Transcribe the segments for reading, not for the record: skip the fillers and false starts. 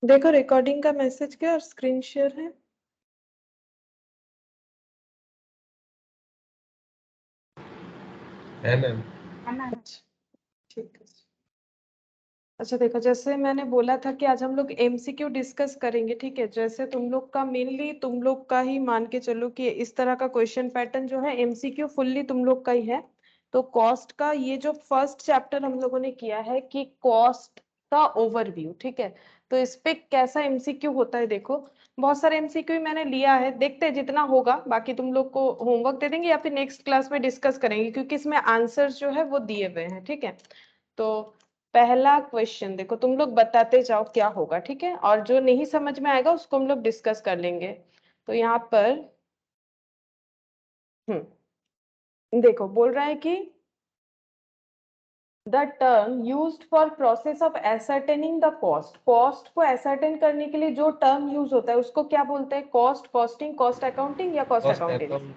देखो रिकॉर्डिंग का मैसेज क्या और स्क्रीन शेयर है। मैम। अच्छा ठीक है। अच्छा देखो, जैसे मैंने बोला था कि आज हम लोग एमसीक्यू डिस्कस करेंगे, ठीक है। जैसे तुम लोग का मेनली तुम लोग का ही मान के चलो कि इस तरह का क्वेश्चन पैटर्न जो है एमसीक्यू फुल्ली तुम लोग का ही है। तो कॉस्ट का ये जो फर्स्ट चैप्टर हम लोगों ने किया है कि कॉस्ट का ओवरव्यू, ठीक है। तो इस पे कैसा एमसीक्यू होता है देखो, बहुत सारे एमसीक्यू मैंने लिया है, देखते हैं जितना होगा। बाकी तुम लोग को होमवर्क दे देंगे या फिर नेक्स्ट क्लास में डिस्कस करेंगे, क्योंकि इसमें आंसर्स जो है वो दिए हुए हैं, ठीक है। तो पहला क्वेश्चन देखो, तुम लोग बताते जाओ क्या होगा, ठीक है। और जो नहीं समझ में आएगा उसको हम लोग डिस्कस कर लेंगे। तो यहाँ पर देखो बोल रहा है कि the term used for process of ascertaining the cost, cost को एसर्टेन करने के लिए जो टर्म यूज होता है उसको क्या बोलते हैं? कॉस्ट, कॉस्टिंग, कॉस्ट अकाउंटिंग या cost cost accounting? Account.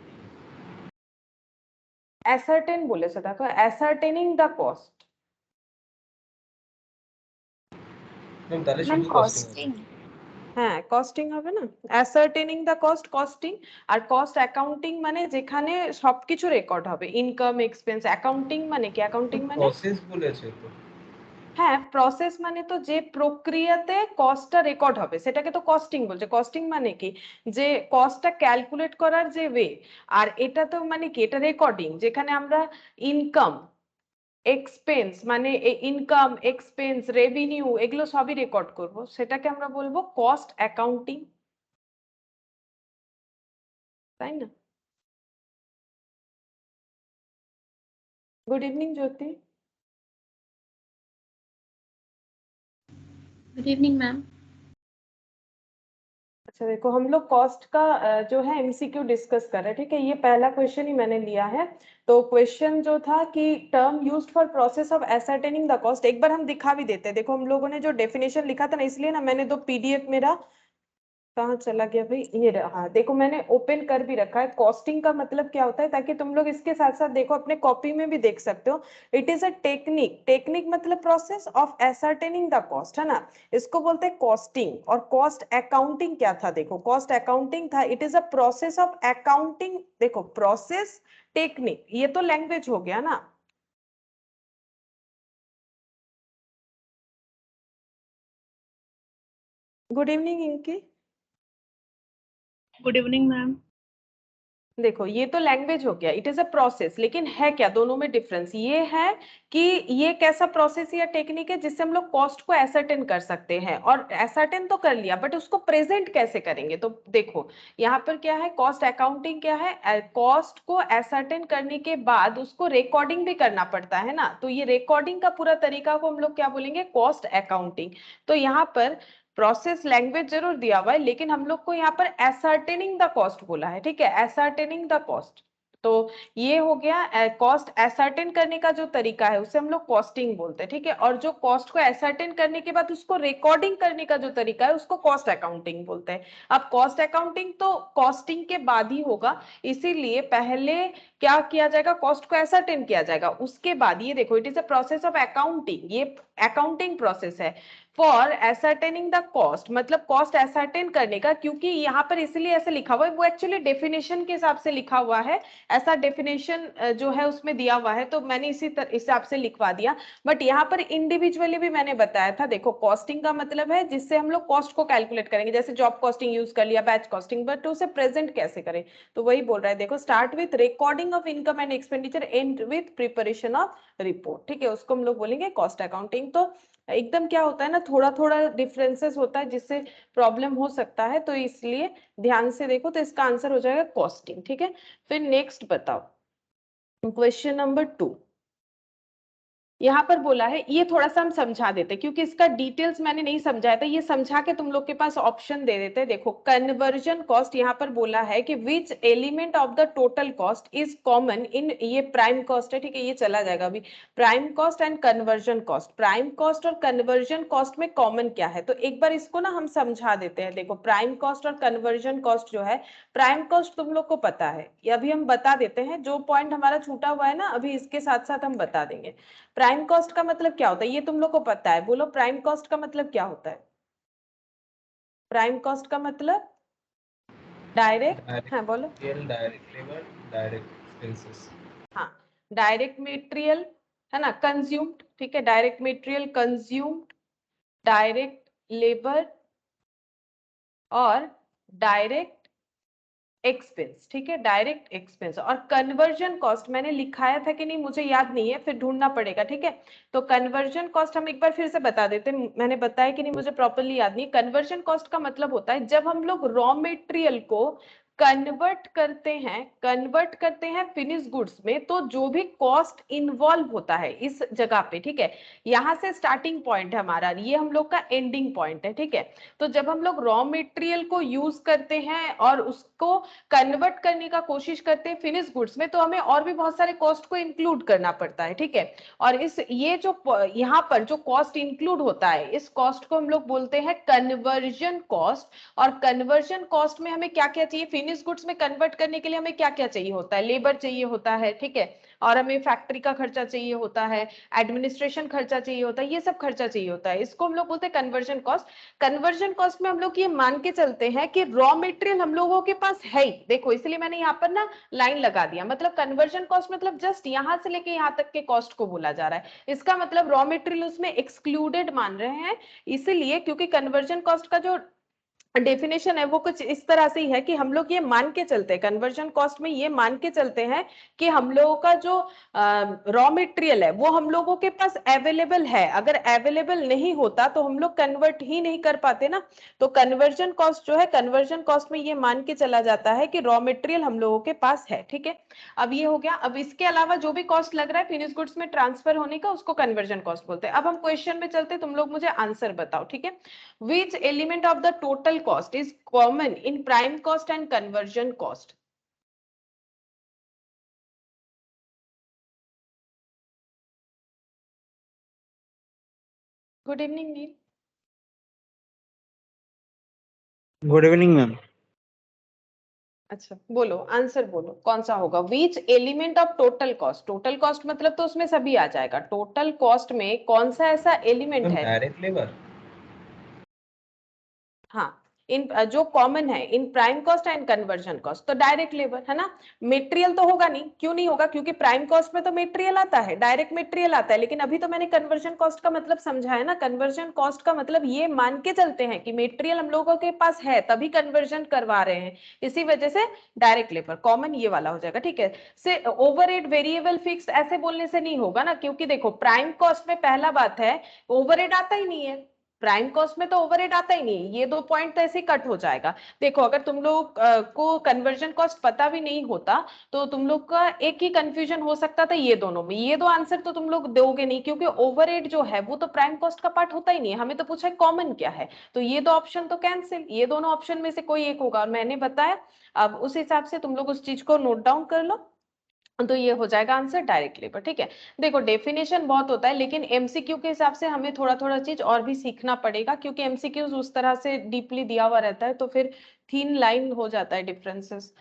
Ascertain बोले सदा को, एसर्टेनिंग द कॉस्ट। मैम তাহলে ম্যাম শুধু কস্টিং কস্টিং। হবে। হ্যাঁ কস্টিং হবে না, অ্যাসার্টেনিং দা কস্ট কস্টিং। আর কস্ট অ্যাকাউন্টিং মানে যেখানে সবকিছু রেকর্ড হবে, ইনকাম এক্সপেন্স। অ্যাকাউন্টিং মানে কি? অ্যাকাউন্টিং মানে প্রসেস বলেছে তো। হ্যাঁ প্রসেস মানে তো যে প্রক্রিয়াতে কস্টটা রেকর্ড হবে সেটাকে তো কস্টিং বলছে। কস্টিং মানে কি? যে কস্টটা ক্যালকুলেট করার যে ওয়ে। আর এটা তো মানে কি, এটা রেকর্ডিং যেখানে আমরা ইনকাম এক্সপেন্স মানে ইনকাম এক্সপেন্স রেভিনিউ এগুলো সবই রেকর্ড করব, সেটাকে আমরা বলবো কস্ট অ্যাকাউন্টিং, তাই না? Good evening Jyoti. Good evening ma'am. अच्छा देखो, हम लोग कॉस्ट का जो है एमसीक्यू डिस्कस कर रहे हैं, ठीक है। ये पहला क्वेश्चन ही मैंने लिया है। तो क्वेश्चन जो था कि term used for process of ascertaining the cost, एक बार हम दिखा भी देते हैं। देखो हम लोगों ने जो डेफिनेशन लिखा था ना, इसलिए ना मैंने दो पीडीएफ मेरा कहाँ चला गया भाई, ये रहा। देखो मैंने ओपन कर भी रखा है। कॉस्टिंग का मतलब क्या होता है, ताकि तुम लोग इसके साथ साथ देखो, अपने कॉपी में भी देख सकते हो। It is a technique, technique मतलब process of ascertaining the cost, है ना। इसको बोलते हैं कॉस्टिंग। और कॉस्ट अकाउंटिंग क्या था? देखो कॉस्ट अकाउंटिंग था, it is a process of accounting. देखो प्रोसेस, टेक्निक, ये तो लैंग्वेज हो गया ना। गुड इवनिंग इनकी। Good evening ma'am. देखो ये तो लैंग्वेज हो गया, इट इज अ प्रोसेस। लेकिन है क्या दोनों में डिफरेंस? ये है कि ये कैसा प्रोसेस या टेक्निक है जिससे हम लोग कॉस्ट को एसर्टेन कर सकते हैं। और एसर्टेन तो कर लिया, बट उसको प्रेजेंट कैसे करेंगे? तो देखो यहाँ पर क्या है, कॉस्ट अकाउंटिंग क्या है, कॉस्ट को एसर्टेन करने के बाद उसको रिकॉर्डिंग भी करना पड़ता है ना। तो ये रिकॉर्डिंग का पूरा तरीका को हम लोग क्या बोलेंगे? Cost accounting. तो यहाँ पर प्रोसेस लैंग्वेज जरूर दिया हुआ है, लेकिन हम लोग को यहाँ पर एसर्टेनिंग द कॉस्ट बोला है, ठीक है। एसर्टेनिंग द कॉस्ट, तो ये हो गया कॉस्ट एसर्टेन करने का जो तरीका है उसे हम लोग कॉस्टिंग बोलते हैं, ठीक है। और जो कॉस्ट को एसर्टेन करने के बाद उसको रिकॉर्डिंग करने का जो तरीका है उसको कॉस्ट अकाउंटिंग बोलते हैं। अब कॉस्ट अकाउंटिंग तो कॉस्टिंग के बाद ही होगा, इसीलिए पहले क्या किया जाएगा? कॉस्ट को एसर्टेन किया जाएगा, उसके बाद ये देखो it is a process of accounting, ये अकाउंटिंग प्रोसेस है। फॉर एसर्टेनिंग द कॉस्ट मतलब कॉस्ट एसर्टेन करने का, क्योंकि यहाँ पर इसलिए ऐसे लिखा हुआ है, वो एक्चुअली डेफिनेशन के हिसाब से लिखा हुआ है। ऐसा डेफिनेशन जो है उसमें दिया हुआ है, तो मैंने इसी हिसाब से लिखवा दिया। बट यहाँ पर इंडिविजुअली भी मैंने बताया था। देखो कॉस्टिंग का मतलब है जिससे हम लोग कॉस्ट को कैलकुलेट करेंगे, जैसे जॉब कॉस्टिंग यूज कर लिया, बैच कॉस्टिंग, बट उसे प्रेजेंट कैसे करें? तो वही बोल रहा है। देखो start with recording of income and expenditure, and with preparation of report, ठीक है। उसको हम लोग बोलेंगे कॉस्ट अकाउंटिंग। तो एकदम क्या होता है ना, थोड़ा थोड़ा डिफरेंसेस होता है जिससे प्रॉब्लम हो सकता है, तो इसलिए ध्यान से देखो। तो इसका आंसर हो जाएगा कॉस्टिंग, ठीक है। फिर नेक्स्ट बताओ, क्वेश्चन नंबर 2। यहाँ पर बोला है, ये थोड़ा सा हम समझा देते क्योंकि इसका डिटेल्स मैंने नहीं समझाया था, ये समझा के तुम लोग के पास ऑप्शन दे देते। देखो कन्वर्जन कॉस्ट, यहाँ पर बोला है कि which element of the total cost is common in, ये प्राइम कॉस्ट है, ठीक है, ये चला जाएगा अभी। Prime cost and conversion cost, prime cost और कन्वर्जन कॉस्ट में कॉमन क्या है? तो एक बार इसको ना हम समझा देते हैं। देखो प्राइम कॉस्ट और कन्वर्जन कॉस्ट जो है, प्राइम कॉस्ट तुम लोग को पता है, ये अभी हम बता देते हैं। जो पॉइंट हमारा छूटा हुआ है ना, अभी इसके साथ साथ हम बता देंगे। प्राइम कॉस्ट का मतलब क्या होता है ये तुम लोग को पता है, बोलो प्राइम कॉस्ट का मतलब क्या होता है? प्राइम कॉस्ट का मतलब डायरेक्ट, हाँ बोलो। Direct labour, direct expenses. हाँ, डायरेक्ट मटेरियल है ना, कंज्यूम्ड, ठीक है, direct material consumed, direct labour और डायरेक्ट एक्सपेंस, ठीक है, डायरेक्ट एक्सपेंस। और कन्वर्जन कॉस्ट मैंने लिखाया था कि नहीं मुझे याद नहीं है, फिर ढूंढना पड़ेगा, ठीक है। तो कन्वर्जन कॉस्ट हम एक बार फिर से बता देते हैं, मैंने बताया कि नहीं मुझे प्रॉपर्ली याद नहीं। कन्वर्जन कॉस्ट का मतलब होता है जब हम लोग रॉ मटेरियल को कन्वर्ट करते हैं फिनिश गुड्स में, तो जो भी कॉस्ट इन्वॉल्व होता है इस जगह पे, ठीक है, यहाँ से स्टार्टिंग पॉइंट है हमारा, ये हम लोग का एंडिंग पॉइंट है, ठीक है। तो जब हम लोग रॉ मटेरियल को यूज करते हैं और उसको कन्वर्ट करने का कोशिश करते हैं फिनिश गुड्स में, तो हमें और भी बहुत सारे कॉस्ट को इंक्लूड करना पड़ता है, ठीक है। और इस ये जो यहाँ पर जो कॉस्ट इंक्लूड होता है, इस कॉस्ट को हम लोग बोलते हैं कन्वर्जन कॉस्ट। और कन्वर्जन कॉस्ट में हमें क्या क्या चाहिए, फिनिश गुड्स में कन्वर्ट करने के लिए हमें क्या क्या चाहिए होता है, लेबर चाहिए होता है, ठीक है, और हमें फैक्ट्री का खर्चा चाहिए होता है, एडमिनिस्ट्रेशन खर्चा चाहिए होता है, ये सब खर्चा चाहिए होता है, इसको हम लोग बोलते हैं कन्वर्जन कॉस्ट। कन्वर्जन कॉस्ट में हम लोग ये मान के चलते हैं कि रॉ मटेरियल हम लोगों के पास है ही, देखो इसलिए मैंने यहाँ पर ना लाइन लगा दिया, मतलब कन्वर्जन कॉस्ट मतलब जस्ट यहाँ से लेके यहाँ तक के कॉस्ट को बोला जा रहा है, इसका मतलब रॉ मटेरियल उसमें एक्सक्लूडेड मान रहे हैं। इसीलिए क्योंकि कन्वर्जन कॉस्ट का जो डेफिनेशन है वो कुछ इस तरह से ही है कि हम लोग ये मान के चलते हैं, कन्वर्जन कॉस्ट में ये मान के चलते हैं कि हम लोगों का जो रॉ मटेरियल है वो हम लोगों के पास अवेलेबल है, अगर अवेलेबल नहीं होता तो हम लोग कन्वर्ट ही नहीं कर पाते ना। तो कन्वर्जन कॉस्ट जो है, कन्वर्जन कॉस्ट में ये मान के चला जाता है कि रॉ मटेरियल हम लोगों के पास है, ठीक है। अब ये हो गया। अब इसके अलावा जो भी कॉस्ट लग रहा है फिनिश गुड्स में ट्रांसफर होने का, उसको कन्वर्जन कॉस्ट बोलते हैं। अब हम क्वेश्चन में चलते, तुम लोग मुझे आंसर बताओ, ठीक है। Which element of the total cost is common in prime cost and conversion cost? Good evening, Neil. Good evening ma'am. अच्छा बोलो, आंसर बोलो कौन सा होगा। Which element of total cost? Total cost मतलब तो उसमें सभी आ जाएगा, टोटल कॉस्ट में कौन सा ऐसा एलिमेंट है। Direct labour. हाँ, इन जो कॉमन है इन prime cost and conversion cost, तो डायरेक्ट लेबर है ना। मटेरियल तो होगा नहीं, क्यों नहीं होगा, क्योंकि प्राइम कॉस्ट में तो मटेरियल आता है, डायरेक्ट मटेरियल आता है, लेकिन अभी तो मैंने कन्वर्जन कॉस्ट का मतलब समझाया ना। कन्वर्जन कॉस्ट का मतलब ये मान के चलते हैं कि मटेरियल हम लोगों के पास है तभी कन्वर्जन करवा रहे हैं, इसी वजह से डायरेक्ट लेबर कॉमन ये वाला हो जाएगा, ठीक है। से ओवरहेड वेरिएबल फिक्स ऐसे बोलने से नहीं होगा ना, क्योंकि देखो प्राइम कॉस्ट में पहला बात है ओवरहेड आता ही नहीं है, प्राइम कॉस्ट में तो ओवरहेड आता ही नहीं, ये दो पॉइंट तो ऐसे कट हो जाएगा। देखो अगर तुम लोग को कन्वर्जन कॉस्ट पता भी नहीं होता तो तुम लोग का एक ही कंफ्यूजन हो सकता था ये दोनों में, ये दो आंसर तो तुम लोग दोगे नहीं, क्योंकि ओवरहेड जो है वो तो प्राइम कॉस्ट का पार्ट होता ही नहीं है, हमें तो पूछा है कॉमन क्या है, तो ये दो ऑप्शन तो कैंसिल, ये दोनों ऑप्शन में से कोई एक होगा, और मैंने बताया। अब उस हिसाब से तुम लोग उस चीज को नोट डाउन कर लो, तो ये हो जाएगा आंसर डायरेक्ट लेबर, ठीक है। देखो डेफिनेशन बहुत होता है, लेकिन एमसीक्यू के हिसाब से हमें थोड़ा थोड़ा चीज और भी सीखना पड़ेगा, क्योंकि एमसीक्यूज उस तरह से डीपली दिया हुआ रहता है तो फिर थीन लाइन हो जाता है डिफरेंसेस।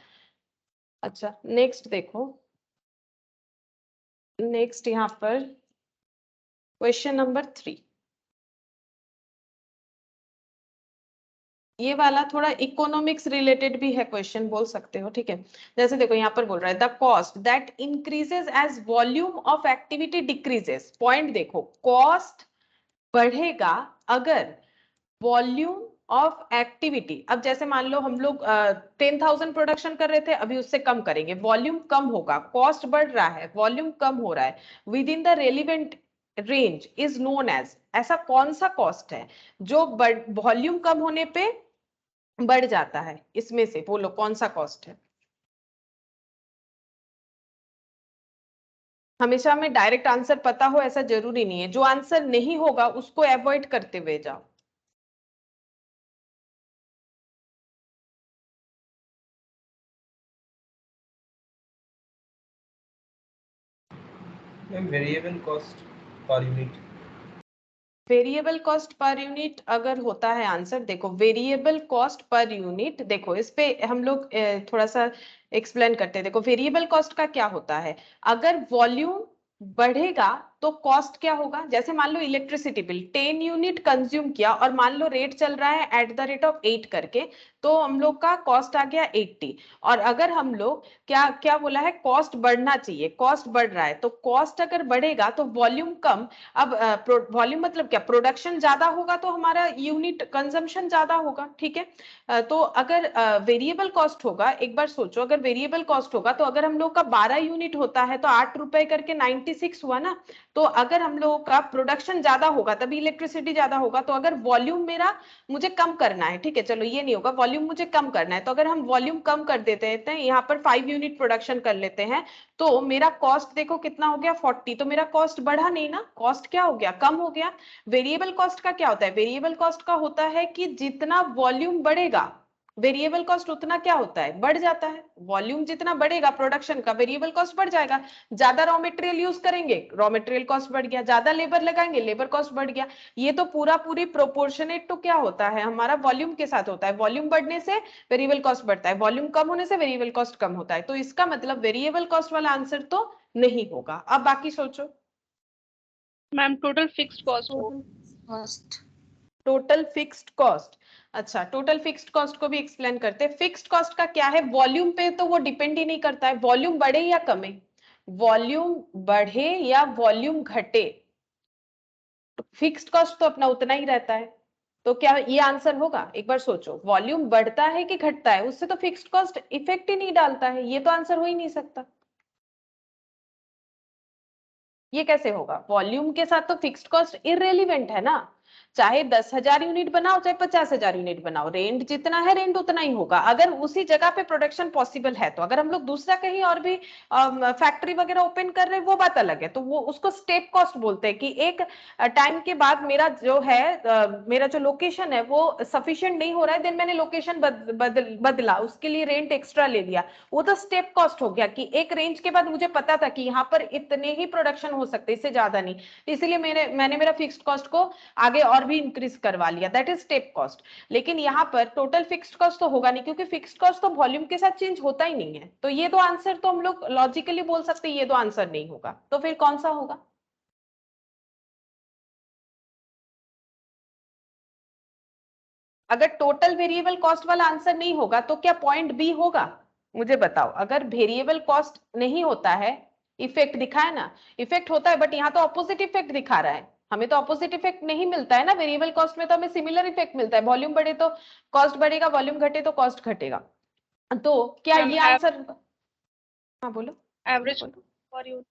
अच्छा नेक्स्ट देखो, नेक्स्ट यहाँ पर क्वेश्चन नंबर 3, ये वाला थोड़ा इकोनॉमिक्स रिलेटेड भी है क्वेश्चन, बोल सकते हो, ठीक है। जैसे देखो यहाँ पर बोल रहा है the cost that increases as volume of activity decreases, point देखो, कॉस्ट बढ़ेगा अगर वॉल्यूम ऑफ एक्टिविटी, अब जैसे मान लो हम लोग 10,000 प्रोडक्शन कर रहे थे, अभी उससे कम करेंगे, वॉल्यूम कम होगा, कॉस्ट बढ़ रहा है, वॉल्यूम कम हो रहा है, within the relevant range is known as, ऐसा कौन सा कॉस्ट है जो वॉल्यूम कम होने पे बढ़ जाता है, इसमें से बोलो कौन सा कॉस्ट है। हमेशा हमें डायरेक्ट आंसर पता हो ऐसा जरूरी नहीं है, जो आंसर नहीं होगा उसको अवॉइड करते हुए जाओ। Ma'am variable cost per unit. Variable cost per unit अगर होता है आंसर, देखो वेरिएबल कॉस्ट पर यूनिट, देखो इस पे हम लोग थोड़ा सा एक्सप्लेन करते हैं। देखो वेरिएबल कॉस्ट का क्या होता है, अगर वॉल्यूम बढ़ेगा तो कॉस्ट क्या होगा, जैसे मान लो इलेक्ट्रिसिटी बिल 10 यूनिट कंज्यूम किया और मान लो रेट चल रहा है एट द रेट ऑफ 8 करके, तो हम लोग का कॉस्ट आ गया 80। और अगर हम लोग क्या क्या बोला है, कॉस्ट बढ़ना चाहिए, कॉस्ट बढ़ रहा है, तो कॉस्ट अगर बढ़ेगा तो वॉल्यूम कम। अब वॉल्यूम मतलब क्या, प्रोडक्शन ज्यादा होगा तो हमारा यूनिट कंजम्पशन ज्यादा होगा, ठीक है। तो अगर वेरिएबल कॉस्ट होगा, एक बार सोचो, अगर वेरिएबल कॉस्ट होगा तो अगर हम लोग का 12 यूनिट होता है तो 8 रुपए करके 96 हुआ ना। तो अगर हम लोगों का प्रोडक्शन ज्यादा होगा तभी इलेक्ट्रिसिटी ज्यादा होगा। तो अगर वॉल्यूम मेरा मुझे कम करना है, ठीक है, चलो ये नहीं होगा, वॉल्यूम मुझे कम करना है, तो अगर हम वॉल्यूम कम कर देते हैं, यहाँ पर 5 यूनिट प्रोडक्शन कर लेते हैं, तो मेरा कॉस्ट देखो कितना हो गया 40। तो मेरा कॉस्ट बढ़ा नहीं ना, कॉस्ट क्या हो गया, कम हो गया। वेरिएबल कॉस्ट का क्या होता है, वेरिएबल कॉस्ट का होता है कि जितना वॉल्यूम बढ़ेगा वेरिएबल कॉस्ट उतना क्या होता है, बढ़ जाता है। वॉल्यूम जितना बढ़ेगा प्रोडक्शन का, वेरिएबल कॉस्ट बढ़ जाएगा। ज्यादा रॉ मटेरियल यूज करेंगे, रॉ मटेरियल कॉस्ट बढ़ गया। ज्यादा लेबर लगाएंगे, लेबर कॉस्ट बढ़ गया। ये तो पूरा पूरी प्रोपोर्शनेट तो क्या होता है, हमारा वॉल्यूम के साथ होता है। वॉल्यूम बढ़ने से वेरिएबल कॉस्ट बढ़ता है, वॉल्यूम कम होने से वेरिएबल कॉस्ट कम होता है। तो इसका मतलब वेरिएबल कॉस्ट वाला आंसर तो नहीं होगा। अब बाकी सोचो। मैम टोटल फिक्स्ड कॉस्ट हो। Cost total fixed cost. अच्छा, टोटल फिक्स्ड कॉस्ट को भी एक्सप्लेन करते हैं। फिक्स्ड कॉस्ट का क्या है, वॉल्यूम पे तो वो डिपेंड ही नहीं करता है, वॉल्यूम बढ़े या कमे, वॉल्यूम बढ़े या वॉल्यूम घटे, फिक्स्ड कॉस्ट तो अपना उतना ही रहता है। तो क्या ये आंसर होगा, एक बार सोचो, वॉल्यूम बढ़ता है कि घटता है, उससे तो फिक्स्ड कॉस्ट इफेक्ट ही नहीं डालता है, ये तो आंसर हो ही नहीं सकता। ये कैसे होगा, वॉल्यूम के साथ तो फिक्स्ड कॉस्ट इररेलेवेंट है ना। चाहे 10,000 यूनिट बनाओ चाहे 50,000 यूनिट बनाओ, रेंट जितना है रेंट उतना ही होगा, अगर उसी जगह पे प्रोडक्शन पॉसिबल है। तो अगर हम लोग दूसरा कहीं और भी फैक्ट्री वगैरह ओपन कर रहे हैं वो बात अलग है, तो वो उसको स्टेप कॉस्ट बोलते हैं कि एक टाइम के बाद मेरा जो है मेरा जो लोकेशन है वो सफिशिएंट नहीं हो रहा है, देन मैंने लोकेशन बदला, उसके लिए रेंट एक्स्ट्रा ले लिया। वो तो स्टेप कॉस्ट हो गया कि एक रेंज के बाद मुझे पता था कि यहाँ पर इतने ही प्रोडक्शन हो सकते, इससे ज्यादा नहीं, इसलिए मैंने मेरा फिक्स्ड कॉस्ट को आगे और भी इंक्रीज करवा लिया, दैट इज स्टेप कॉस्ट। लेकिन यहाँ पर टोटल फिक्स्ड कॉस्ट तो होगा नहीं, क्योंकि फिक्स्ड कॉस्ट तो वॉल्यूम के साथ चेंज होता ही नहीं है। तो ये तो आंसर तो हम लोग लॉजिकली बोल सकते हैं, ये तो आंसर नहीं होगा। तो फिर कौन सा होगा, अगर टोटल वेरिएबल कॉस्ट वाला आंसर नहीं होगा तो क्या पॉइंट बी होगा, मुझे बताओ। अगर वेरिएबल कॉस्ट नहीं होता है, इफेक्ट दिखा है ना, इफेक्ट होता है, बट यहाँ तो ऑपोजिट इफेक्ट दिखा रहा है, हमें तो ऑपोजिट इफेक्ट नहीं मिलता है ना। वेरिएबल कॉस्ट में तो हमें सिमिलर इफेक्ट मिलता है, वॉल्यूम बढ़े तो कॉस्ट बढ़ेगा, वॉल्यूम घटे तो कॉस्ट घटेगा। तो क्या ये आंसर, हाँ बोलो। Average for you.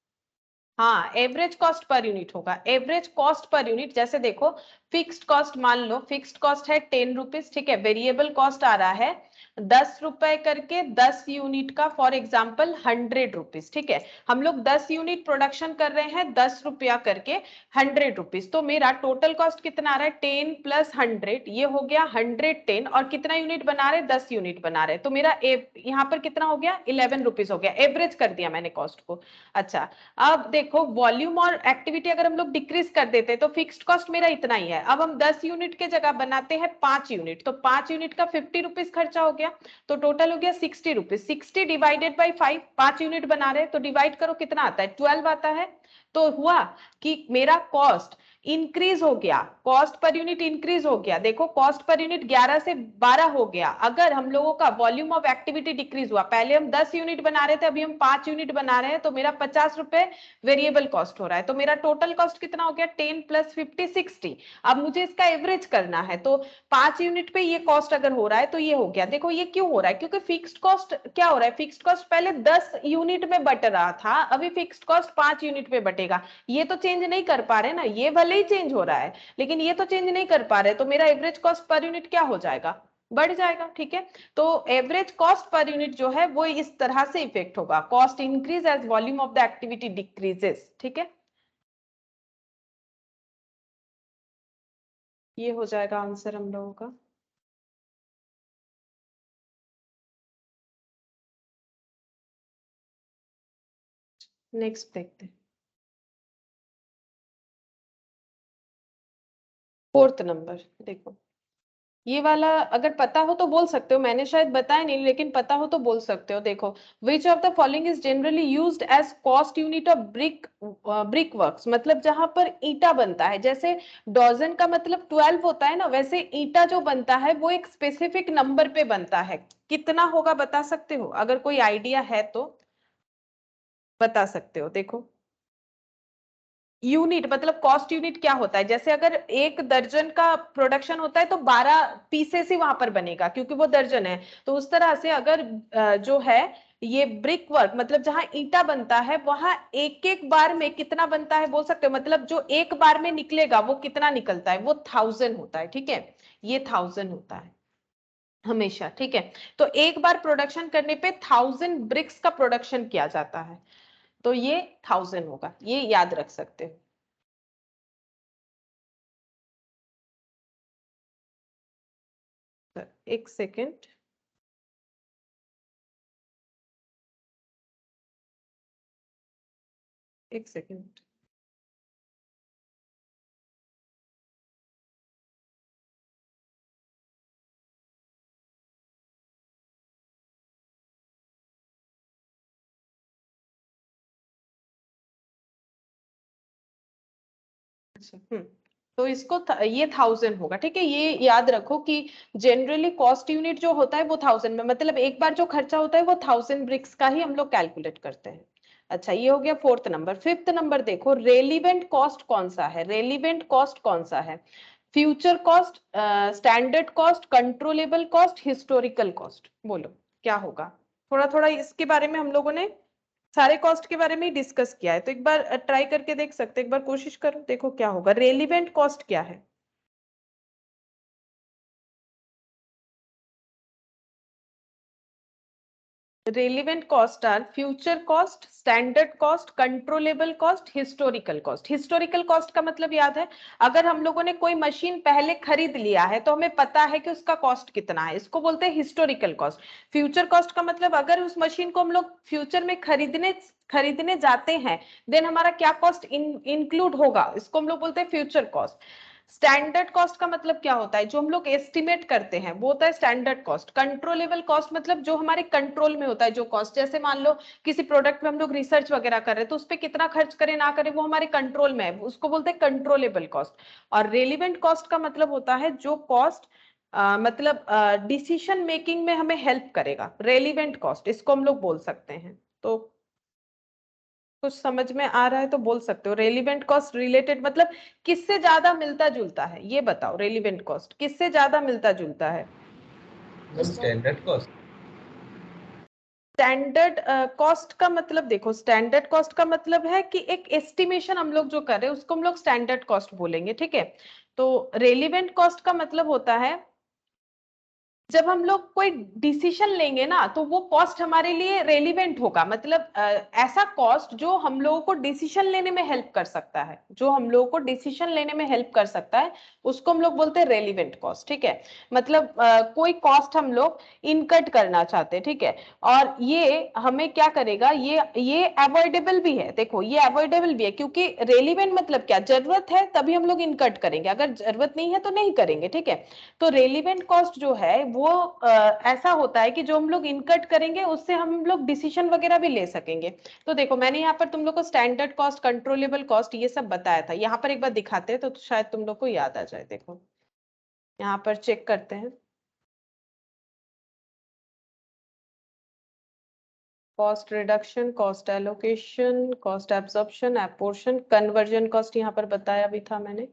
हाँ, एवरेज कॉस्ट पर यूनिट होगा, एवरेज कॉस्ट पर यूनिट। जैसे देखो, फिक्स्ड कॉस्ट मान लो, फिक्स्ड कॉस्ट है 10 रुपीज, ठीक है, वेरिएबल कॉस्ट आ रहा है 10 रुपए करके 10 यूनिट का, फॉर एग्जाम्पल 100 रुपीज, ठीक है। हम लोग 10 यूनिट प्रोडक्शन कर रहे हैं 10 रुपया करके 100 रुपीज, तो मेरा टोटल कॉस्ट कितना आ रहा है 10 प्लस 100, ये हो गया 110। और कितना यूनिट बना रहे, 10 यूनिट बना रहे, तो मेरा यहाँ पर कितना हो गया 11 रुपीज हो गया, एवरेज कर दिया मैंने कॉस्ट को। अच्छा, अब देखो वॉल्यूम और एक्टिविटी अगर हम लोग डिक्रीज कर देते हैं तो फिक्स्ड कॉस्ट मेरा इतना ही है। अब हम 10 यूनिट के जगह बनाते हैं 5 यूनिट, तो 5 यूनिट का 50 रुपीज खर्चा हो गया, तो टोटल हो गया 60 रुपीज। 60 डिवाइडेड बाई 5, 5 यूनिट बना रहे हैं तो डिवाइड करो कितना आता है, 12 आता है। तो हुआ कि मेरा कॉस्ट इंक्रीज हो गया, कॉस्ट पर यूनिट इंक्रीज हो गया। देखो कॉस्ट पर यूनिट 11 से 12 हो गया। अगर हम लोगों का वॉल्यूम ऑफ एक्टिविटी डिक्रीज हुआ, पहले हम 10 यूनिट बना रहे थे अभी हम 5 यूनिट बना रहे हैं, तो मेरा 50 रुपए वेरिएबल कॉस्ट हो रहा है, तो मेरा टोटल कॉस्ट कितना हो गया 10 प्लस 50 60। अब मुझे इसका एवरेज करना है, तो 5 यूनिट पे ये कॉस्ट अगर हो रहा है तो ये हो गया। देखो ये क्यों हो रहा है, क्योंकि फिक्स्ड कॉस्ट क्या हो रहा है, फिक्स्ड कॉस्ट पहले 10 यूनिट में बट रहा था, अभी फिक्स्ड कॉस्ट 5 यूनिट में बटेगा। ये तो चेंज नहीं कर पा रहे ना, ये भले ही चेंज हो रहा है लेकिन ये तो चेंज नहीं कर पा रहे, तो मेरा एवरेज कॉस्ट पर यूनिट क्या हो जाएगा, बढ़ जाएगा, ठीक है। तो एवरेज कॉस्ट पर यूनिट जो है वो इस तरह से इफेक्ट होगा, cost increase as volume of the activity decreases, ठीक है। ये हो जाएगा आंसर हम लोगों का। नेक्स्ट देखते हैं, फोर्थ नंबर देखो, ये वाला अगर पता हो तो बोल सकते हो, मैंने शायद बताया नहीं, लेकिन पता हो तो बोल सकते हो। देखो, which of the following is generally used as cost unit of brick works, मतलब जहां पर ईंटा बनता है, जैसे डॉजन का मतलब 12 होता है ना, वैसे ईंटा जो बनता है वो एक स्पेसिफिक नंबर पे बनता है। कितना होगा बता सकते हो? अगर कोई आइडिया है तो बता सकते हो। देखो, यूनिट मतलब कॉस्ट यूनिट क्या होता है, जैसे अगर 1 दर्जन का प्रोडक्शन होता है तो 12 पीसेस ही वहां पर बनेगा, क्योंकि वो दर्जन है। तो उस तरह से अगर जो है ये ब्रिक वर्क, मतलब जहां ईंटा बनता है वहां एक एक बार में कितना बनता है बोल सकते हो, मतलब जो एक बार में निकलेगा वो कितना निकलता है, वो 1000 होता है। ठीक है, ये 1000 होता है हमेशा। ठीक है, तो एक बार प्रोडक्शन करने पे 1000 ब्रिक्स का प्रोडक्शन किया जाता है, तो ये 1000 होगा, ये याद रख सकते हो। एक सेकेंड, एक सेकेंड। अच्छा, तो इसको ये 1000 होगा। ठीक है, ये याद रखो कि जनरली कॉस्ट यूनिट जो होता है वो 1000 में, मतलब एक बार जो खर्चा होता है वो 1000 ब्रिक्स का ही हम लोग कैलकुलेट करते हैं। अच्छा, ये हो गया 4th नंबर। 5th नंबर देखो, रेलिवेंट कॉस्ट कौन सा है? रेलिवेंट कॉस्ट कौन सा है? Future cost, standard cost, controllable cost, historical cost, बोलो क्या होगा? थोड़ा थोड़ा इसके बारे में हम लोगों ने सारे कॉस्ट के बारे में ही डिस्कस किया है, तो एक बार ट्राई करके देख सकते, एक बार कोशिश करो, देखो क्या होगा। रेलिवेंट कॉस्ट क्या है? Relevant cost are future cost, standard cost, controllable cost, historical cost. Historical cost का मतलब याद है, अगर हम लोगों ने कोई मशीन पहले खरीद लिया है तो हमें पता है कि उसका कॉस्ट कितना है, इसको बोलते हैं हिस्टोरिकल कॉस्ट। फ्यूचर कॉस्ट का मतलब अगर उस मशीन को हम लोग फ्यूचर में खरीदने जाते हैं, देन हमारा क्या कॉस्ट इंक्लूड होगा, इसको हम लोग बोलते हैं फ्यूचर कॉस्ट। स्टैंडर्ड कॉस्ट का मतलब क्या होता है, जो हम लोग एस्टिमेट करते हैं वो होता है स्टैंडर्ड कॉस्ट। कंट्रोलेबल कॉस्ट मतलब जो हमारे कंट्रोल में होता है जो कॉस्ट, जैसे मान लो किसी प्रोडक्ट में हम लोग रिसर्च वगैरह कर रहे हैं तो उस पर कितना खर्च करें ना करें वो हमारे कंट्रोल में है, उसको बोलते हैं कंट्रोलेबल कॉस्ट। और रेलिवेंट कॉस्ट का मतलब होता है जो कॉस्ट मतलब डिसीजन मेकिंग में हमें हेल्प करेगा, रेलिवेंट कॉस्ट इसको हम लोग बोल सकते हैं। तो कुछ समझ में आ रहा है तो बोल सकते हो। रेलिवेंट कॉस्ट रिलेटेड मतलब किससे ज्यादा मिलता जुलता है, ये बताओ। रेलिवेंट कॉस्ट किससे ज्यादा मिलता जुलता है? Standard cost. स्टैंडर्ड कॉस्ट का मतलब देखो, स्टैंडर्ड कॉस्ट का मतलब है कि एक एस्टिमेशन हम लोग जो कर रहे हैं उसको हम लोग स्टैंडर्ड कॉस्ट बोलेंगे। ठीक है, तो रेलिवेंट कॉस्ट का मतलब होता है जब हम लोग कोई डिसीजन लेंगे ना तो वो कॉस्ट हमारे लिए रेलिवेंट होगा, मतलब ऐसा कॉस्ट जो हम लोगों को डिसीजन लेने में हेल्प कर सकता है, जो हम लोगों को डिसीजन लेने में हेल्प कर सकता है, उसको हम लोग बोलते हैं रेलिवेंट कॉस्ट। ठीक है, मतलब कोई कॉस्ट हम लोग इनकट करना चाहते हैं, ठीक है, और ये हमें क्या करेगा, ये अवॉइडेबल भी है। देखो, ये अवॉइडेबल भी है क्योंकि रेलिवेंट मतलब क्या, जरूरत है तभी हम लोग इनकट करेंगे, अगर जरूरत नहीं है तो नहीं करेंगे। ठीक है, तो रेलिवेंट कॉस्ट जो है वो ऐसा होता है कि जो हम लोग इनकट करेंगे उससे हम लोग डिसीजन वगैरह भी ले सकेंगे। तो देखो, मैंने यहाँ पर तुम लोग को स्टैंडर्ड कॉस्ट, कंट्रोलेबल कॉस्ट ये सब बताया था, यहाँ पर एक बार दिखाते हैं तो शायद तुम लोग को याद आ जाए। देखो, यहाँ पर चेक करते हैं, cost reduction, cost allocation, cost absorption, apportion, conversion cost यहाँ पर बताया भी था मैंने।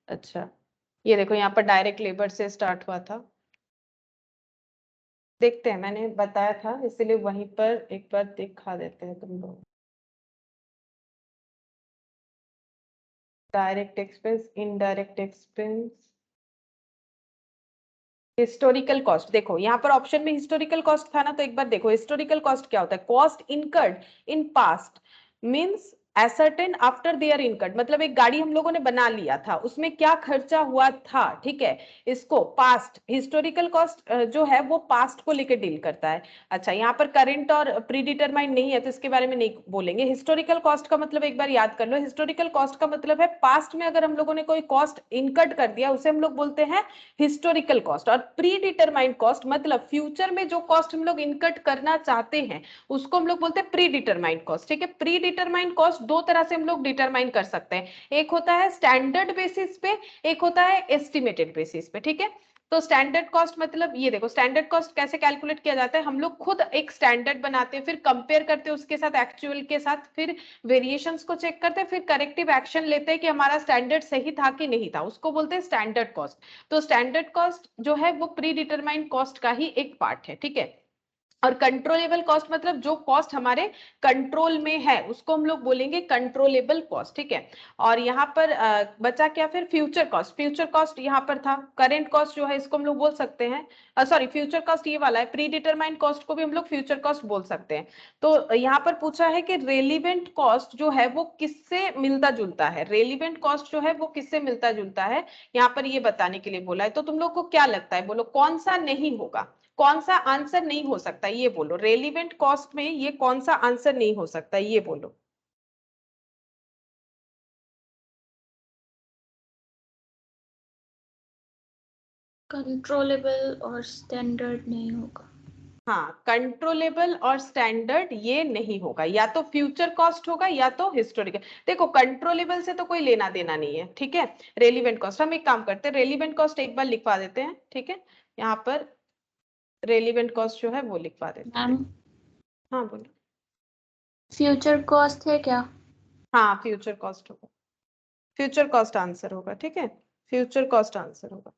अच्छा, ये देखो यहाँ पर डायरेक्ट लेबर से स्टार्ट हुआ था, देखते हैं, मैंने बताया था इसलिए वहीं पर एक बार दिखा देते हैं तुम लोग। Direct expense, indirect expense, historical cost. देखो यहाँ पर ऑप्शन में हिस्टोरिकल कॉस्ट था ना, तो एक बार देखो हिस्टोरिकल कॉस्ट क्या होता है, cost incurred in past means ascertain after there incurred, मतलब एक गाड़ी हम लोगों ने बना लिया था, उसमें क्या खर्चा हुआ था, ठीक है, इसको पास्ट, हिस्टोरिकल कॉस्ट जो है वो पास्ट को लेकर डील करता है। अच्छा, यहाँ पर करंट और प्री डिटरमाइंड नहीं है तो इसके बारे में नहीं बोलेंगे। हिस्टोरिकल कॉस्ट का मतलब एक बार याद कर लो, हिस्टोरिकल कॉस्ट का मतलब है पास्ट में अगर हम लोगों ने कोई कॉस्ट इनकट कर दिया उसे हम लोग बोलते हैं हिस्टोरिकल कॉस्ट। और प्री डिटरमाइंड कॉस्ट मतलब फ्यूचर में जो कॉस्ट हम लोग इनकट करना चाहते हैं उसको हम लोग बोलते हैं प्री डिटरमाइंड कॉस्ट, ठीक है। प्री डिटरमाइंड कॉस्ट दो तरह से हम लोग डिटरमाइन कर सकते हैं, एक होता है स्टैंडर्ड बेसिस पे, एक होता है एस्टिमेटेड बेसिस पे, ठीक है। तो स्टैंडर्ड कॉस्ट मतलब ये देखो, स्टैंडर्ड कॉस्ट कैसे कैलकुलेट किया जाता है, हम लोग खुद एक स्टैंडर्ड बनाते हैं, फिर कंपेयर करते हैं उसके साथ एक्चुअल के साथ, फिर वेरिएशंस को चेक करते हैं, फिर करेक्टिव एक्शन लेते हैं कि हमारा स्टैंडर्ड सही था कि नहीं था, उसको बोलते हैं स्टैंडर्ड कॉस्ट। तो स्टैंडर्ड कॉस्ट जो है वो प्री डिटरमाइंड कॉस्ट का ही एक पार्ट है, ठीक है। और कंट्रोलेबल कॉस्ट मतलब जो कॉस्ट हमारे कंट्रोल में है उसको हम लोग बोलेंगे कंट्रोलेबल कॉस्ट, ठीक है। और यहाँ पर बचा क्या फिर, फ्यूचर कॉस्ट। फ्यूचर कॉस्ट यहाँ पर था, करेंट कॉस्ट जो है इसको हम लोग बोल सकते हैं, सॉरी फ्यूचर कॉस्ट ये वाला है, प्री डिटरमाइंड कॉस्ट को भी हम लोग फ्यूचर कॉस्ट बोल सकते हैं। तो यहाँ पर पूछा है कि रेलिवेंट कॉस्ट जो है वो किससे मिलता जुलता है, रेलिवेंट कॉस्ट जो है वो किससे मिलता जुलता है, यहाँ पर ये बताने के लिए बोला है। तो तुम लोग को क्या लगता है, बोलो कौन सा नहीं होगा, कौन सा आंसर नहीं हो सकता, ये बोलो, रेलिवेंट कॉस्ट में ये कौन सा आंसर नहीं हो सकता, ये बोलो। कंट्रोलेबल और स्टैंडर्ड नहीं होगा। हाँ, कंट्रोलेबल और स्टैंडर्ड ये नहीं होगा, या तो फ्यूचर कॉस्ट होगा या तो हिस्टोरिकल। देखो कंट्रोलेबल से तो कोई लेना देना नहीं है, ठीक है। रेलिवेंट कॉस्ट, हम एक काम करते हैं, रेलिवेंट कॉस्ट एक बार लिखवा देते हैं, ठीक है। यहाँ पर रेलिवेंट कॉस्ट जो है वो लिखवा देते हैं। मैम हाँ बोलो। फ्यूचर कॉस्ट है क्या? हाँ फ्यूचर कॉस्ट होगा, फ्यूचर कॉस्ट आंसर होगा, ठीक है, फ्यूचर कॉस्ट आंसर होगा।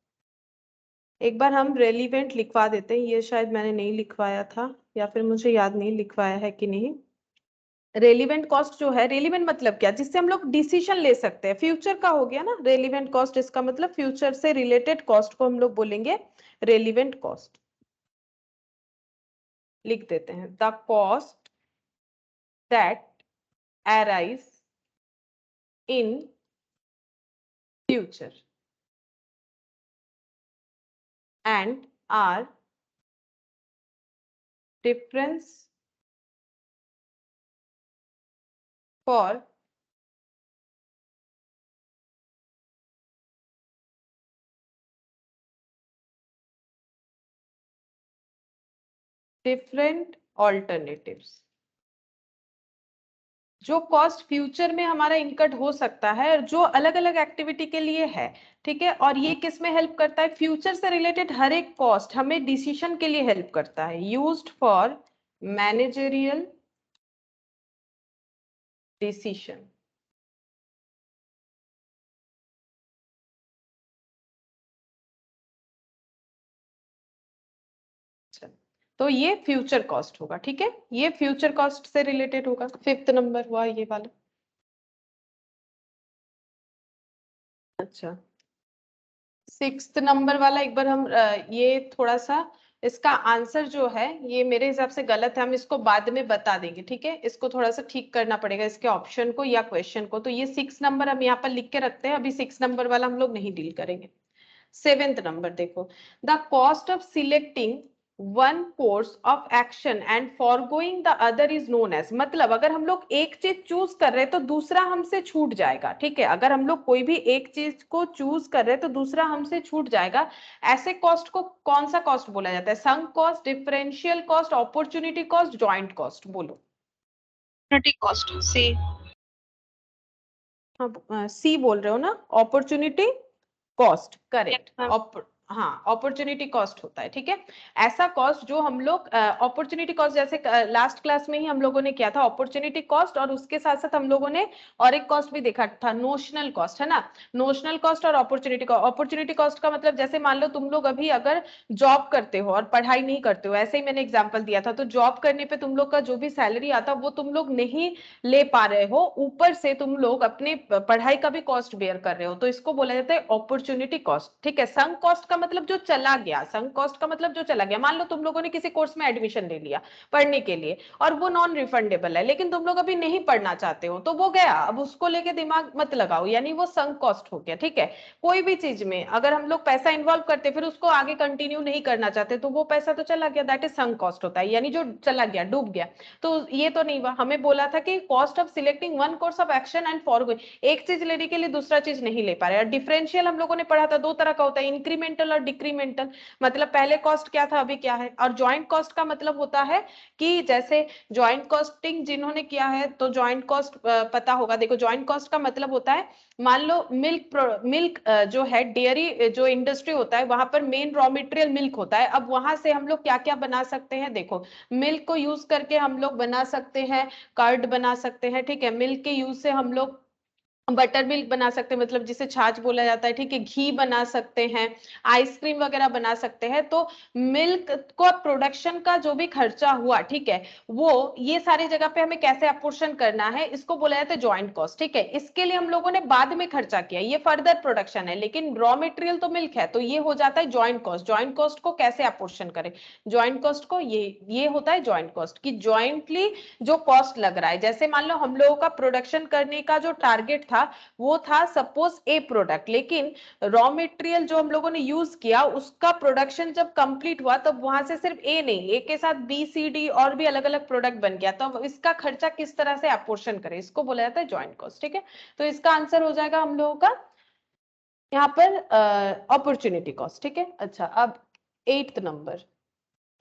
एक बार हम रेलिवेंट लिखवा देते हैं, ये शायद मैंने नहीं लिखवाया था या फिर मुझे याद नहीं लिखवाया है कि नहीं। रेलिवेंट कॉस्ट जो है, रेलिवेंट मतलब क्या, जिससे हम लोग डिसीजन ले सकते हैं, फ्यूचर का हो गया ना रेलिवेंट कॉस्ट, इसका मतलब फ्यूचर से रिलेटेड कॉस्ट को हम लोग बोलेंगे रेलिवेंट कॉस्ट। लिख देते हैं, the cost that arise in future and are difference for different alternatives। जो कॉस्ट फ्यूचर में हमारा इनकट हो सकता है जो अलग अलग एक्टिविटी के लिए है, ठीक है। और ये किस में हेल्प करता है, फ्यूचर से रिलेटेड हर एक कॉस्ट हमें डिसीजन के लिए हेल्प करता है, यूज्ड फॉर मैनेजरियल डिसीजन। तो ये फ्यूचर कॉस्ट होगा, ठीक है, ये फ्यूचर कॉस्ट से रिलेटेड होगा। फिफ्थ नंबर हुआ ये वाला। अच्छा, सिक्स्थ नंबर वाला एक बार हम ये थोड़ा सा इसका आंसर जो है ये मेरे हिसाब से गलत है, हम इसको बाद में बता देंगे, ठीक है। इसको थोड़ा सा ठीक करना पड़ेगा इसके ऑप्शन को या क्वेश्चन को। तो ये 6 नंबर हम यहाँ पर लिख के रखते हैं, अभी 6 नंबर वाला हम लोग नहीं डील करेंगे। 7th नंबर देखो, the cost of selecting one course of action and forgoing the other is known as, मतलब अगर हम लोग एक चीज चूज कर रहे हैं तो दूसरा हमसे छूट जाएगा, ठीक है। अगर हम लोग कोई भी एक चीज को चूज कर रहे हैं तो दूसरा हमसे छूट जाएगा, ऐसे कॉस्ट को कौन सा कॉस्ट बोला जाता है, sunk cost, differential cost, opportunity cost, joint cost, बोलो। अपॉर्चुनिटी कॉस्ट सी। हाँ सी बोल रहे हो ना, opportunity cost, correct. Yes, ma'am. हाँ अपॉर्चुनिटी कॉस्ट होता है, ठीक है। ऐसा कॉस्ट जो हम लोग अपॉर्चुनिटी कॉस्ट जैसे लास्ट क्लास में ही हम लोगों ने किया था अपॉर्चुनिटी कॉस्ट, और उसके साथ साथ हम लोगों ने और एक कॉस्ट भी देखा था, नोशनल कॉस्ट, है ना। नोशनल कॉस्ट और अपॉर्चुनिटी कॉस्ट। अपॉर्चुनिटी कॉस्ट का मतलब जैसे मान लो तुम लोग अभी अगर जॉब करते हो और पढ़ाई नहीं करते हो, ऐसे ही मैंने एग्जाम्पल दिया था, तो जॉब करने पे तुम लोग का जो भी सैलरी आता वो तुम लोग नहीं ले पा रहे हो, ऊपर से तुम लोग अपने पढ़ाई का भी कॉस्ट बेयर कर रहे हो, तो इसको बोला जाता है अपॉर्चुनिटी कॉस्ट, ठीक है। संक कॉस्ट का मतलब जो चला गया, संक कॉस्ट का मतलब जो चला गया। मान लो तुम लोगों ने किसी कोर्स में एडमिशन ले लिया पढ़ने के लिए और वो नॉन रिफंडेबल है, लेकिन तुम लोग अभी नहीं पढ़ना चाहते हो तो वो गया, अब उसको लेके दिमाग मत लगाओ, यानी वो संक कॉस्ट हो गया। ठीक है, कोई भी चीज में अगर हम लोग पैसा इन्वॉल्व करते फिर उसको आगे कंटिन्यू नहीं करना चाहते तो वो पैसा तो चला गया, दैट इज संक कॉस्ट होता है, यानी जो चला गया, डूब गया। तो ये तो नहीं हुआ। हमें बोला था कि cost of selecting one course of action and forgoing, एक चीज लेने के लिए दूसरा चीज नहीं ले पा रहे। डिफरेंशियल हम लोगों ने पढ़ा था, दो तरह का होता है, इंक्रीमेंटल और डिक्रीमेंटल। मतलब पहले कॉस्ट क्या था, अभी क्या है। और ज्वाइंट कॉस्ट का मतलब होता है कि जैसे ज्वाइंट कॉस्टिंग जिन्होंने किया है तो ज्वाइंट कॉस्ट पता होगा। देखो ज्वाइंट कॉस्ट का मतलब होता है, मान लो मिल्क जो है, डेयरी जो इंडस्ट्री होता है वहां पर मेन रॉ मटेरियल मिल्क होता है। अब वहां से हम लोग क्या क्या बना सकते हैं, देखो मिल्क को यूज करके हम लोग बना सकते हैं, कर्ड बना सकते हैं। ठीक है, मिल्क के यूज से हम लोग बटर मिल्क बना सकते हैं, मतलब जिसे छाछ बोला जाता है। ठीक है, घी बना सकते हैं, आइसक्रीम वगैरह बना सकते हैं। तो मिल्क को प्रोडक्शन का जो भी खर्चा हुआ, ठीक है, वो ये सारी जगह पे हमें कैसे अपोर्शन करना है, इसको बोला जाता है ज्वाइंट कॉस्ट। ठीक है, इसके लिए हम लोगों ने बाद में खर्चा किया, ये फर्दर प्रोडक्शन है, लेकिन रॉ मटेरियल तो मिल्क है, तो ये हो जाता है ज्वाइंट कॉस्ट। ज्वाइंट कॉस्ट को कैसे अपोर्शन करें, ज्वाइंट कॉस्ट को ये होता है ज्वाइंट कॉस्ट की ज्वाइंटली जो कॉस्ट लग रहा है। जैसे मान लो हम लोगों का प्रोडक्शन करने का जो टारगेट था वो था सपोज ए प्रोडक्ट, लेकिन रॉ मटेरियल जो हम लोगों ने यूज किया उसका प्रोडक्शन जब कंप्लीट हुआ तब वहां से सिर्फ ए नहीं, ए के साथ बी सी डी और भी अलग अलग प्रोडक्ट बन गया, तो इसका खर्चा किस तरह से अपोर्शन करें, इसको बोला जाता है ज्वाइंट कॉस्ट। ठीक है, तो इसका आंसर हो जाएगा हम लोगों का यहाँ पर अपॉर्चुनिटी कॉस्ट। ठीक है, अच्छा अब 8th number,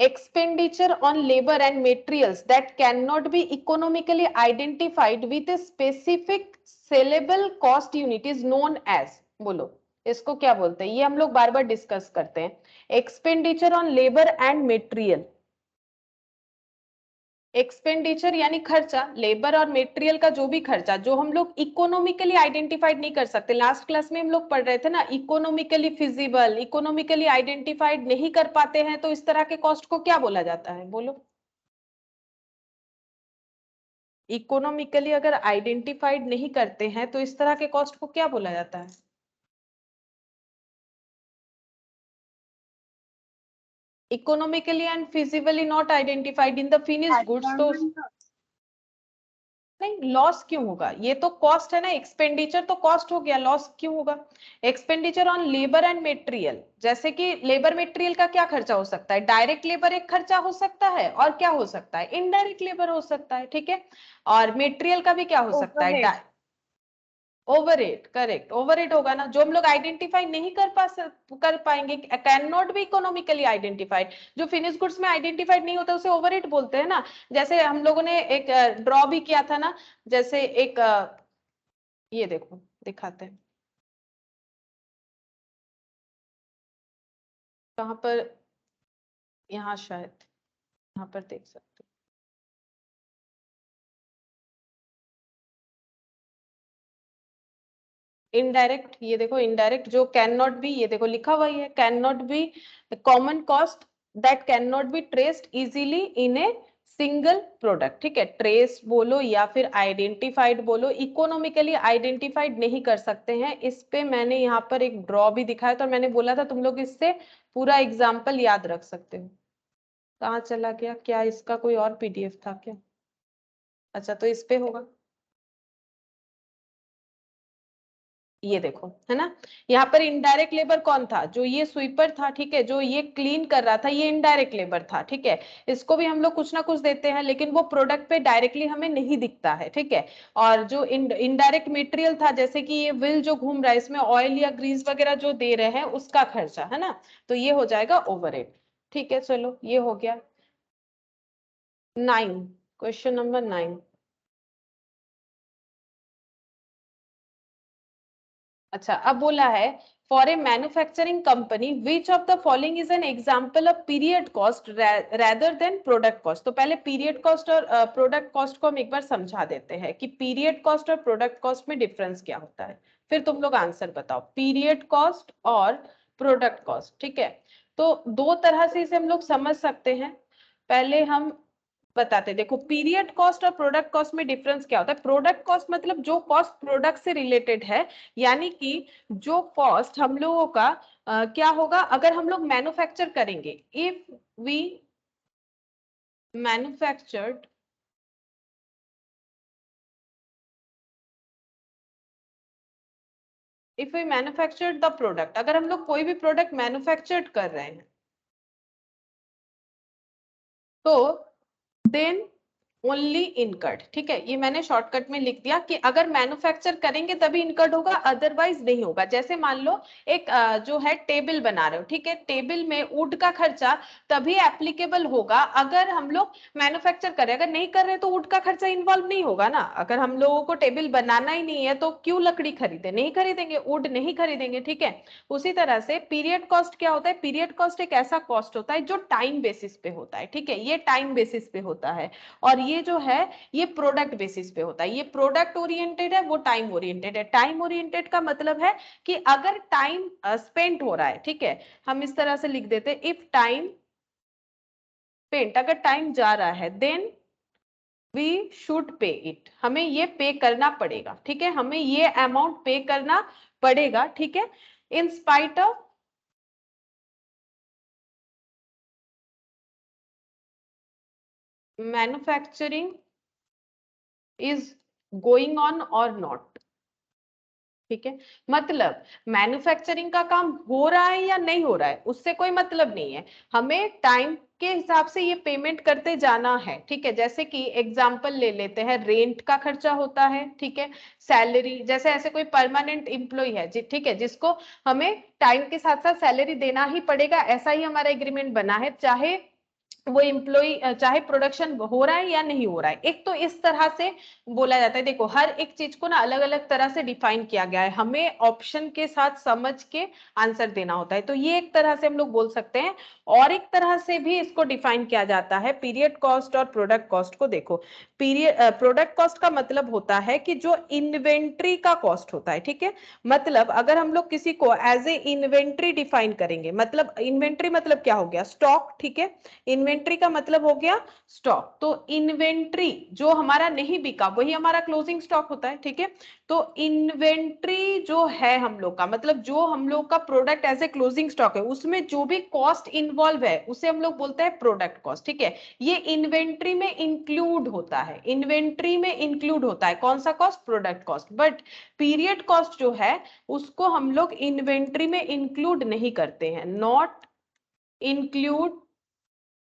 expenditure on labor and materials that cannot be economically identified with a specific sellable cost unit is known as, बोलो इसको क्या बोलते हैं, ये हम लोग बार बार डिस्कस करते हैं। Expenditure on labour and material, expenditure यानी खर्चा, लेबर और मटेरियल का जो भी खर्चा जो हम लोग इकोनॉमिकली आइडेंटिफाइड नहीं कर सकते। लास्ट क्लास में हम लोग पढ़ रहे थे ना, इकोनॉमिकली फिजिबल, इकोनॉमिकली आइडेंटिफाइड नहीं कर पाते हैं तो इस तरह के कॉस्ट को क्या बोला जाता है, बोलो। इकोनॉमिकली अगर आइडेंटिफाइड नहीं करते हैं तो इस तरह के कॉस्ट को क्या बोला जाता है। Economically and feasibility not identified in the finished goods, तो नहीं, लॉस क्यों होगा, ये तो कॉस्ट है ना, एक्सपेंडिचर तो कॉस्ट हो गया, लॉस क्यों होगा। Expenditure on labour and material, जैसे कि लेबर मटेरियल का क्या खर्चा हो सकता है, डायरेक्ट लेबर एक खर्चा हो सकता है, और क्या हो सकता है, इनडायरेक्ट लेबर हो सकता है। ठीक है, और मटेरियल का भी क्या हो सकता है, ओवरहेड, करेक्ट, ओवरहेड होगा ना, जो हम लोग आइडेंटिफाई नहीं कर पाएंगे, can not be economically identified. जो फिनिश गुड्स में आइडेंटिफाइड नहीं होता उसे ओवरहेड बोलते हैं ना। जैसे हम लोगों ने एक ड्रॉ भी किया था ना, जैसे एक ये देखो दिखाते हैं कहां पर, यहाँ शायद यहाँ पर देख सकते हो, इनडायरेक्ट, ये देखो इनडायरेक्ट जो कैन नॉट बी, ये देखो लिखा हुआ ही है, can not be common cost that can not be traced easily in a single product. ठीक है, ट्रेस बोलो या फिर आइडेंटिफाइड बोलो, इकोनॉमिकली आइडेंटिफाइड नहीं कर सकते हैं। इस पे मैंने यहाँ पर एक ड्रॉ भी दिखाया था, मैंने बोला था तुम लोग इससे पूरा एग्जाम्पल याद रख सकते हो। कहाँ चला गया, क्या इसका कोई और पीडीएफ था क्या, अच्छा तो इस पे होगा, ये देखो है ना। यहाँ पर इनडायरेक्ट लेबर कौन था, जो ये स्वीपर था, ठीक है, जो ये क्लीन कर रहा था, ये इनडायरेक्ट लेबर था। ठीक है, इसको भी हम लोग कुछ ना कुछ देते हैं, लेकिन वो प्रोडक्ट पे डायरेक्टली हमें नहीं दिखता है। ठीक है, और जो इनडायरेक्ट मटेरियल था, जैसे कि ये व्हील जो घूम रहा है, इसमें ऑयल या ग्रीस वगैरह जो दे रहे हैं उसका खर्चा है ना, तो ये हो जाएगा ओवरहेड। ठीक है, चलो ये हो गया 9, क्वेश्चन नंबर 9। अच्छा, अब बोला है for a manufacturing company which of the following is an example of period cost rather than product cost. तो पहले पीरियड कॉस्ट और प्रोडक्ट कॉस्ट को हम एक बार समझा देते हैं कि पीरियड कॉस्ट और प्रोडक्ट कॉस्ट में डिफरेंस क्या होता है, फिर तुम लोग आंसर बताओ। पीरियड कॉस्ट और प्रोडक्ट कॉस्ट, ठीक है, तो दो तरह से इसे हम लोग समझ सकते हैं। पहले हम बताते, देखो पीरियड कॉस्ट और प्रोडक्ट कॉस्ट में डिफरेंस क्या होता है। प्रोडक्ट कॉस्ट मतलब जो कॉस्ट प्रोडक्ट से रिलेटेड है, यानी कि जो कॉस्ट हम लोगों का क्या होगा अगर हम लोग मैन्युफैक्चर करेंगे, if we manufactured if we manufactured the product, अगर हम लोग कोई भी प्रोडक्ट मैन्युफैक्चर्ड कर रहे हैं तो देन ओनली इनकर्ड, ठीक है, ये मैंने शॉर्टकट में लिख दिया कि अगर मैन्युफैक्चर करेंगे तभी इनकर्ड होगा, अदरवाइज नहीं होगा। जैसे मान लो एक जो है टेबल बना रहे हो, ठीक है, टेबल में वुड का खर्चा तभी एप्लीकेबल होगा अगर हम लोग मैन्युफैक्चर करें, अगर नहीं कर रहे तो वुड का खर्चा इन्वॉल्व नहीं होगा ना। अगर हम लोगों को टेबल बनाना ही नहीं है तो क्यों लकड़ी खरीदे, नहीं खरीदेंगे, वुड नहीं खरीदेंगे, ठीक है। उसी तरह से पीरियड कॉस्ट क्या होता है, पीरियड कॉस्ट एक ऐसा कॉस्ट होता है जो टाइम बेसिस पे होता है, ठीक है, ये टाइम बेसिस पे होता है। और ये जो है ये प्रोडक्ट बेसिस पे होता है, ये प्रोडक्ट ओरिएंटेड है, वो टाइम ओरिएंटेड है। टाइम ओरिएंटेड का मतलब है कि अगर टाइम स्पेंट हो रहा है, ठीक है, हम इस तरह से लिख देते हैं, इफ टाइम स्पेंट, अगर टाइम जा रहा है then we should pay it, हमें ये पे करना पड़ेगा, ठीक है, हमें ये अमाउंट पे करना पड़ेगा, ठीक है, in spite of manufacturing is going on और नॉट, ठीक है। मतलब मैन्युफैक्चरिंग का काम हो रहा है या नहीं हो रहा है उससे कोई मतलब नहीं है, हमें टाइम के हिसाब से ये पेमेंट करते जाना है, ठीक है। जैसे कि एग्जांपल ले लेते हैं, रेंट का खर्चा होता है, ठीक है, सैलरी, जैसे ऐसे कोई परमानेंट एम्प्लॉय है ठीक है, जिसको हमें टाइम के साथ साथ सैलरी देना ही पड़ेगा, ऐसा ही हमारा एग्रीमेंट बना है, चाहे वो एम्प्लॉय, चाहे प्रोडक्शन हो रहा है या नहीं हो रहा है। एक तो इस तरह से बोला जाता है, देखो हर एक चीज को ना अलग अलग तरह से डिफाइन किया गया है, हमें ऑप्शन के साथ समझ के आंसर देना होता है, तो ये एक तरह से हम लोग बोल सकते हैं। और एक तरह से भी इसको डिफाइन किया जाता है पीरियड कॉस्ट और प्रोडक्ट कॉस्ट को। देखो पीरियड प्रोडक्ट कॉस्ट का मतलब होता है कि जो इन्वेंट्री का कॉस्ट होता है, ठीक है, मतलब अगर हम लोग किसी को एज ए इन्वेंट्री डिफाइन करेंगे, मतलब इन्वेंट्री मतलब क्या हो गया, स्टॉक, ठीक है, इन्वेंट्री का मतलब हो गया स्टॉक, तो इन्वेंट्री जो हमारा नहीं बिका वही हमारा क्लोजिंग स्टॉक होता है, ठीक है। तो इन्वेंट्री जो है हम लोग का, मतलब जो हम लोग का product as a closing stock है, उसमें जो भी कॉस्ट इन्वॉल्व है उसे हम लोग बोलते हैं प्रोडक्ट कॉस्ट, ठीक है। ये इन्वेंट्री में इंक्लूड होता है, इन्वेंट्री में इंक्लूड होता है कौन सा cost, product cost. But period cost जो है उसको हम लोग इन्वेंट्री में इंक्लूड नहीं करते हैं, नॉट इंक्लूड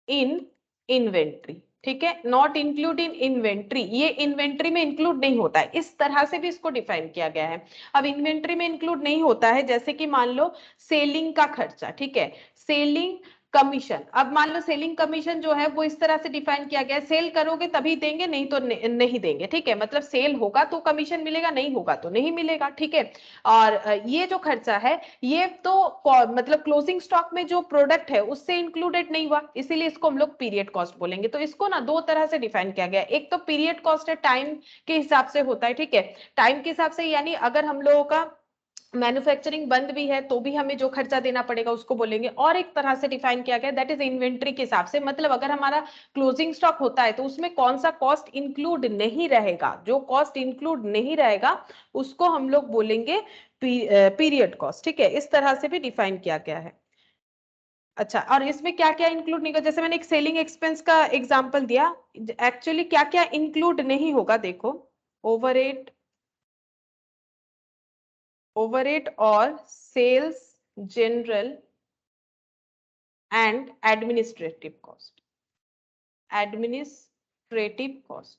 इन इन्वेंट्री, ठीक है, नॉट इंक्लूड इन इन्वेंट्री, ये इन्वेंट्री में इंक्लूड नहीं होता है, इस तरह से भी इसको डिफाइन किया गया है। अब इन्वेंट्री में इंक्लूड नहीं होता है, जैसे कि मान लो सेलिंग का खर्चा, ठीक है, सेलिंग कमीशन, अब मान लो सेलिंग कमीशन जो है वो इस तरह से डिफाइन किया गया है, सेल करोगे तभी देंगे, नहीं तो नहीं देंगे, ठीक है, मतलब सेल होगा तो कमीशन मिलेगा, नहीं होगा तो नहीं मिलेगा, ठीक है। और ये जो खर्चा है ये तो मतलब क्लोजिंग स्टॉक में जो प्रोडक्ट है उससे इंक्लूडेड नहीं हुआ, इसीलिए इसको हम लोग पीरियड कॉस्ट बोलेंगे। तो इसको ना दो तरह से डिफाइन किया गया है, एक तो पीरियड कॉस्ट है टाइम के हिसाब से होता है, ठीक है, टाइम के हिसाब से, यानी अगर हम लोगों का मैन्युफैक्चरिंग बंद भी है तो भी हमें जो खर्चा देना पड़ेगा उसको बोलेंगे। और एक तरह से डिफाइन किया गया दैट इज इन्वेंट्री के हिसाब से, मतलब अगर हमारा क्लोजिंग स्टॉक होता है तो उसमें कौन सा कॉस्ट इंक्लूड नहीं रहेगा, जो कॉस्ट इंक्लूड नहीं रहेगा उसको हम लोग बोलेंगे पीरियड कॉस्ट, ठीक है, इस तरह से भी डिफाइन किया गया है। अच्छा, और इसमें क्या क्या इंक्लूड नहीं होगा, जैसे मैंने एक सेलिंग एक्सपेंस का एग्जांपल दिया, एक्चुअली क्या क्या इंक्लूड नहीं होगा, देखो ओवरहेड, ओवरहेड और sales general and administrative cost, administrative cost,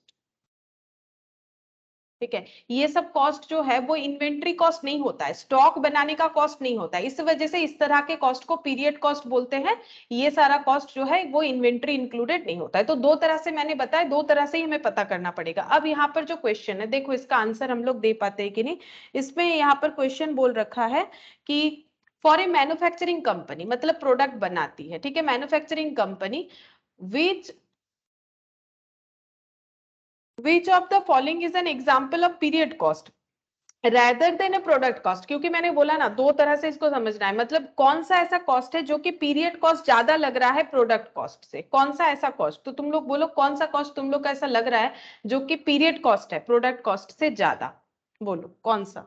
ठीक है, ये सब कॉस्ट जो है वो इन्वेंट्री कॉस्ट नहीं होता है, स्टॉक बनाने का कॉस्ट नहीं होता है, इस वजह से इस तरह के कॉस्ट को पीरियड कॉस्ट बोलते हैं। ये सारा कॉस्ट जो है वो इन्वेंट्री इंक्लूडेड नहीं होता है। तो दो तरह से मैंने बताया, दो तरह से ही हमें पता करना पड़ेगा। अब यहाँ पर जो क्वेश्चन है देखो इसका आंसर हम लोग दे पाते हैं कि नहीं। इसमें यहाँ पर क्वेश्चन बोल रखा है कि फॉर ए मैन्युफैक्चरिंग कंपनी, मतलब प्रोडक्ट बनाती है, ठीक है, manufacturing company, which of the following is an example of period cost, rather than A product cost, क्योंकि मैंने बोला ना दो तरह से इसको समझना है, मतलब कौन सा ऐसा कॉस्ट है जो कि पीरियड कॉस्ट ज्यादा लग रहा है प्रोडक्ट कॉस्ट से, कौन सा ऐसा कॉस्ट, तो तुम लोग बोलो कौन सा कॉस्ट तुम लोग का ऐसा लग रहा है जो कि पीरियड कॉस्ट है प्रोडक्ट कॉस्ट से ज्यादा, बोलो कौन सा।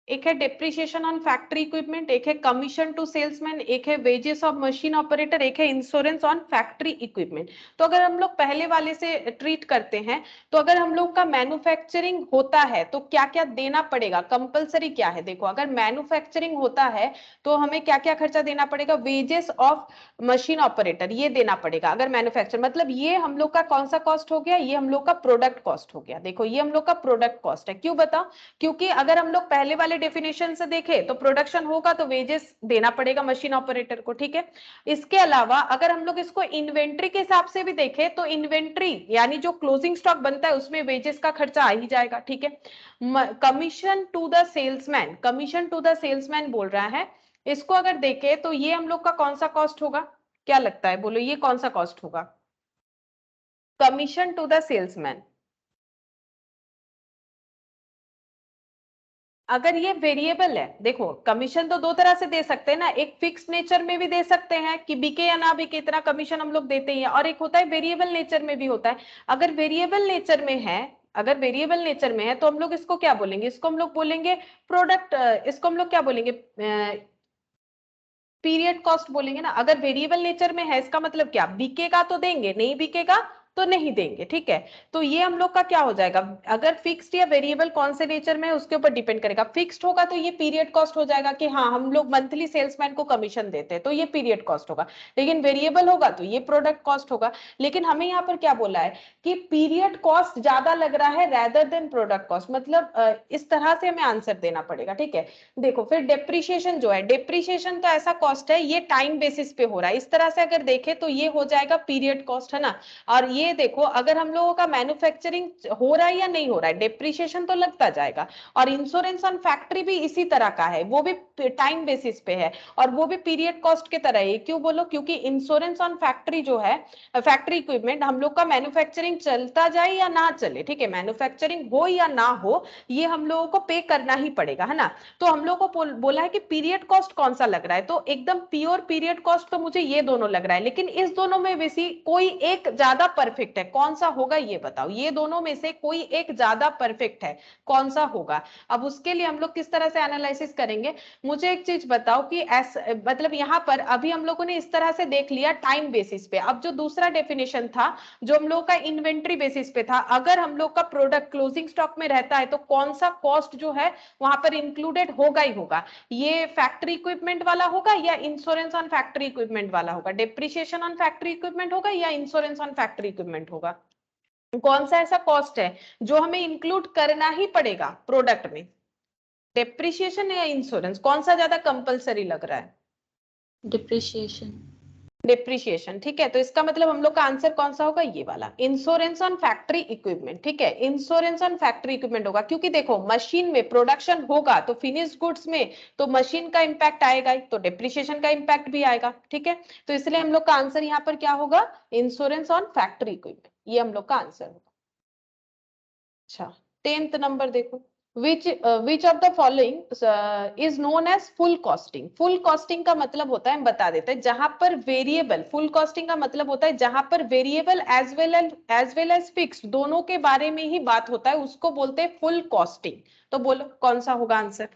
एक है डेप्रिसिएशन ऑन फैक्ट्री इक्विपमेंट, एक है कमीशन टू सेल्समैन, एक है वेजेस ऑफ मशीन ऑपरेटर, एक है इंश्योरेंस ऑन फैक्ट्री इक्विपमेंट। तो अगर हम लोग पहले वाले से ट्रीट करते हैं, तो अगर हम लोग का मैन्युफैक्चरिंग होता है तो क्या क्या देना पड़ेगा, कंपलसरी क्या है, देखो अगर मैन्युफैक्चरिंग होता है तो हमें क्या क्या खर्चा देना पड़ेगा, वेजेस ऑफ मशीन ऑपरेटर ये देना पड़ेगा अगर मैन्युफैक्चर, मतलब ये हम लोग का कौन सा कॉस्ट हो गया, ये हम लोग का प्रोडक्ट कॉस्ट हो गया। देखो ये हम लोग का प्रोडक्ट कॉस्ट है, क्यों बताओ, क्योंकि अगर हम लोग पहले वाले डेफिनेशन से देखें तो प्रोडक्शन होगा तो वेजेस देना पड़ेगा मशीन ऑपरेटर को, ठीक है। इसके अलावा अगर हम लोग इसको इन्वेंट्री के हिसाब से भी देखें तो इन्वेंट्री यानी जो क्लोजिंग स्टॉक बनता है उसमें वेजेस का खर्चा आ ही जाएगा, ठीक है। Commission to the salesman, commission to the salesman बोल रहा है, इसको अगर देखें तो ये हम लोग का कौन सा कॉस्ट होगा, क्या लगता है, बोलो ये कौन सा कॉस्ट होगा, कमीशन टू द सेल्समैन। अगर ये वेरिएबल है, देखो कमीशन तो दो तरह से दे सकते हैं ना, एक फिक्स नेचर में भी दे सकते हैं कि बिके या ना बिके इतना कमीशन हम लोग देते ही हैं, और एक होता है वेरिएबल नेचर में भी होता है। अगर वेरिएबल नेचर में है, अगर वेरिएबल नेचर में है तो हम लोग इसको क्या बोलेंगे, इसको हम लोग बोलेंगे प्रोडक्ट, इसको हम लोग क्या बोलेंगे, पीरियड कॉस्ट बोलेंगे ना। अगर वेरिएबल नेचर में है इसका मतलब क्या, बिकेगा तो देंगे, नहीं बिकेगा तो नहीं देंगे, ठीक है। तो ये हम लोग का क्या हो जाएगा, अगर फिक्स्ड या वेरिएबल कौन से नेचर में है उसके ऊपर डिपेंड करेगा। फिक्स्ड होगा तो ये पीरियड कॉस्ट हो जाएगा कि हाँ हम लोग मंथली सेल्समैन को कमीशन देते हैं तो ये पीरियड कॉस्ट होगा, लेकिन वेरिएबल होगा तो ये प्रोडक्ट कॉस्ट होगा। लेकिन हमें यहाँ पर क्या बोला है कि पीरियड कॉस्ट ज्यादा लग रहा है रेदर देन प्रोडक्ट कॉस्ट, मतलब इस तरह से हमें आंसर देना पड़ेगा, ठीक है। देखो फिर डेप्रिसिएशन जो है, डेप्रिसिएशन तो ऐसा कॉस्ट है ये टाइम बेसिस पे हो रहा है, इस तरह से अगर देखें तो ये हो जाएगा पीरियड कॉस्ट, है ना। और ये देखो अगर हम लोगों का मैन्युफैक्चरिंग हो रहा है या नहीं हो रहा है, डेप्रिसिएशन तो लगता जाएगा। और इंश्योरेंस ऑन फैक्ट्री भी इसी तरह का है, वो भी टाइम बेसिस पे है और वो भी पीरियड कॉस्ट के तरह है। क्यों बोलो, क्योंकि इंश्योरेंस ऑन फैक्ट्री जो है, फैक्ट्री इक्विपमेंट, हम लोग का मैन्युफैक्चरिंग चलता जाए या ना चले, ठीक है, मैन्युफैक्चरिंग हो या ना हो ये हम लोगों को पे करना ही पड़ेगा, है ना। तो हम लोग को बोला है कि पीरियड कॉस्ट कौन सा लग रहा है, तो एकदम प्योर पीरियड कॉस्ट तो मुझे ये दोनों लग रहा है, लेकिन इस दोनों में वैसी कोई एक ज्यादा परफेक्ट है, कौन सा होगा ये बताओ, ये दोनों में से कोई एक ज्यादा परफेक्ट है, कौन सा होगा। अब उसके लिए हम लोग किस तरह से एनालिसिस करेंगे, मुझे एक चीज बताओ कि मतलब यहाँ पर अभी हम लोगों ने इस तरह से देख लिया टाइम बेसिस पे, अब जो दूसरा डेफिनेशन था जो हम लोग का इन्वेंट्री बेसिस पे था, अगर हम लोग का प्रोडक्ट क्लोजिंग स्टॉक में रहता है तो कौन सा कॉस्ट जो है वहां पर इंक्लूडेड होगा ही होगा, ये फैक्ट्री इक्विपमेंट वाला होगा या इंश्योरेंस ऑन फैक्ट्री इक्विपमेंट वाला होगा, डेप्रिसिएशन ऑन फैक्ट्री इक्विपमेंट होगा या इंश्योरेंस ऑन फैक्ट्री इक्विपमेंट होगा, कौन सा ऐसा कॉस्ट है जो हमें इंक्लूड करना ही पड़ेगा प्रोडक्ट में, डेप्रिसिएशन या इंश्योरेंस, कौन सा ज्यादा कंपलसरी लग रहा है, डिप्रिशिएशन। डिप्रिशिएशन, ठीक है। तो इसका मतलब हम लोग का आंसर कौन सा होगा, ये वाला इंश्योरेंस ऑन फैक्ट्री इक्विपमेंट, ठीक है, इंश्योरेंस ऑन फैक्ट्री इक्विपमेंट होगा, क्योंकि देखो मशीन में प्रोडक्शन होगा तो फिनिश्ड गुड्स में तो मशीन का इंपैक्ट आएगा ही, तो डिप्रिशिएशन का इंपैक्ट भी आएगा, ठीक है। तो इसलिए हम लोग का आंसर यहाँ पर क्या होगा, इंश्योरेंस ऑन फैक्ट्री इक्विपमेंट, ये हम लोग का आंसर होगा। अच्छा 10th नंबर देखो, which of the following is known as full costing। full costing का मतलब होता है, हम बता देते हैं, जहां पर वेरिएबल, full costing का मतलब होता है जहां पर variable as well as fixed दोनों के बारे में ही बात होता है, उसको बोलते हैं full costing। तो बोलो कौन सा होगा आंसर,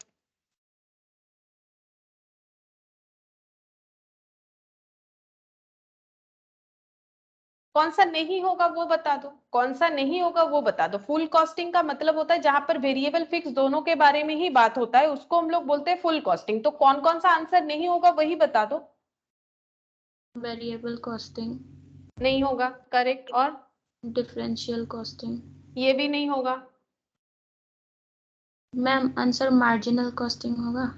कौन सा नहीं होगा वो बता दो, कौन सा नहीं होगा वो बता दो। फुल कॉस्टिंग का मतलब होता है जहां पर वेरिएबल फिक्स दोनों के बारे में ही बात होता है, उसको हम लोग बोलते हैं फुल कॉस्टिंग। तो कौन कौन सा आंसर नहीं होगा वही बता दो। वेरिएबल कॉस्टिंग, नहीं होगा, करेक्ट। और डिफरेंशियल कॉस्टिंग। ये भी नहीं होगा। मैम आंसर मार्जिनल कॉस्टिंग होगा।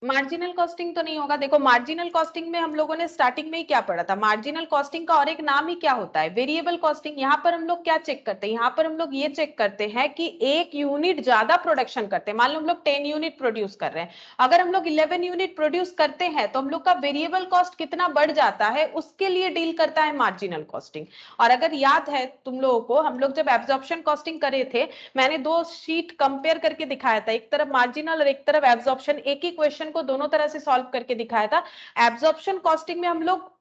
मार्जिनल कॉस्टिंग तो नहीं होगा। देखो मार्जिनल कॉस्टिंग में हम लोगों ने स्टार्टिंग में ही क्या पढ़ा था, मार्जिनल कॉस्टिंग का और एक नाम ही क्या होता है, वेरिएबल कॉस्टिंग। यहाँ पर हम लोग क्या चेक करते हैं, यहाँ पर हम लोग ये चेक करते हैं कि एक यूनिट ज्यादा प्रोडक्शन करते हैं। मान लो हम लोग 10 यूनिट प्रोड्यूस कर रहे हैं, अगर हम लोग 11 यूनिट प्रोड्यूस करते हैं तो हम लोग का वेरिएबल कॉस्ट कितना बढ़ जाता है, उसके लिए डील करता है मार्जिनल कॉस्टिंग। और अगर याद है तुम लोगों को, हम लोग जब एब्जॉर्प्शन कॉस्टिंग करे थे, मैंने दो शीट कंपेयर करके दिखाया था, एक तरफ मार्जिनल और एक तरफ एब्जॉर्प्शन, एक ही क्वेश्चन को दोनों तरह से सॉल्व करके दिखाया था। एब्जॉर्प्शन कॉस्टिंग में हम लोग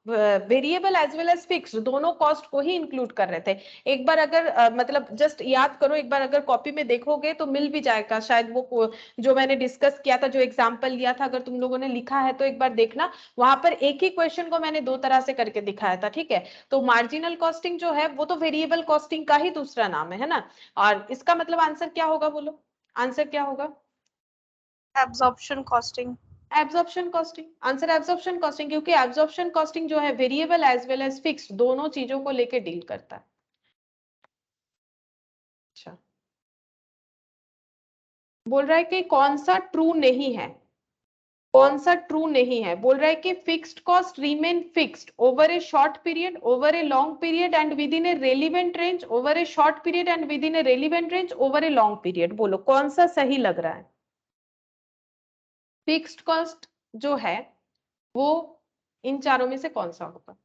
variable as well as fixed दोनों कॉस्ट को ही इंक्लूड कर रहे थे। एक बार अगर मतलब जस्ट याद करो, एक बार अगर कॉपी में देखोगे तो मिल भी जाएगा शायद, वो जो मैंने डिस्कस किया था, जो एग्जांपल लिया था, अगर तुम लोगों ने लिखा है तो एक बार देखना, वहां पर एक ही क्वेश्चन को मैंने दो तरह से करके दिखाया था। ठीक है, तो मार्जिनल कॉस्टिंग जो है वो तो वेरिएबल कॉस्टिंग का ही दूसरा नाम है ना। और इसका मतलब आंसर क्या होगा, बोलो आंसर क्या होगा? Absorption costing. Absorption costing, answer absorption costing, क्योंकि एब्जॉर्प्शन कॉस्टिंग जो है variable as well as fixed दोनों चीजों को लेके डील करता है। अच्छा, बोल रहा है कि कौन सा ट्रू नहीं है, कौन सा ट्रू नहीं है, बोल रहा है कि fixed cost remain fixed over A short period, over a long period and with in A relevant range, over A short period and with in A relevant range, over a long period. बोलो कौन सा सही लग रहा है? Fixed cost जो है वो इन चारों में से कौन सा होगा?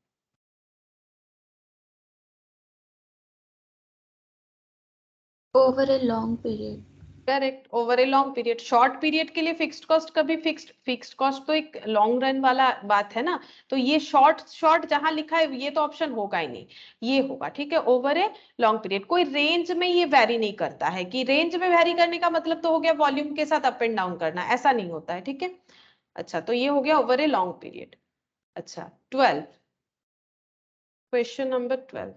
Over a long period. Correct, over a long period. Short period के लिए फिक्स्ड कॉस्ट कभी फिक्स्ड कॉस्ट तो एक लॉन्ग रन वाला बात है ना, तो ये शॉर्ट शॉर्ट जहां लिखा है ये तो ऑप्शन होगा ही नहीं, ये होगा। ठीक है, ओवर ए लॉन्ग पीरियड। कोई रेंज में ये वैरी नहीं करता है, कि रेंज में वैरी करने का मतलब तो हो गया वॉल्यूम के साथ अप एंड डाउन करना, ऐसा नहीं होता है। ठीक है, अच्छा तो ये हो गया ओवर ए लॉन्ग पीरियड। अच्छा 12, क्वेश्चन नंबर 12,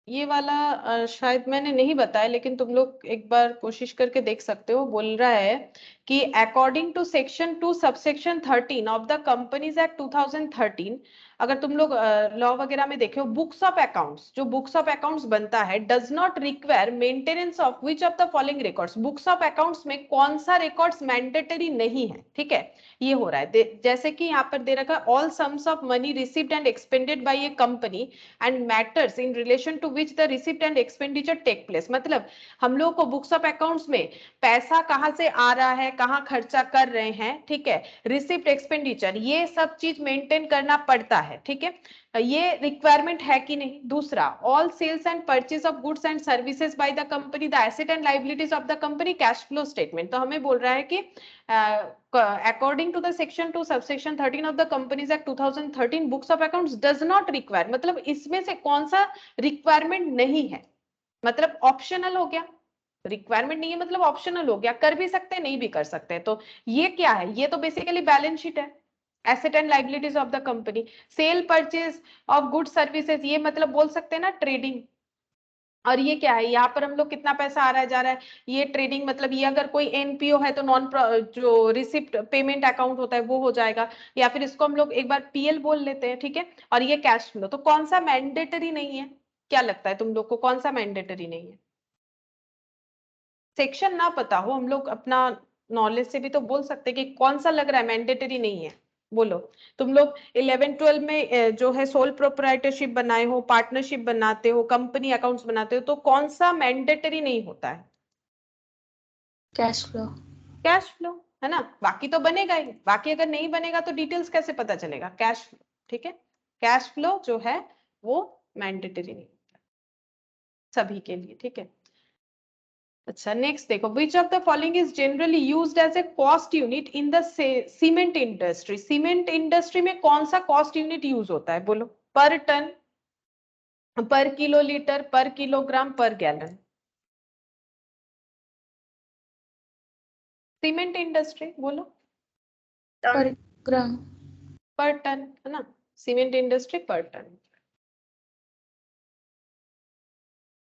ये वाला शायद मैंने नहीं बताया, लेकिन तुम लोग एक बार कोशिश करके देख सकते हो। बोल रहा है कि according to section 2 subsection 13 of the companies act 2013, अगर तुम लोग लॉ वगैरह में देखे हो, बुक्स ऑफ अकाउंट्स, जो बुक्स ऑफ अकाउंट्स बनता है, does not require maintenance of which of the following records. Books of accounts में कौन सा रिकॉर्ड्स मैंडेटरी नहीं है? ठीक है, ये हो रहा है जैसे कि यहाँ पर दे रखा है, all sums of money received and expended by a company and matters in relation to which the receipt and expenditure take place. मतलब हम लोग को बुक्स ऑफ अकाउंट्स में पैसा कहां से आ रहा है, कहां खर्चा कर रहे हैं, ठीक है, रिसिप्ट एक्सपेंडिचर, ये सब चीज मेंटेन करना पड़ता है। ठीक है, ये रिक्वायरमेंट है कि नहीं? दूसरा, all sales and purchase of goods and services by the company, the asset and liabilities of the company, cash flow statement. तो हमें बोल रहा है कि according to the section 2 subsection 13 of the companies act 2013 books of accounts does not require, मतलब इसमें से कौन सा रिक्वायरमेंट नहीं है, मतलब ऑप्शनल हो गया। रिक्वायरमेंट नहीं है मतलब ऑप्शनल हो गया, कर भी सकते हैं नहीं भी कर सकते हैं। तो ये क्या है? ये तो बेसिकली बैलेंस शीट है, asset and liabilities of the company. Cell purchase of good services, ये मतलब बोल सकते हैं ना ट्रेडिंग। और ये क्या है? यहाँ पर हम लोग कितना पैसा आ रहा है जा रहा है, ये ट्रेडिंग। मतलब ये अगर कोई एनपीओ है तो नॉन जो रिसिप्ट पेमेंट अकाउंट होता है वो हो जाएगा, या फिर इसको हम लोग एक बार पीएल बोल लेते हैं। ठीक है, और ये कैश फ्लो। तो कौन सा मैंडेटरी नहीं है? क्या लगता है तुम लोग को कौन सा मैंडेटरी नहीं है? सेक्शन ना पता हो, हम लोग अपना नॉलेज से भी तो बोल सकते हैं कि कौन सा लग रहा है मैंडेटरी नहीं है। बोलो, तुम लोग 11 12 में जो है सोल प्रोप्राइटरशिप बनाए हो, पार्टनरशिप बनाते हो, कंपनी अकाउंट्स बनाते हो, तो कौन सा मैंडेटरी नहीं होता है? Cash flow. कैश फ्लो, है ना। बाकी तो बनेगा ही, बाकी अगर नहीं बनेगा तो डिटेल्स कैसे पता चलेगा? Cash flow. ठीक है, कैश फ्लो जो है वो मैंडेटरी नहीं सभी के लिए। ठीक है, अच्छा नेक्स्ट देखो, which of the following is generally used as a cost unit in the cement industry. Cement industry में कौन सा कॉस्ट यूनिट यूज होता है? बोलो, पर टन, पर किलो लीटर, पर किलोग्राम, पर गैलन। सीमेंट इंडस्ट्री बोलो, Per gram. पर टन, है ना, सीमेंट इंडस्ट्री पर ton.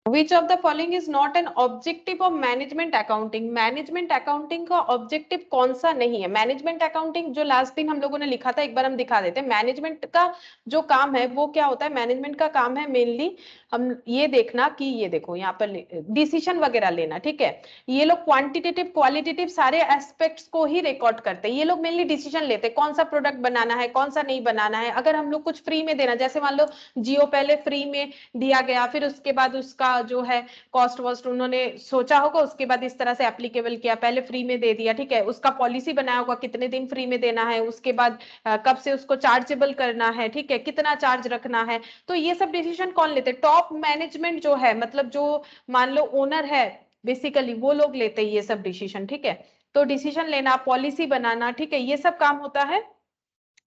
Which of the following is not an objective of management accounting? Management accounting का ऑब्जेक्टिव कौन सा नहीं है? मैनेजमेंट अकाउंटिंग जो लास्ट दिन हम लोगों ने लिखा था, एक बार हम दिखा देते हैं। मैनेजमेंट का जो काम है वो क्या होता है? मैनेजमेंट का काम है मेनली हम ये देखना कि ये देखो यहाँ पर डिसीजन वगैरह लेना, ठीक है। ये लोग क्वांटिटेटिव क्वालिटेटिव सारे एस्पेक्ट्स को ही रिकॉर्ड करते हैं। ये लोग मेनली डिसीजन लेते हैं कौन सा प्रोडक्ट बनाना है, कौन सा नहीं बनाना है। अगर हम लोग कुछ फ्री में देना, जैसे मान लो जियो पहले फ्री में दिया गया, फिर उसके बाद उसका जो है कॉस्ट वॉस्ट उन्होंने सोचा होगा, उसके बाद इस तरह से एप्लीकेबल किया, पहले फ्री में दे दिया, ठीक है। उसका पॉलिसी बनाया होगा कितने दिन फ्री में देना है, उसके बाद कब से उसको चार्जेबल करना है, ठीक है, कितना चार्ज रखना है। तो ये सब डिसीजन कौन लेते हैं? टॉप मैनेजमेंट जो है, मतलब जो मान लो ओनर है बेसिकली, वो लोग लेते हैं ये सब डिसीजन, ठीक है। तो डिसीजन लेना, पॉलिसी बनाना, ठीक है, ये सब काम होता है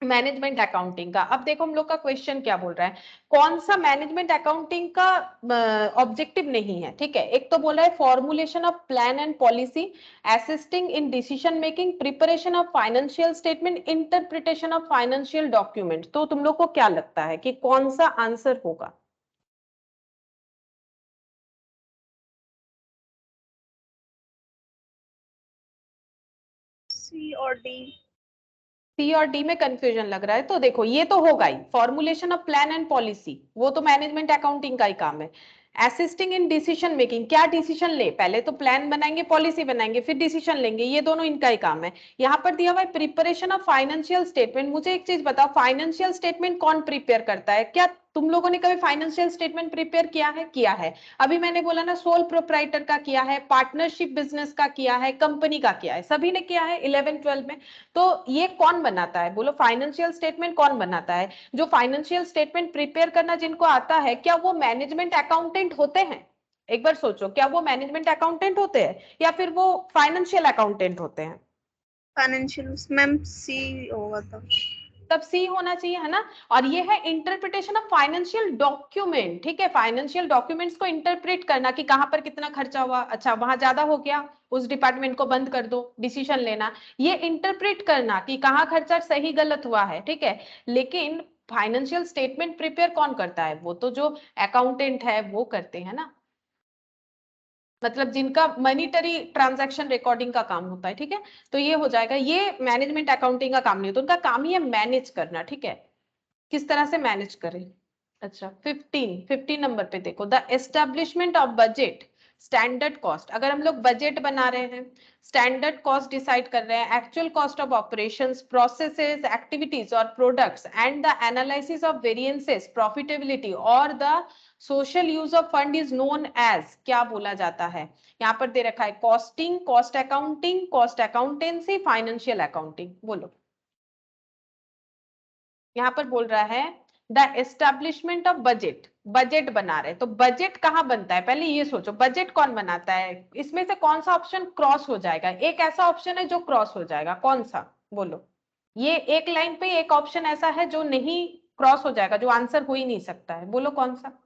मैनेजमेंट अकाउंटिंग का। अब देखो हम लोग का क्वेश्चन क्या बोल रहा है, कौन सा मैनेजमेंट अकाउंटिंग का ऑब्जेक्टिव नहीं है, ठीक है। एक तो बोल रहा है formulation of plan and policy, assisting in decision making, preparation of financial statement, interpretation of financial document. तो तुम लोग को क्या लगता है कि कौन सा आंसर होगा? C और D। सी और डी में कंफ्यूजन लग रहा है, तो देखो ये तो होगा ही, formulation of plan and policy, वो तो मैनेजमेंट अकाउंटिंग का ही काम है। असिस्टिंग इन डिसीजन मेकिंग, क्या डिसीजन ले, पहले तो प्लान बनाएंगे, पॉलिसी बनाएंगे, फिर डिसीजन लेंगे, ये दोनों इनका ही काम है। यहाँ पर दिया हुआ है प्रिपरेशन ऑफ फाइनेंशियल स्टेटमेंट। मुझे एक चीज बताओ, फाइनेंशियल स्टेटमेंट कौन प्रिपेयर करता है? क्या तुम लोगों ने कभी फाइनेंशियल स्टेटमेंट प्रिपेयर किया है? किया है। अभी मैंने बोला ना, सोल प्रोप्राइटर का किया है, पार्टनरशिप बिजनेस का किया है, कंपनी का किया है, सभी ने किया है 11-12 में। तो ये कौन बनाता है? बोलो, फाइनेंशियल स्टेटमेंट कौन बनाता है? जो फाइनेंशियल स्टेटमेंट प्रिपेयर करना जिनको आता है, क्या वो मैनेजमेंट अकाउंटेंट होते हैं? एक बार सोचो, क्या वो मैनेजमेंट अकाउंटेंट होते हैं या फिर वो फाइनेंशियल अकाउंटेंट होते हैं? फाइनेंशियल मैम C होगा तब। तब सी होना चाहिए, है ना। और ये है इंटरप्रिटेशन ऑफ फाइनेंशियल डॉक्यूमेंट, ठीक है। फाइनेंशियल डॉक्यूमेंट्स को इंटरप्रेट करना कि कहां पर कितना खर्चा हुआ, अच्छा वहां ज्यादा हो गया, उस डिपार्टमेंट को बंद कर दो, डिसीजन लेना, ये इंटरप्रेट करना कि कहाँ खर्चा सही गलत हुआ है, ठीक है। लेकिन फाइनेंशियल स्टेटमेंट प्रिपेयर कौन करता है? वो तो जो अकाउंटेंट है वो करते हैं ना, मतलब जिनका मॉनिटरी ट्रांजैक्शन रिकॉर्डिंग का काम होता है, ठीक है। तो ये हो जाएगा, ये मैनेजमेंट अकाउंटिंग का काम नहीं होता, उनका काम ही है मैनेज करना, ठीक है, किस तरह से मैनेज करें। अच्छा 15 नंबर पे देखो, the establishment of budget, standard cost. अगर हम लोग बजट बना रहे हैं, स्टैंडर्ड कॉस्ट डिसाइड कर रहे हैं, actual cost of operations, processes, activities और products, and the analysis of variances, profitability और the social use of fund is known as, क्या बोला जाता है? यहाँ पर दे रखा है costing, cost accounting, cost accountancy, financial accounting. बोलो, यहाँ पर बोल रहा है the establishment of budget, budget बना रहे, तो बजट कहाँ बनता है? पहले ये सोचो, बजट कौन बनाता है? इसमें से कौन सा ऑप्शन क्रॉस हो जाएगा? एक ऐसा ऑप्शन है जो क्रॉस हो जाएगा, कौन सा? बोलो, ये एक लाइन पे एक ऑप्शन ऐसा है जो नहीं क्रॉस हो जाएगा, जो आंसर हो ही नहीं सकता है, बोलो कौन सा?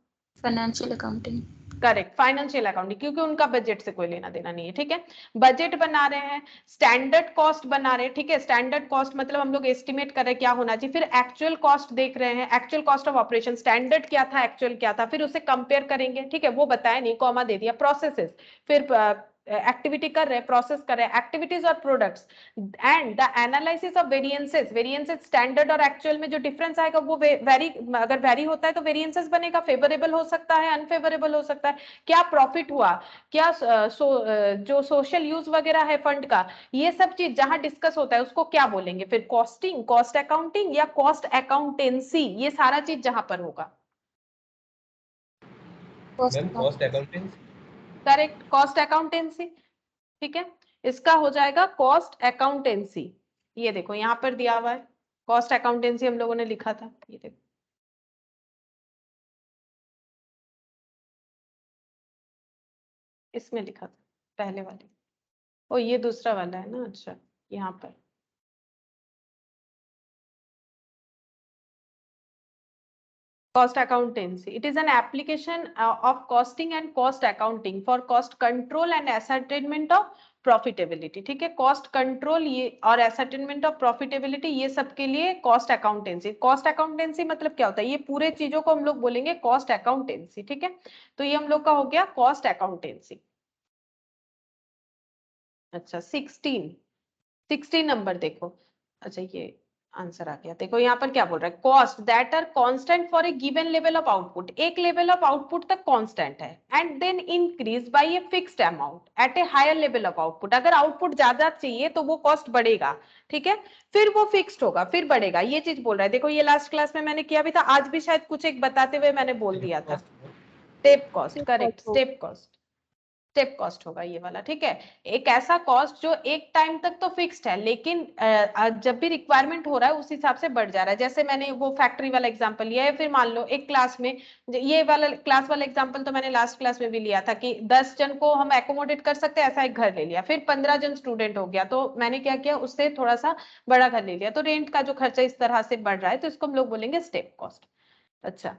Financial accounting. Correct, financial accounting, क्योंकि उनका बजट से कोई लेना देना नहीं है, ठीक है। बजट बना रहे हैं, स्टैंडर्ड कॉस्ट बना रहे हैं, ठीक है। स्टैंडर्ड कॉस्ट मतलब हम लोग एस्टिमेट कर रहे हैं क्या होना चाहिए, फिर एक्चुअल कॉस्ट देख रहे हैं, actual cost of operation, standard क्या था, एक्चुअल क्या था, फिर उसे कंपेयर करेंगे, ठीक है। वो बताया नहीं, कॉमा दे दिया, प्रोसेसेस, फिर एक्टिविटी कर रहे हैं, प्रोसेस कर रहे हैं, एक्टिविटीज और products, and the analysis of variances, variances standard और एक्चुअल में जो डिफरेंस आएगा वो वेरी, अगर वेरी होता है तो वेरिएंसेस बनेगा, फेवरेबल हो सकता है, अनफेवरेबल हो सकता है, क्या प्रॉफिट हुआ, क्या जो सोशल यूज वगैरह है फंड का, ये सब चीज जहां डिस्कस होता है उसको क्या बोलेंगे? फिर कॉस्टिंग, कॉस्ट अकाउंटिंग या कॉस्ट अकाउंटेंसी, ये सारा चीज जहां पर होगा। Ma'am cost accountancy. Correct, cost accountancy, ठीक है। इसका हो जाएगा कॉस्ट अकाउंटेंसी। ये देखो यहाँ पर दिया हुआ है, कॉस्ट अकाउंटेंसी हम लोगों ने लिखा था, ये देखो इसमें लिखा था पहले वाले, ओ ये दूसरा वाला है ना, अच्छा यहाँ पर cost accountancy, it is an application of costing and cost accounting for cost control and ascertainment of profitability, ठीक है। कॉस्ट कंट्रोल ये और एसर्टेनमेंट ऑफ प्रॉफिटेबिलिटी ये सब के लिए कॉस्ट अकाउंटेंसी। कॉस्ट अकाउंटेंसी मतलब क्या होता है, ये पूरे चीजों को हम लोग बोलेंगे कॉस्ट अकाउंटेंसी, ठीक है। तो ये हम लोग का हो गया कॉस्ट अकाउंटेंसी। अच्छा 16 नंबर देखो। अच्छा ये आंसर आ गया। देखो यहाँ पर क्या बोल रहा है, cost that are constant for a given level of output. एक लेवल ऑफ आउटपुट तक कांस्टेंट है and then increase by a fixed amount at a higher level of output. अगर आउटपुट ज्यादा चाहिए तो वो कॉस्ट बढ़ेगा, ठीक है, फिर वो फिक्स्ड होगा, फिर बढ़ेगा, ये चीज बोल रहा है। देखो ये लास्ट क्लास में मैंने किया भी था, आज भी शायद कुछ एक बताते हुए मैंने बोल दिया था। Step cost, correct, step cost, step cost होगा ये वाला, ठीक है। एक ऐसा कॉस्ट जो एक टाइम तक तो फिक्स्ड है, लेकिन जब भी रिक्वायरमेंट हो रहा है उस हिसाब से बढ़ जा रहा है। जैसे मैंने वो फैक्ट्री वाला एग्जांपल लिया है, फिर मान लो एक क्लास में, ये वाला क्लास वाला एग्जांपल तो मैंने लास्ट क्लास में भी लिया था कि 10 जन को हम एकोमोडेट कर सकते हैं, ऐसा एक घर ले लिया, फिर 15 जन स्टूडेंट हो गया, तो मैंने क्या किया, उससे थोड़ा सा बड़ा घर ले लिया, तो रेंट का जो खर्चा इस तरह से बढ़ रहा है, तो इसको हम लोग बोलेंगे स्टेप कॉस्ट। अच्छा,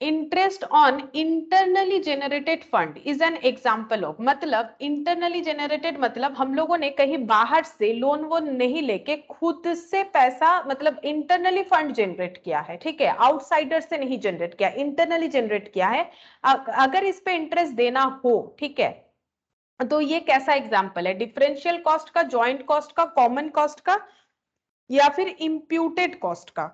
interest on internally generated fund is an example of, मतलब इंटरनली जेनरेटेड मतलब हम लोगों ने कहीं बाहर से लोन वोन नहीं लेके खुद से पैसा, मतलब इंटरनली फंड जनरेट किया है, ठीक है, आउटसाइडर से नहीं जनरेट किया, इंटरनली जनरेट किया है। अगर इस पे इंटरेस्ट देना हो, ठीक है, तो ये कैसा एग्जाम्पल है, डिफरेंशियल कॉस्ट का, ज्वाइंट कॉस्ट का, कॉमन कॉस्ट का, या फिर इम्प्यूटेड कॉस्ट का,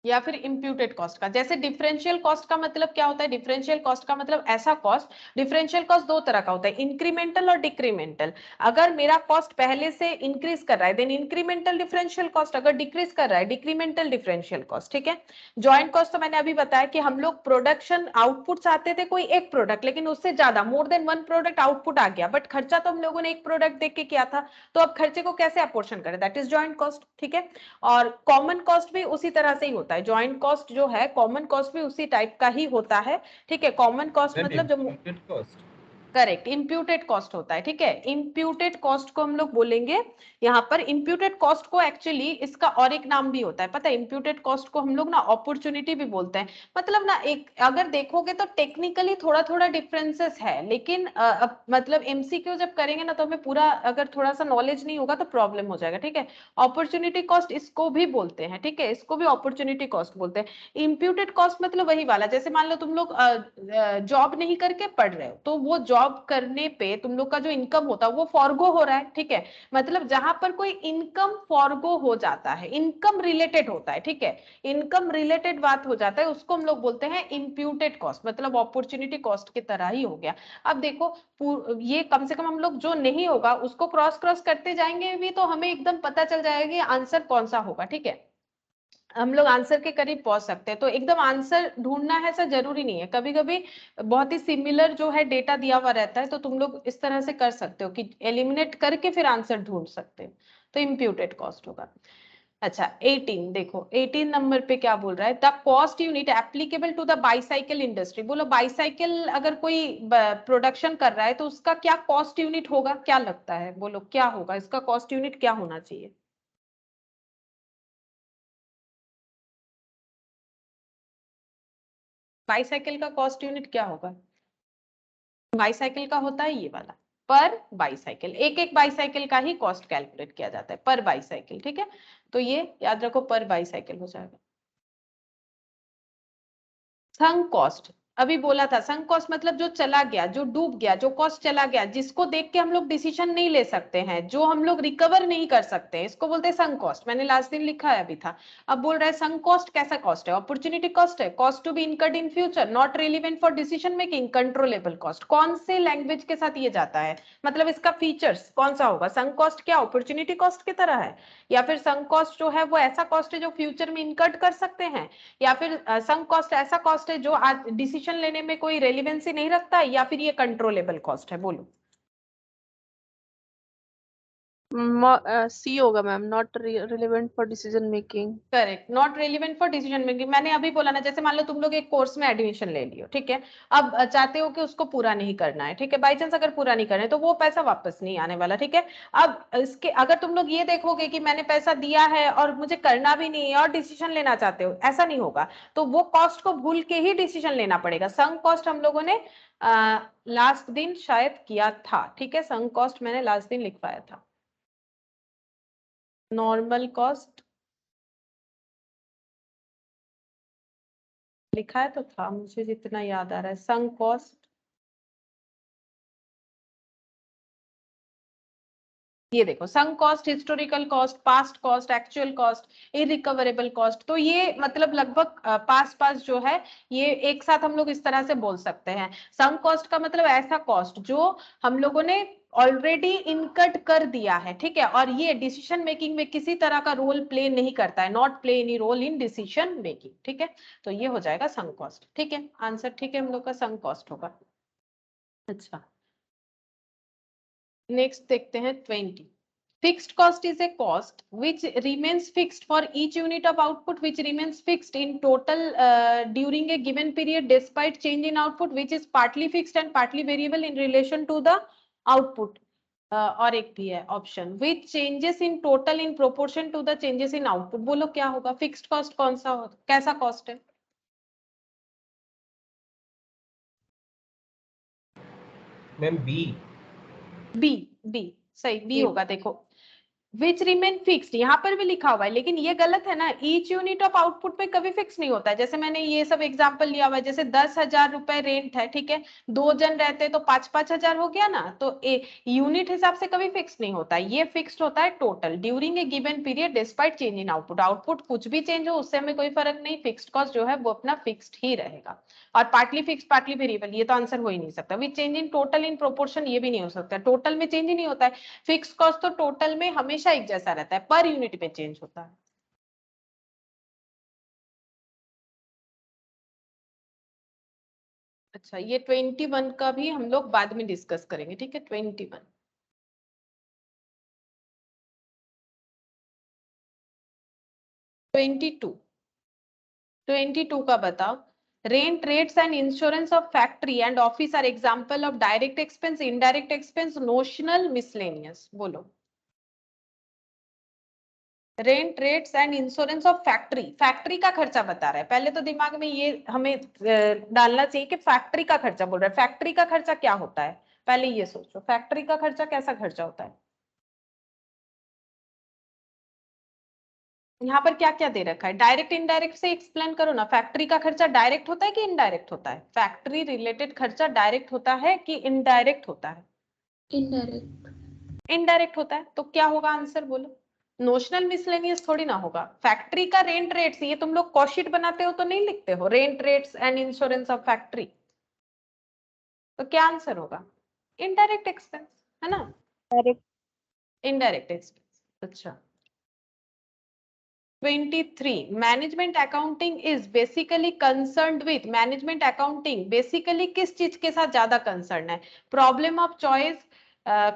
या फिर इंप्यूटेड कॉस्ट का। जैसे डिफरेंशियल कॉस्ट का मतलब क्या होता है, डिफरेंशियल कॉस्ट का मतलब ऐसा कॉस्ट, डिफरेंशियल कॉस्ट दो तरह का होता है, इंक्रीमेंटल और डिक्रीमेंटल। अगर मेरा कॉस्ट पहले से इंक्रीज कर रहा है देन इंक्रीमेंटल डिफरेंशियल कॉस्ट, अगर डिक्रीज कर रहा है डिक्रीमेंटल डिफरेंशियल कॉस्ट, ठीक है। ज्वाइंट कॉस्ट तो मैंने अभी बताया कि हम लोग प्रोडक्शन आउटपुट चाहते थे कोई एक प्रोडक्ट, लेकिन उससे ज्यादा more than one product output आ गया, बट खर्चा तो हम लोगों ने एक प्रोडक्ट देख के किया था, तो अब खर्चे को कैसे अपोर्शन करें, दैट इज ज्वाइंट कॉस्ट, ठीक है। और कॉमन कॉस्ट भी उसी तरह से ही होता है, ज्वाइंट कॉस्ट जो है, कॉमन कॉस्ट भी उसी टाइप का ही होता है, ठीक है। कॉमन कॉस्ट मतलब जो करेक्ट इंप्यूटेड कॉस्ट होता है, ठीक है। इंप्यूटेड कॉस्ट को हम लोग बोलेंगे यहाँ पर, इंप्यूटेड कॉस्ट को एक्चुअली इसका और एक नाम भी होता है, पता है, इंप्यूटेड कॉस्ट को हम लोग ना अपॉर्चुनिटी भी बोलते हैं। मतलब ना एक अगर देखोगे तो टेक्निकली थोड़ा थोड़ा डिफरेंसेस है, लेकिन अब मतलब एमसीक्यू जब करेंगे ना तो हमें पूरा अगर थोड़ा सा नॉलेज नहीं होगा तो प्रॉब्लम हो जाएगा, ठीक है। अपॉर्चुनिटी कॉस्ट इसको भी बोलते हैं, ठीक है, इसको भी अपॉर्चुनिटी कॉस्ट बोलते हैं। इंप्यूटेड कॉस्ट मतलब वही वाला, जैसे मान लो तुम लोग जॉब नहीं करके पढ़ रहे हो, तो वो जॉब करने पे तुम लोग का जो इनकम होता है वो फॉरगो हो रहा है, ठीक है। मतलब जहां पर कोई इनकम फॉरगो हो जाता है, इनकम रिलेटेड होता है, ठीक है, इनकम रिलेटेड बात हो जाता है, उसको हम लोग बोलते हैं इंप्यूटेड कॉस्ट, मतलब अपॉर्चुनिटी कॉस्ट की तरह ही हो गया। अब देखो ये कम से कम हम लोग जो नहीं होगा उसको क्रॉस क्रॉस करते जाएंगे भी तो हमें एकदम पता चल जाएगा कि आंसर कौन सा होगा, ठीक है, हम लोग आंसर के करीब पहुंच सकते हैं। तो एकदम आंसर ढूंढना है ऐसा जरूरी नहीं है, कभी कभी बहुत ही सिमिलर जो है डेटा दिया हुआ रहता है, तो तुम लोग इस तरह से कर सकते हो कि एलिमिनेट करके फिर आंसर ढूंढ सकते हो, तो इम्प्यूटेड कॉस्ट होगा। अच्छा 18 देखो, 18 नंबर पे क्या बोल रहा है, the cost unit applicable to the bicycle industry. बोलो बाईसाइकिल अगर कोई प्रोडक्शन कर रहा है तो उसका क्या कॉस्ट यूनिट होगा, क्या लगता है, बोलो क्या होगा, इसका कॉस्ट यूनिट क्या होना चाहिए। बाईसाइकिल का कॉस्ट यूनिट क्या होगा, बाईसाइकिल का होता है ये वाला, पर बाईसाइकिल, एक एक बाईसाइकिल का ही कॉस्ट कैलकुलेट किया जाता है, पर बाईसाइकिल, ठीक है। तो ये याद रखो, पर बाईसाइकिल हो जाएगा। संक कॉस्ट, अभी बोला था, संक कॉस्ट मतलब जो चला गया, जो डूब गया, जो कॉस्ट चला गया, जिसको देख के हम लोग डिसीजन नहीं ले सकते हैं, जो हम लोग रिकवर नहीं कर सकते हैं, इसको बोलते हैं संक कॉस्ट। मैंने लास्ट दिन लिखा है, अभी था। अब बोल रहा है संक कॉस्ट कैसा कॉस्ट है, अपॉर्चुनिटी कॉस्ट है, cost to be incurred in future, not relevant for decision making, controllable cost. कौन से लैंग्वेज के साथ ये जाता है, मतलब इसका फीचर्स कौन सा होगा, संक कॉस्ट क्या अपॉर्चुनिटी कॉस्ट की तरह है, या फिर संक कॉस्ट जो है वो ऐसा कॉस्ट है जो फ्यूचर में इनकर्ड कर सकते हैं, या फिर संक कॉस्ट ऐसा कॉस्ट है जो आज डिसीजन लेने में कोई रेलिवेंसी नहीं रखता है, या फिर ये कंट्रोलेबल कॉस्ट है, बोलो। सी होगा ma'am, not relevant for decision making. Correct, not relevant for decision making. मैंने अभी बोला ना, जैसे मान लो तुम लोग एक कोर्स में एडमिशन ले लियो, ठीक है, अब चाहते हो कि उसको पूरा नहीं करना है, ठीक है, बाई चांस अगर पूरा नहीं करना है तो वो पैसा वापस नहीं आने वाला, ठीक है। अब इसके अगर तुम लोग ये देखोगे कि मैंने पैसा दिया है और मुझे करना भी नहीं है और डिसीजन लेना चाहते हो, ऐसा नहीं होगा, तो वो कॉस्ट को भूल के ही डिसीजन लेना पड़ेगा। संक कॉस्ट हम लोगों ने लास्ट दिन शायद किया था, ठीक है, संक कॉस्ट मैंने लास्ट दिन लिखवाया था। नॉर्मल कॉस्ट लिखा है तो था, मुझे जितना याद आ रहा है। संक कॉस्ट, ये देखो, sunk cost, historical cost, past cost, actual cost, irrecoverable cost. तो ये मतलब लगभग पास पास जो है ये एक साथ हम लोग इस तरह से बोल सकते हैं। संक कॉस्ट का मतलब ऐसा कॉस्ट जो हम लोगों ने ऑलरेडी इनकट कर दिया है, ठीक है, और ये डिसीजन मेकिंग में किसी तरह का रोल प्ले नहीं करता है, not play any role in decision making, ठीक है। तो ये हो जाएगा संक कॉस्ट, ठीक है, आंसर ठीक है हम लोग का संक कॉस्ट होगा। अच्छा, नेक्स्ट देखते हैं 20। Fixed cost is a cost which remains fixed for each unit of output which remains fixed in total during a given period despite change in output, which is partly fixed and partly variable in relation to the output. और एक भी है option, which changes in total in proportion to the changes in output। बोलो क्या होगा? Fixed cost कौन सा कैसा कॉस्ट है? Ma'am B. बी, बी सही, बी होगा। देखो विच रिमेन फिक्स्ड यहाँ पर भी लिखा हुआ है, लेकिन ये गलत है ना, ईच यूनिट ऑफ आउटपुट पे कभी फिक्स नहीं होता है। जैसे मैंने ये सब एग्जांपल लिया हुआ है, जैसे 10,000 रुपए रेंट है, ठीक है, 2 जन रहते तो 5,000 हो गया ना, तो यूनिट हिसाब से कभी फिक्स नहीं होता है, ये फिक्स्ड होता है total during a given period despite change in output. Output कुछ भी चेंज हो उससे हमें कोई फर्क नहीं, फिक्स्ड कॉस्ट जो है वो अपना फिक्स्ड ही रहेगा। और पार्टली फिक्स पार्टली वेरिएबल, ये तो आंसर हो ही नहीं सकता। Which change in total in proportion, ये भी नहीं हो सकता, टोटल में चेंज ही नहीं होता है। फिक्स कॉस्ट तो टोटल में हमेशा एक जैसा रहता है, पर यूनिट में चेंज होता है। अच्छा, ये 21 का भी हम लोग बाद में डिस्कस करेंगे, ठीक है। 21, 22 का बताओ। Rent, rates and insurance of factory and office are example of direct expense, indirect expense, notional, miscellaneous. बोलो। Rent, rates and insurance of factory, factory का खर्चा बता रहा है। पहले तो दिमाग में ये हमें डालना चाहिए कि फैक्ट्री का खर्चा बोल रहा है। फैक्ट्री का खर्चा क्या होता है, पहले ये सोचो, फैक्ट्री का खर्चा कैसा खर्चा होता है। यहाँ पर क्या क्या दे रखा है, डायरेक्ट इनडायरेक्ट से एक्सप्लेन करो ना। फैक्ट्री का खर्चा डायरेक्ट होता है कि इनडायरेक्ट होता है? फैक्ट्री रिलेटेड खर्चा डायरेक्ट होता है कि इनडायरेक्ट होता है? इनडायरेक्ट। इनडायरेक्ट होता है, तो क्या होगा आंसर बोलो। नोशनल मिसलेनियस थोड़ी ना होगा। फैक्ट्री का रेंट रेट्स, ये तुम लोग कॉस्ट शीट बनाते हो तो नहीं लिखते हो, rent rates and insurance of factory, तो क्या आंसर होगा? इनडायरेक्ट एक्सपेंस, है ना, डायरेक्ट। Indirect expense. अच्छा, 23, management accounting is basically concerned with, management accounting basically किस चीज के साथ ज्यादा कंसर्न है? Problem of choice,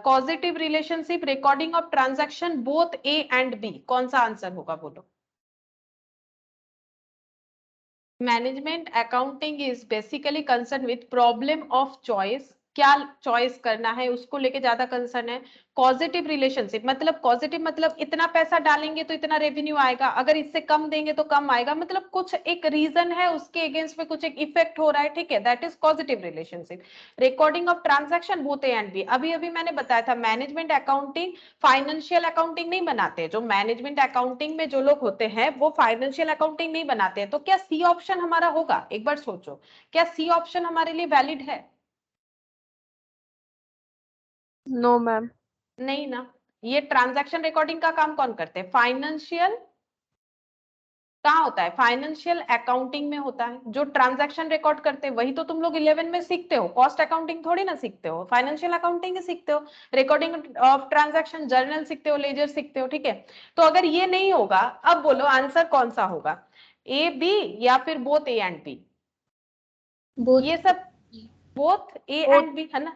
causative relationship, recording of transaction, both A and B. कौन सा आंसर होगा बोलो। Management accounting is basically concern with problem of choice, क्या चॉइस करना है उसको लेके ज्यादा कंसर्न है। पॉजिटिव रिलेशनशिप, मतलब पॉजिटिव मतलब इतना पैसा डालेंगे तो इतना रेवेन्यू आएगा, अगर इससे कम देंगे तो कम आएगा, मतलब कुछ एक रीजन है उसके अगेंस्ट में कुछ एक इफेक्ट हो रहा है, ठीक है, that is positive relationship. Recording of transaction, both A and B. अभी अभी मैंने बताया था मैनेजमेंट अकाउंटिंग फाइनेंशियल अकाउंटिंग नहीं बनाते, जो मैनेजमेंट अकाउंटिंग में जो लोग होते हैं वो फाइनेंशियल अकाउंटिंग नहीं बनाते हैं। तो क्या सी ऑप्शन हमारा होगा? एक बार सोचो, क्या सी ऑप्शन हमारे लिए वैलिड है? No ma'am. नहीं ना। ये ट्रांजैक्शन रिकॉर्डिंग का काम कौन करते हैं? फाइनेंशियल, कहाँ होता है? फाइनेंशियल अकाउंटिंग में होता है। जो ट्रांजैक्शन रिकॉर्ड करते हैं वही तो तुम लोग 11 में सीखते हो, कॉस्ट अकाउंटिंग थोड़ी ना सीखते हो, फाइनेंशियल अकाउंटिंग सीखते हो, रिकॉर्डिंग ऑफ ट्रांजैक्शन, जर्नल सीखते हो, लेजर सीखते हो, ठीक है। तो अगर ये नहीं होगा, अब बोलो आंसर कौन सा होगा, ए बी या फिर both A and B? Both. ये सब बोथ ए एंड बी है ना,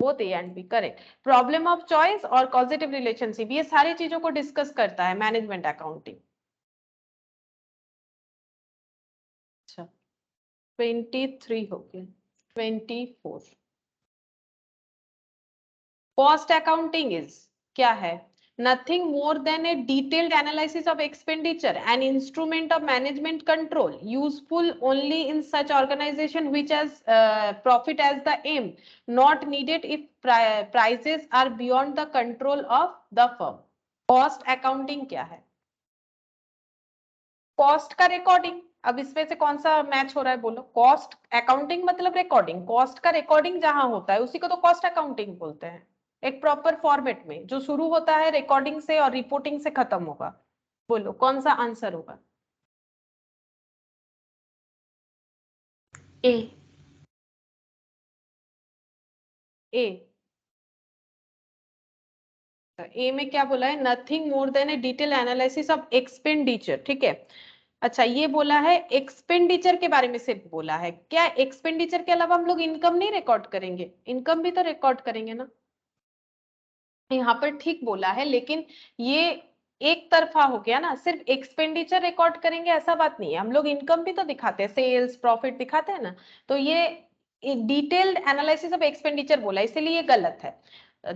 both A and B, correct. Problem of choice और कॉजेटिव रिलेशनशिप, ये सारी चीजों को डिस्कस करता है मैनेजमेंट अकाउंटिंग। अच्छा 23 हो गया, 24। कॉस्ट अकाउंटिंग इज क्या है? Nothing more than a detailed analysis of expenditure and instrument of management control, useful only in such organization which has profit as the aim, not needed if prices are beyond the control of the firm. Cost accounting क्या है? Cost का recording. अब इसमें से कौन सा match हो रहा है बोलो? कॉस्ट अकाउंटिंग मतलब रिकॉर्डिंग, कॉस्ट का रिकॉर्डिंग जहां होता है उसी को तो कॉस्ट अकाउंटिंग बोलते हैं। एक प्रॉपर फॉर्मेट में जो शुरू होता है रिकॉर्डिंग से और रिपोर्टिंग से खत्म होगा। बोलो कौन सा आंसर होगा? A. ए। ए में क्या बोला है? Nothing more than A detail analysis of expenditure, ठीक है। अच्छा ये बोला है एक्सपेंडिचर के बारे में सिर्फ बोला है। क्या एक्सपेंडिचर के अलावा हम लोग इनकम नहीं रिकॉर्ड करेंगे? इनकम भी तो रिकॉर्ड करेंगे ना। यहाँ पर ठीक बोला है, लेकिन ये एक तरफा हो गया ना, सिर्फ एक्सपेंडिचर रिकॉर्ड करेंगे ऐसा बात नहीं है। हम लोग इनकम भी तो दिखाते हैं, सेल्स प्रॉफिट दिखाते हैं ना। तो ये डिटेल्ड एनालिसिस ऑफ एक्सपेंडिचर बोला, इसीलिए ये गलत है।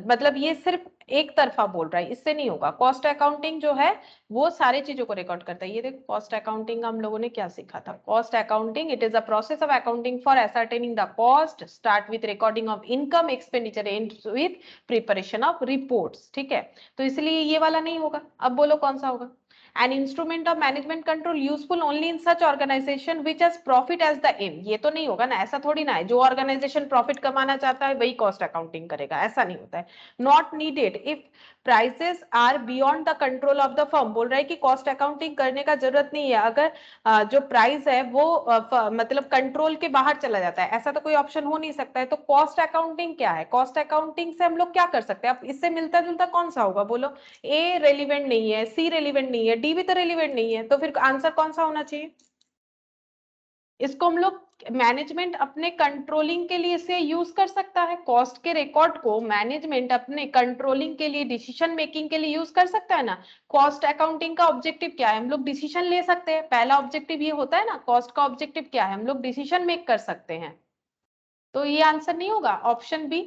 मतलब ये सिर्फ एक तरफा बोल रहा है, इससे नहीं होगा। कॉस्ट अकाउंटिंग जो है वो सारी चीजों को रिकॉर्ड करता है। ये देखो कॉस्ट अकाउंटिंग हम लोगों ने क्या सीखा था। Cost accounting it is a process of accounting for ascertaining the cost, start with recording of income expenditure, and with preparation of reports, ठीक है। तो इसलिए ये वाला नहीं होगा। अब बोलो कौन सा होगा? An instrument of management control useful only in such organization which has profit as the aim, ये तो नहीं होगा ना। ऐसा थोड़ी ना है जो ऑर्गेनाइजेशन प्रॉफिट कमाना चाहता है वही कॉस्ट अकाउंटिंग करेगा, ऐसा नहीं होता है। Not needed if prices are beyond the control of the firm, बोल रहा है कि कॉस्ट अकाउंटिंग करने का जरूरत नहीं है अगर जो प्राइस है वो मतलब कंट्रोल के बाहर चला जाता है, ऐसा तो कोई ऑप्शन हो नहीं सकता है। तो कॉस्ट अकाउंटिंग क्या है? कॉस्ट अकाउंटिंग से हम लोग क्या कर सकते हैं? अब इससे मिलता जुलता कौन सा होगा बोलो? ए रेलिवेंट नहीं है, सी रेलिवेंट नहीं है, डी भी तो रेलिवेंट नहीं है, तो फिर आंसर कौन सा होना चाहिए? इसको हम लोग मैनेजमेंट अपने कंट्रोलिंग के लिए इसे यूज कर सकता है। कॉस्ट के रिकॉर्ड को मैनेजमेंट अपने कंट्रोलिंग के लिए, डिसीजन मेकिंग के लिए यूज कर सकता है ना। कॉस्ट अकाउंटिंग का ऑब्जेक्टिव क्या है? हम लोग डिसीजन ले सकते हैं। पहला ऑब्जेक्टिव ये होता है ना, कॉस्ट का ऑब्जेक्टिव क्या है? हम लोग डिसीजन मेक कर सकते हैं। तो ये आंसर नहीं होगा ऑप्शन बी।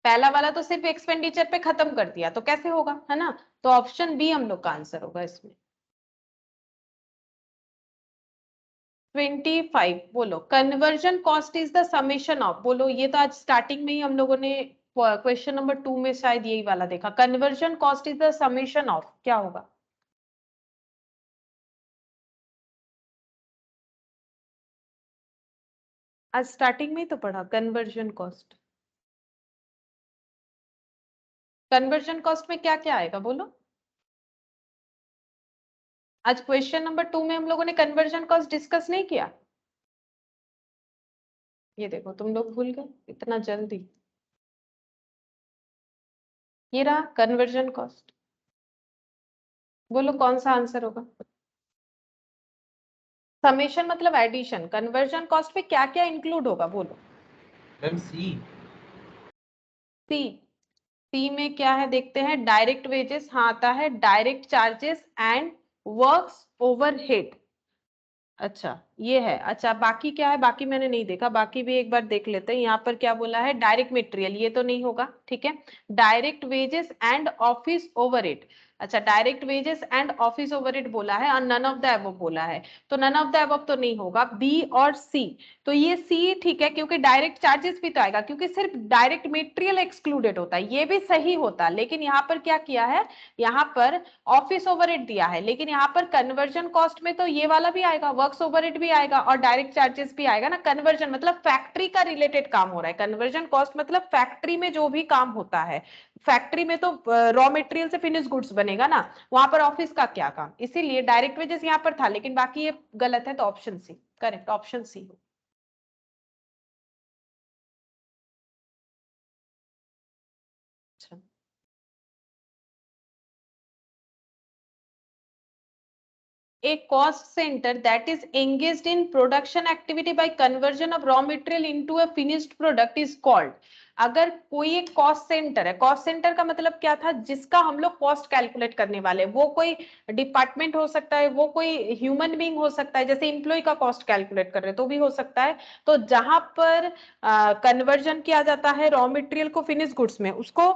पहला वाला तो सिर्फ एक्सपेंडिचर पे खत्म कर दिया, तो कैसे होगा, है ना। तो ऑप्शन बी हम लोग का आंसर होगा इसमें। 25 बोलो conversion cost is the summation of, बोलो ये तो आज स्टार्टिंग में ही हम लोगों ने क्वेश्चन नंबर 2 में शायद यही वाला देखा। Conversion cost is the summation of, क्या होगा? आज स्टार्टिंग में ही तो पढ़ा कन्वर्जन कॉस्ट। कन्वर्जन कॉस्ट में क्या क्या आएगा बोलो? आज क्वेश्चन नंबर 2 में हम लोगों ने कन्वर्जन कॉस्ट डिस्कस नहीं किया। ये देखो तुम लोग भूल गए इतना जल्दी। ये रहा कन्वर्जन कॉस्ट, बोलो कौन सा आंसर होगा? समेशन मतलब एडिशन, कन्वर्जन कॉस्ट में क्या क्या इंक्लूड होगा बोलो? मैम सी। सी। सी में क्या है देखते हैं। डायरेक्ट वेजेस, हाँ आता है। Direct charges and works overhead. अच्छा ये है। अच्छा बाकी क्या है? बाकी मैंने नहीं देखा, बाकी भी एक बार देख लेते हैं। यहाँ पर क्या बोला है? डायरेक्ट मटेरियल, ये तो नहीं होगा, ठीक है। Direct wages and office overhead. अच्छा direct wages and office overhead बोला है और नन ऑफ द अबव बोला है, तो नन ऑफ द अबव तो नहीं होगा। बी और सी, तो ये सी ठीक है क्योंकि डायरेक्ट चार्जेस भी तो आएगा, क्योंकि सिर्फ डायरेक्ट मटेरियल एक्सक्लूडेड होता है, ये भी सही होता। लेकिन यहाँ पर क्या किया है? यहाँ पर ऑफिस ओवरहेड दिया है, लेकिन यहाँ पर कन्वर्जन कॉस्ट में तो ये वाला भी आएगा, वर्क्स ओवरहेड भी आएगा और डायरेक्ट चार्जेस भी आएगा ना। कन्वर्जन मतलब फैक्ट्री का रिलेटेड काम हो रहा है। कन्वर्जन कॉस्ट मतलब फैक्ट्री में जो भी काम होता है। फैक्ट्री में तो रॉ मटेरियल से फिनिश गुड्स बनेगा ना, वहां पर ऑफिस का क्या काम, इसीलिए डायरेक्ट वेजेस यहाँ पर था। लेकिन बाकी ये गलत है, तो option C correct, option C. अच्छा a cost center that is engaged in production activity by conversion of raw material into a finished product is called, अगर कोई एक कॉस्ट सेंटर है, कॉस्ट सेंटर का मतलब क्या था, जिसका हम लोग कॉस्ट कैलकुलेट करने वाले, वो कोई डिपार्टमेंट हो सकता है, वो कोई ह्यूमन बीइंग हो सकता है, जैसे इंप्लॉय का कॉस्ट कैलकुलेट कर रहे तो भी हो सकता है। तो जहां पर कन्वर्जन किया जाता है रॉ मटेरियल को फिनिश गुड्स में, उसको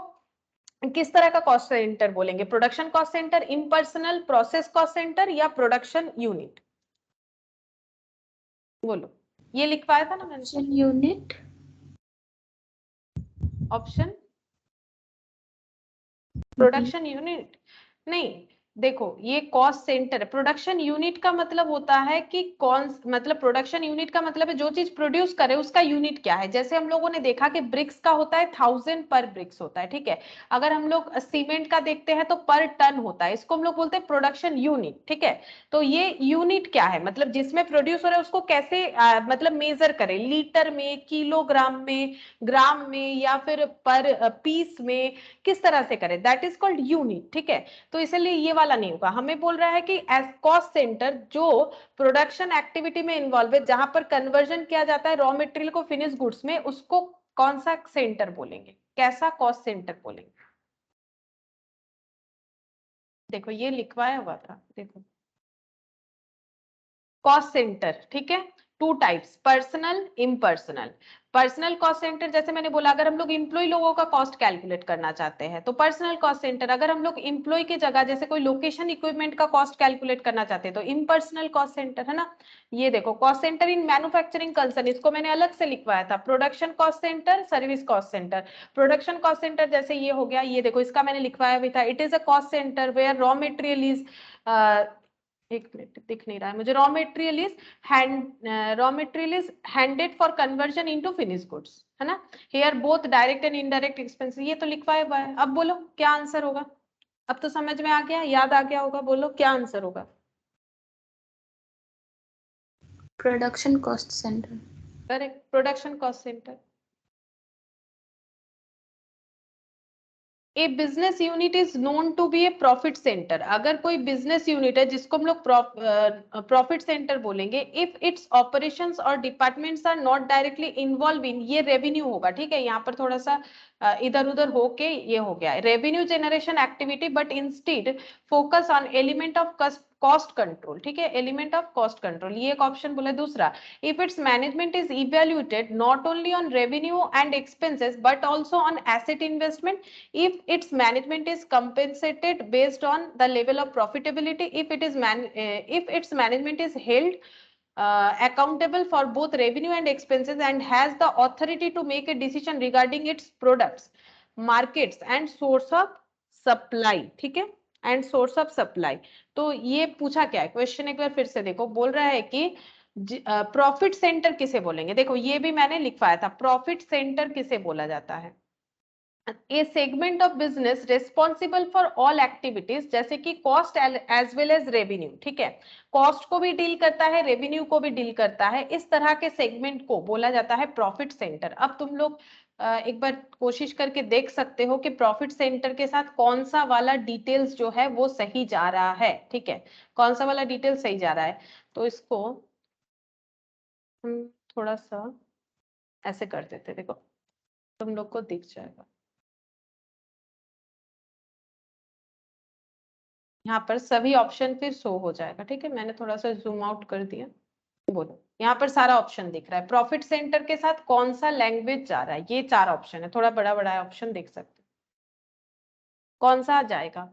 किस तरह का कॉस्ट सेंटर बोलेंगे? Production cost centre, impersonal, process cost centre या प्रोडक्शन यूनिट? बोलो, ये लिखवाया था ना मैंने। Production unit. Option production unit नहीं, देखो ये कॉस्ट सेंटर है। प्रोडक्शन यूनिट का मतलब होता है कि कौन, मतलब प्रोडक्शन यूनिट का मतलब है जो चीज प्रोड्यूस करे उसका यूनिट क्या है। जैसे हम लोगों ने देखा कि ब्रिक्स का होता है 1000 पर ब्रिक्स होता है, ठीक है। अगर हम लोग सीमेंट का देखते हैं तो पर टन होता है, इसको हम लोग बोलते हैं प्रोडक्शन यूनिट, ठीक है। तो ये यूनिट क्या है, मतलब जिसमें प्रोड्यूस हो रहा है उसको कैसे मतलब मेजर करें, लीटर में, किलोग्राम में, ग्राम में, या फिर पर पीस में, किस तरह से करें, दैट इज कॉल्ड यूनिट, ठीक है। तो इसलिए ये वाला नहीं होगा, हमें बोल रहा है कि एज कॉस्ट सेंटर जो प्रोडक्शन एक्टिविटी में इन्वॉल्व है, जहां पर कन्वर्जन किया जाता है रॉ मटेरियल को फिनिश गुड्स में, उसको कौन सा सेंटर बोलेंगे, कैसा कॉस्ट सेंटर बोलेंगे? देखो ये लिखवाया हुआ था, देखो कॉस्ट सेंटर, ठीक है, two types, personal, impersonal. Personal cost centre जैसे मैंने बोला, अगर हम लोग इंप्लॉय लोगों का कॉस्ट कैलकुलेट करना चाहते हैं तो पर्सनल कॉस्ट सेंटर। अगर हम लोग इंप्लॉय की जगह जैसे कोई लोकेशन इक्विपमेंट का कॉस्ट कैलकुलेट करना चाहते हैं तो इम्पर्सनल कॉस्ट सेंटर, है ना। ये देखो cost centre in manufacturing concern, इसको मैंने अलग से लिखवाया था, production cost centre, service cost centre. Production cost centre जैसे ये हो गया, ये देखो इसका मैंने लिखवाया भी था, it is a cost centre where raw material is, एक मिनट दिख नहीं रहा है मुझे, raw material is handed for conversion into finish goods, है ना। Here both direct and indirect expense, ये तो लिखवाया हुआ है। अब बोलो क्या आंसर होगा, अब तो समझ में आ गया, याद आ गया होगा, बोलो क्या आंसर होगा? Production cost center. Correct, production cost centre. A business unit is known to be a profit centre, अगर कोई बिजनेस यूनिट है जिसको हम लोग प्रॉफिट सेंटर बोलेंगे, इफ इट्स ऑपरेशंस और departments are not directly involve in, ये रेवेन्यू होगा, ठीक है। यहाँ पर थोड़ा सा इधर उधर होके ये हो गया, revenue generation activity but instead focus on element of cost control, ठीक है, एलिमेंट ऑफ कॉस्ट कंट्रोल, ये एक ऑप्शन बोला। दूसरा, if its management is evaluated not only on revenue and expenses but also on asset investment, if its management is compensated based on the level of profitability, if its management is held accountable for both revenue and expenses and has the authority to make a decision regarding its products, markets and source of supply, ठीक है, and source of supply. तो ये पूछा क्या है question, एक बार फिर से देखो, बोल रहा है कि प्रॉफिट सेंटर किसे बोलेंगे। देखो ये भी मैंने लिखवाया था, प्रॉफिट सेंटर किसे बोला जाता है, a segment of business responsible for all activities, जैसे कि cost as well as revenue, ठीक है, कॉस्ट को भी डील करता है, रेवेन्यू को भी डील करता है, इस तरह के सेगमेंट को बोला जाता है प्रॉफिट सेंटर। अब तुम लोग एक बार कोशिश करके देख सकते हो कि प्रॉफिट सेंटर के साथ कौन सा वाला डिटेल्स जो है वो सही जा रहा है, ठीक है, कौन सा वाला डिटेल सही जा रहा है। तो इसको हम थोड़ा सा ऐसे कर देते, देखो तुम लोग को दिख जाएगा, यहाँ पर सभी ऑप्शन फिर शो हो जाएगा, ठीक है, मैंने थोड़ा सा जूम आउट कर दिया। बोलो, यहाँ पर सारा ऑप्शन दिख रहा है, प्रॉफिट सेंटर के साथ कौन सा लैंग्वेज जा रहा है, ये 4 ऑप्शन है, थोड़ा बड़ा बड़ा ऑप्शन देख सकते हो, कौन सा आ जाएगा?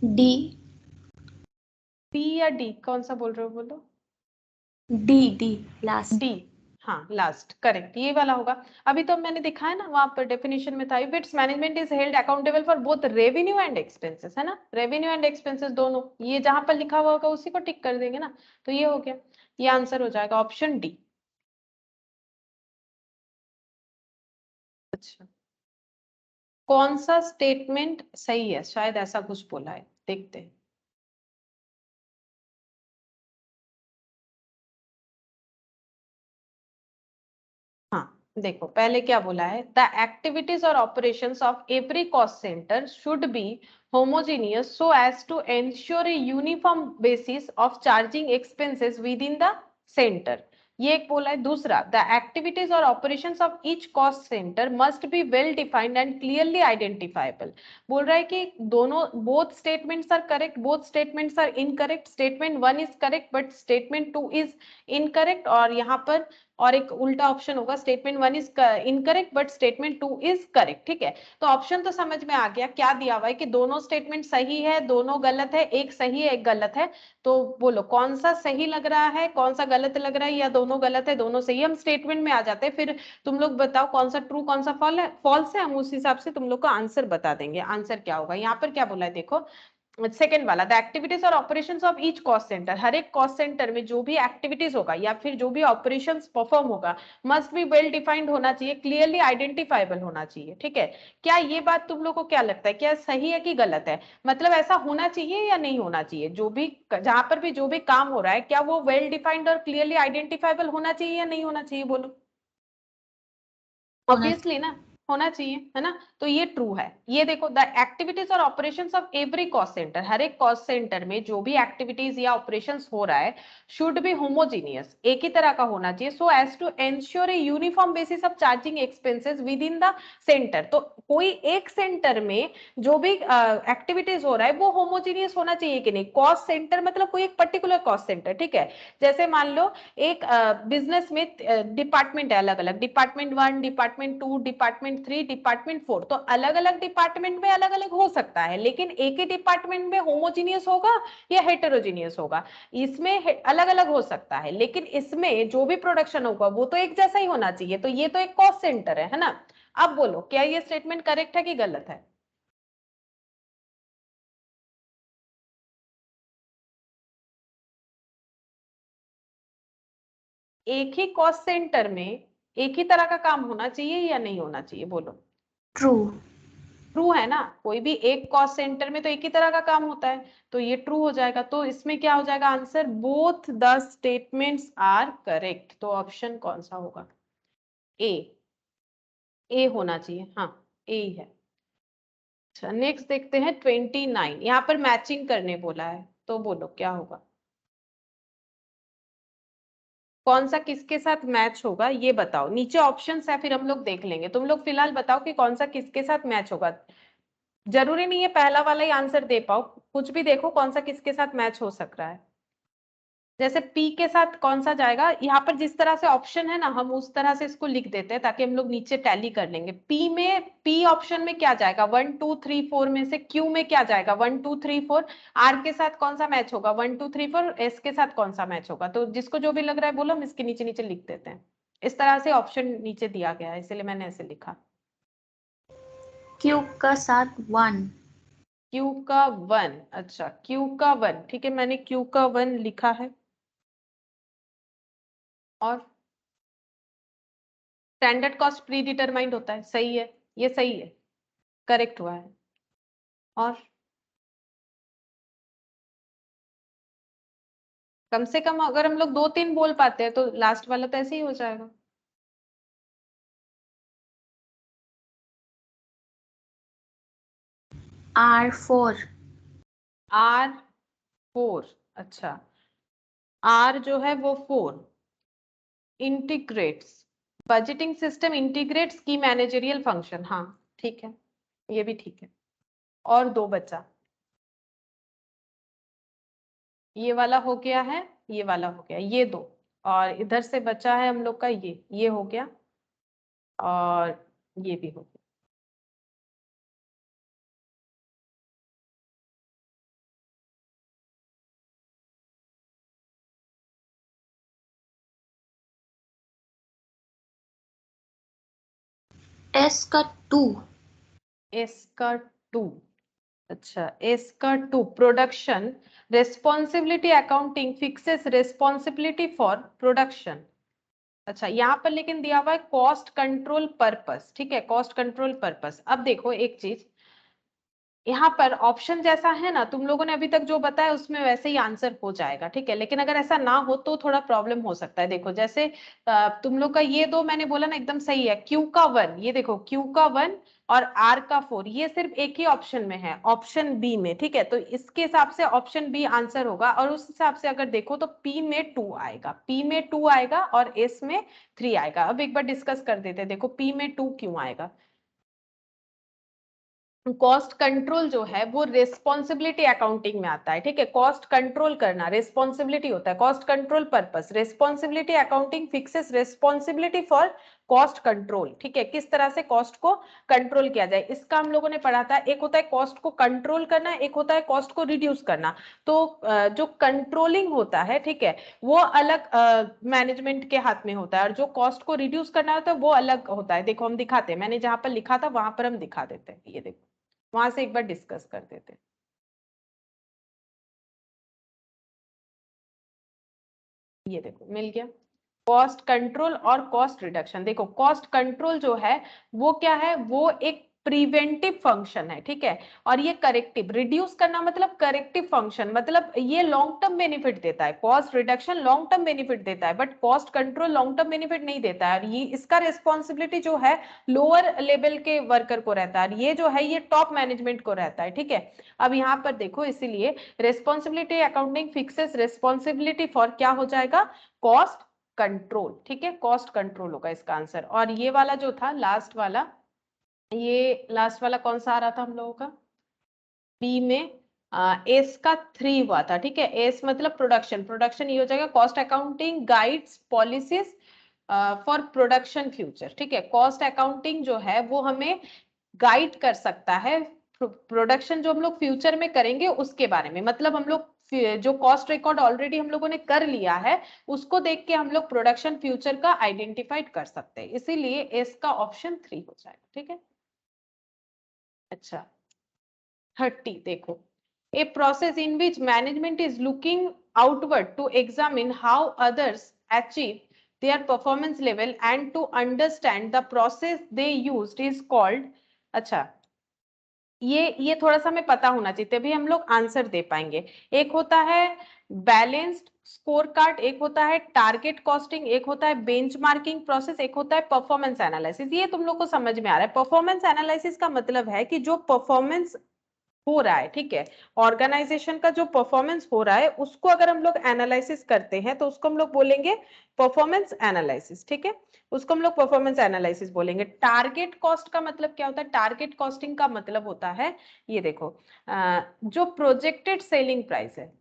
D. सी या डी, कौन सा बोल रहे हो, बोलो। D. Last. डी, हाँ लास्ट, करेक्ट, ये वाला होगा। अभी तो मैंने दिखाया ना, वहां पर डेफिनेशन में था, if it's management is held accountable for both revenue and expenses, है ना, रेवेन्यू एंड एक्सपेंसेस दोनों, ये जहां पर लिखा हुआ होगा उसी को टिक कर देंगे ना, तो ये हो गया, ये आंसर हो जाएगा ऑप्शन डी। अच्छा, कौन सा स्टेटमेंट सही है, शायद ऐसा कुछ बोला है, देखते हैं। हाँ देखो पहले क्या बोला है, द एक्टिविटीज और operations of every cost centre should be homogeneous so as to ensure a uniform basis of charging expenses within the centre. ये एक बोला है। दूसरा, द एक्टिविटीज और operations of each cost centre must be well defined and clearly identifiable. बोल रहा है कि दोनों, both statements are correct, both statements are incorrect, statement 1 is correct but statement 2 is incorrect, और यहाँ पर और एक उल्टा ऑप्शन होगा, statement 1 is incorrect but statement 2 is correct. ठीक है, तो ऑप्शन तो समझ में आ गया। क्या दिया हुआ है कि दोनों स्टेटमेंट सही है, दोनों गलत है, एक सही है एक गलत है। तो बोलो कौन सा सही लग रहा है, कौन सा गलत लग रहा है, या दोनों गलत है दोनों सही है। हम स्टेटमेंट में आ जाते हैं, फिर तुम लोग बताओ कौन सा ट्रू कौन सा फॉल्स है, हम उस हिसाब से तुम लोग को आंसर बता देंगे। आंसर क्या होगा, यहाँ पर क्या बोला है देखो, सेकेंड वाला, द एक्टिविटीज और operations of each cost centre, हर एक कॉस्ट सेंटर में जो भी एक्टिविटीज होगा या फिर जो भी ऑपरेशंस परफॉर्म होगा मस्ट बी वेल डिफाइंड होना चाहिए, क्लियरली आइडेंटिफाइबल होना चाहिए। ठीक है, क्या ये बात तुम लोग को क्या लगता है, क्या सही है कि गलत है? मतलब ऐसा होना चाहिए या नहीं होना चाहिए, जो भी जहां पर भी जो भी काम हो रहा है क्या वो वेल डिफाइंड और क्लियरली आइडेंटिफाइबल होना चाहिए या नहीं होना चाहिए? बोलो। ऑब्वियसली ना, होना चाहिए, है ना। तो ये ट्रू है। ये देखो, द एक्टिविटीज और operations of every cost centre, हर एक कॉस्ट सेंटर में जो भी एक्टिविटीज या ऑपरेशंस हो रहा है शुड बी होमोजीनियस, एक ही तरह का होना चाहिए, so as to ensure a uniform basis of charging expenses within the centre. तो कोई एक सेंटर में जो भी एक्टिविटीज हो रहा है वो होमोजीनियस होना चाहिए कि नहीं। कॉस्ट सेंटर मतलब कोई एक पर्टिकुलर कॉस्ट सेंटर, ठीक है। जैसे मान लो एक बिजनेस में डिपार्टमेंट है, अलग अलग, डिपार्टमेंट 1, डिपार्टमेंट 2, डिपार्टमेंट 3, डिपार्टमेंट 4, तो अलग अलग डिपार्टमेंट में अलग अलग हो सकता है, लेकिन एक ही डिपार्टमेंट में होमोजीनियस होगा या हेटेरोजीनियस होगा, इसमें अलग अलग हो सकता है, लेकिन इसमें जो भी प्रोडक्शन होगा वो तो एक जैसा ही होना चाहिए। तो ये तो एक कॉस्ट सेंटर है ना। अब बोलो क्या ये स्टेटमेंट करेक्ट है कि गलत है? एक ही कॉस्ट सेंटर में एक ही तरह का काम होना चाहिए या नहीं होना चाहिए? बोलो। ट्रू। ट्रू है ना, कोई भी एक कॉस्ट सेंटर में तो एक ही तरह का काम होता है, तो ये ट्रू हो जाएगा। तो इसमें क्या हो जाएगा answer, both the statements are correct. तो ऑप्शन कौन सा होगा? ए। ए होना चाहिए, हाँ, ए ही है। अच्छा, नेक्स्ट देखते हैं 29, यहाँ पर मैचिंग करने बोला है, तो बोलो क्या होगा, कौन सा किसके साथ मैच होगा ये बताओ। नीचे ऑप्शंस है, फिर हम लोग देख लेंगे। तुम लोग फिलहाल बताओ कि कौन सा किसके साथ मैच होगा। जरूरी नहीं है पहला वाला ही आंसर दे पाओ, कुछ भी देखो कौन सा किसके साथ मैच हो सक रहा है। जैसे पी के साथ कौन सा जाएगा, यहाँ पर जिस तरह से ऑप्शन है ना हम उस तरह से इसको लिख देते हैं ताकि हम लोग नीचे टैली कर लेंगे। पी में, पी ऑप्शन में क्या जाएगा, 1 2 3 4 में से। क्यू में क्या जाएगा, 1 2 3 4। आर के साथ कौन सा मैच होगा, 1 2 3 4। एस के साथ कौन सा मैच होगा, तो जिसको जो भी लग रहा है बोलो, हम इसके नीचे नीचे लिख देते हैं। इस तरह से ऑप्शन नीचे दिया गया है, इसलिए मैंने ऐसे लिखा। क्यू का साथ 1। क्यू का 1, अच्छा क्यू का 1, ठीक है, मैंने क्यू का 1 लिखा है। और स्टैंडर्ड कॉस्ट प्री डिटरमाइंड होता है, सही है, ये सही है, करेक्ट हुआ है। और कम से कम अगर हम लोग 2 3 बोल पाते हैं तो लास्ट वाला तो ऐसे ही हो जाएगा। R4। R4, अच्छा, R जो है वो 4 इंटीग्रेट्स बजटिंग सिस्टम, इंटीग्रेट्स की मैनेजरियल फंक्शन, हाँ ठीक है, ये भी ठीक है। और 2 बचा, ये वाला हो गया है, ये वाला हो गया, ये 2, और इधर से बचा है हम लोग का ये हो गया, और ये भी हो गया। S का 2। इसका 2, अच्छा इसका 2, production responsibility accounting fixes responsibility for production. अच्छा, यहाँ पर लेकिन दिया हुआ है कॉस्ट कंट्रोल पर्पस, ठीक है, कॉस्ट कंट्रोल पर्पस। अब देखो एक चीज, यहाँ पर ऑप्शन जैसा है ना तुम लोगों ने अभी तक जो बताया उसमें वैसे ही आंसर हो जाएगा, ठीक है, लेकिन अगर ऐसा ना हो तो थोड़ा प्रॉब्लम हो सकता है। देखो जैसे तुम लोग का ये 2 मैंने बोला ना एकदम सही है, क्यू का 1, ये देखो क्यू का 1 और R का 4, ये सिर्फ एक ही ऑप्शन में है, ऑप्शन बी में, ठीक है। तो इसके हिसाब से ऑप्शन बी आंसर होगा, और उस हिसाब से अगर देखो तो P में 2 आएगा, P में 2 आएगा और S में 3 आएगा। अब एक बार डिस्कस कर देते हैं, देखो P में 2 क्यों आएगा। कॉस्ट कंट्रोल जो है वो रिस्पॉन्सिबिलिटी अकाउंटिंग में आता है, ठीक है। कॉस्ट कंट्रोल करना रिस्पॉन्सिबिलिटी होता है, cost control purpose. Responsibility accounting fixes responsibility for cost control, ठीक है, किस तरह से कॉस्ट को कंट्रोल किया जाए, इसका हम लोगों ने पढ़ा था। एक होता है कॉस्ट को कंट्रोल करना, एक होता है कॉस्ट को रिड्यूस करना। तो जो कंट्रोलिंग होता है, ठीक है, वो अलग मैनेजमेंट के हाथ में होता है, और जो कॉस्ट को रिड्यूस करना होता है वो अलग होता है। देखो हम दिखाते हैं, मैंने जहां पर लिखा था वहां पर हम दिखा देते हैं, ये देखो वहां से एक बार डिस्कस कर देते हैं। ये देखो मिल गया, कॉस्ट कंट्रोल और कॉस्ट रिडक्शन। देखो कॉस्ट कंट्रोल जो है वो क्या है, वो एक प्रिवेंटिव फंक्शन है, ठीक है, और ये करेक्टिव। रिड्यूस करना मतलब करेक्टिव फंक्शन, मतलब ये लॉन्ग टर्म बेनिफिट देता है। Cost reduction long term benefit देता है, but cost control long term benefit नहीं देता है, और ये इसका रिस्पॉन्सिबिलिटी जो है लोअर लेवल के वर्कर को रहता है, ये जो है ये टॉप मैनेजमेंट को रहता है, ठीक है। अब यहाँ पर देखो, इसीलिए responsibility accounting fixes responsibility for क्या हो जाएगा, कॉस्ट कंट्रोल, ठीक है, कॉस्ट कंट्रोल होगा इसका आंसर। और ये वाला जो था लास्ट वाला, ये लास्ट वाला कौन सा आ रहा था हम लोगों का, बी में एस का 3 हुआ था, ठीक है। एस मतलब प्रोडक्शन, प्रोडक्शन ये हो जाएगा cost accounting guides policies for production future, ठीक है। कॉस्ट अकाउंटिंग जो है वो हमें गाइड कर सकता है प्रोडक्शन जो हम लोग फ्यूचर में करेंगे उसके बारे में, मतलब हम लोग जो कॉस्ट रिकॉर्ड ऑलरेडी हम लोगों ने कर लिया है उसको देख के हम लोग प्रोडक्शन फ्यूचर का आइडेंटिफाइड कर सकते हैं, इसीलिए एस का ऑप्शन 3 हो जाएगा, ठीक है। अच्छा 30 देखो, a process in which management is looking outward to examine how others achieve their performance level and to understand the process they used is called, अच्छा ये थोड़ा सा हमें पता होना चाहिए तभी हम लोग आंसर दे पाएंगे। एक होता है बैलेंस्ड स्कोर कार्ड, एक होता है टारगेट कॉस्टिंग, एक होता है बेंचमार्किंग प्रोसेस, एक होता है परफॉर्मेंस एनालिसिस। ये तुम लोग को समझ में आ रहा है। परफॉर्मेंस एनालिसिस का मतलब है कि जो परफॉर्मेंस हो रहा है, ठीक है, ऑर्गेनाइजेशन का जो परफॉर्मेंस हो रहा है उसको अगर हम लोग एनालिसिस करते हैं तो उसको हम लोग बोलेंगे परफॉर्मेंस एनालिसिस, ठीक है, उसको हम लोग परफॉर्मेंस एनालिसिस बोलेंगे। टारगेट कॉस्ट का मतलब क्या होता है, टारगेट कॉस्टिंग का मतलब होता है, ये देखो जो प्रोजेक्टेड सेलिंग प्राइस है,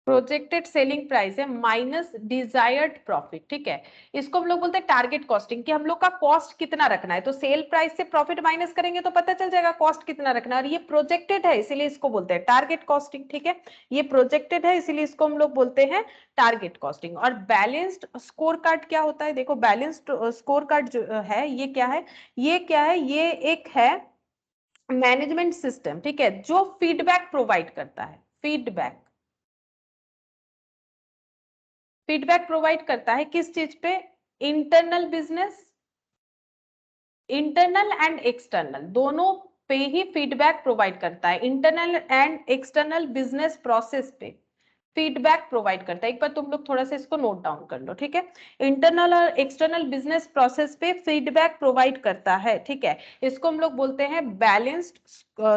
प्रोजेक्टेड सेलिंग प्राइस है माइनस डिजायर्ड प्रॉफिट, ठीक है, इसको हम लोग बोलते हैं टारगेट कॉस्टिंग, कि हम लोग का कॉस्ट कितना रखना है। तो सेल प्राइस से प्रॉफिट माइनस करेंगे तो पता चल जाएगा कॉस्ट कितना रखना है, और ये प्रोजेक्टेड है इसीलिए इसको बोलते हैं टारगेट कॉस्टिंग, ठीक है, ये प्रोजेक्टेड है इसीलिए इसको हम लोग बोलते हैं टारगेट कॉस्टिंग। और बैलेंस्ड स्कोर कार्ड क्या होता है, देखो बैलेंस्ड स्कोर कार्ड जो है ये क्या है, ये क्या है, ये एक है मैनेजमेंट सिस्टम, ठीक है, जो फीडबैक प्रोवाइड करता है, फीडबैक फीडबैक प्रोवाइड करता है किस चीज पे, internal business, internal and external दोनों पे ही फीडबैक प्रोवाइड करता है, internal and external business process पे फीडबैक प्रोवाइड करता है। एक बार तुम लोग थोड़ा सा इसको नोट डाउन कर लो, ठीक है, इंटरनल और एक्सटर्नल बिजनेस प्रोसेस पे फीडबैक प्रोवाइड करता है, ठीक है, इसको हम लोग बोलते हैं बैलेंस्ड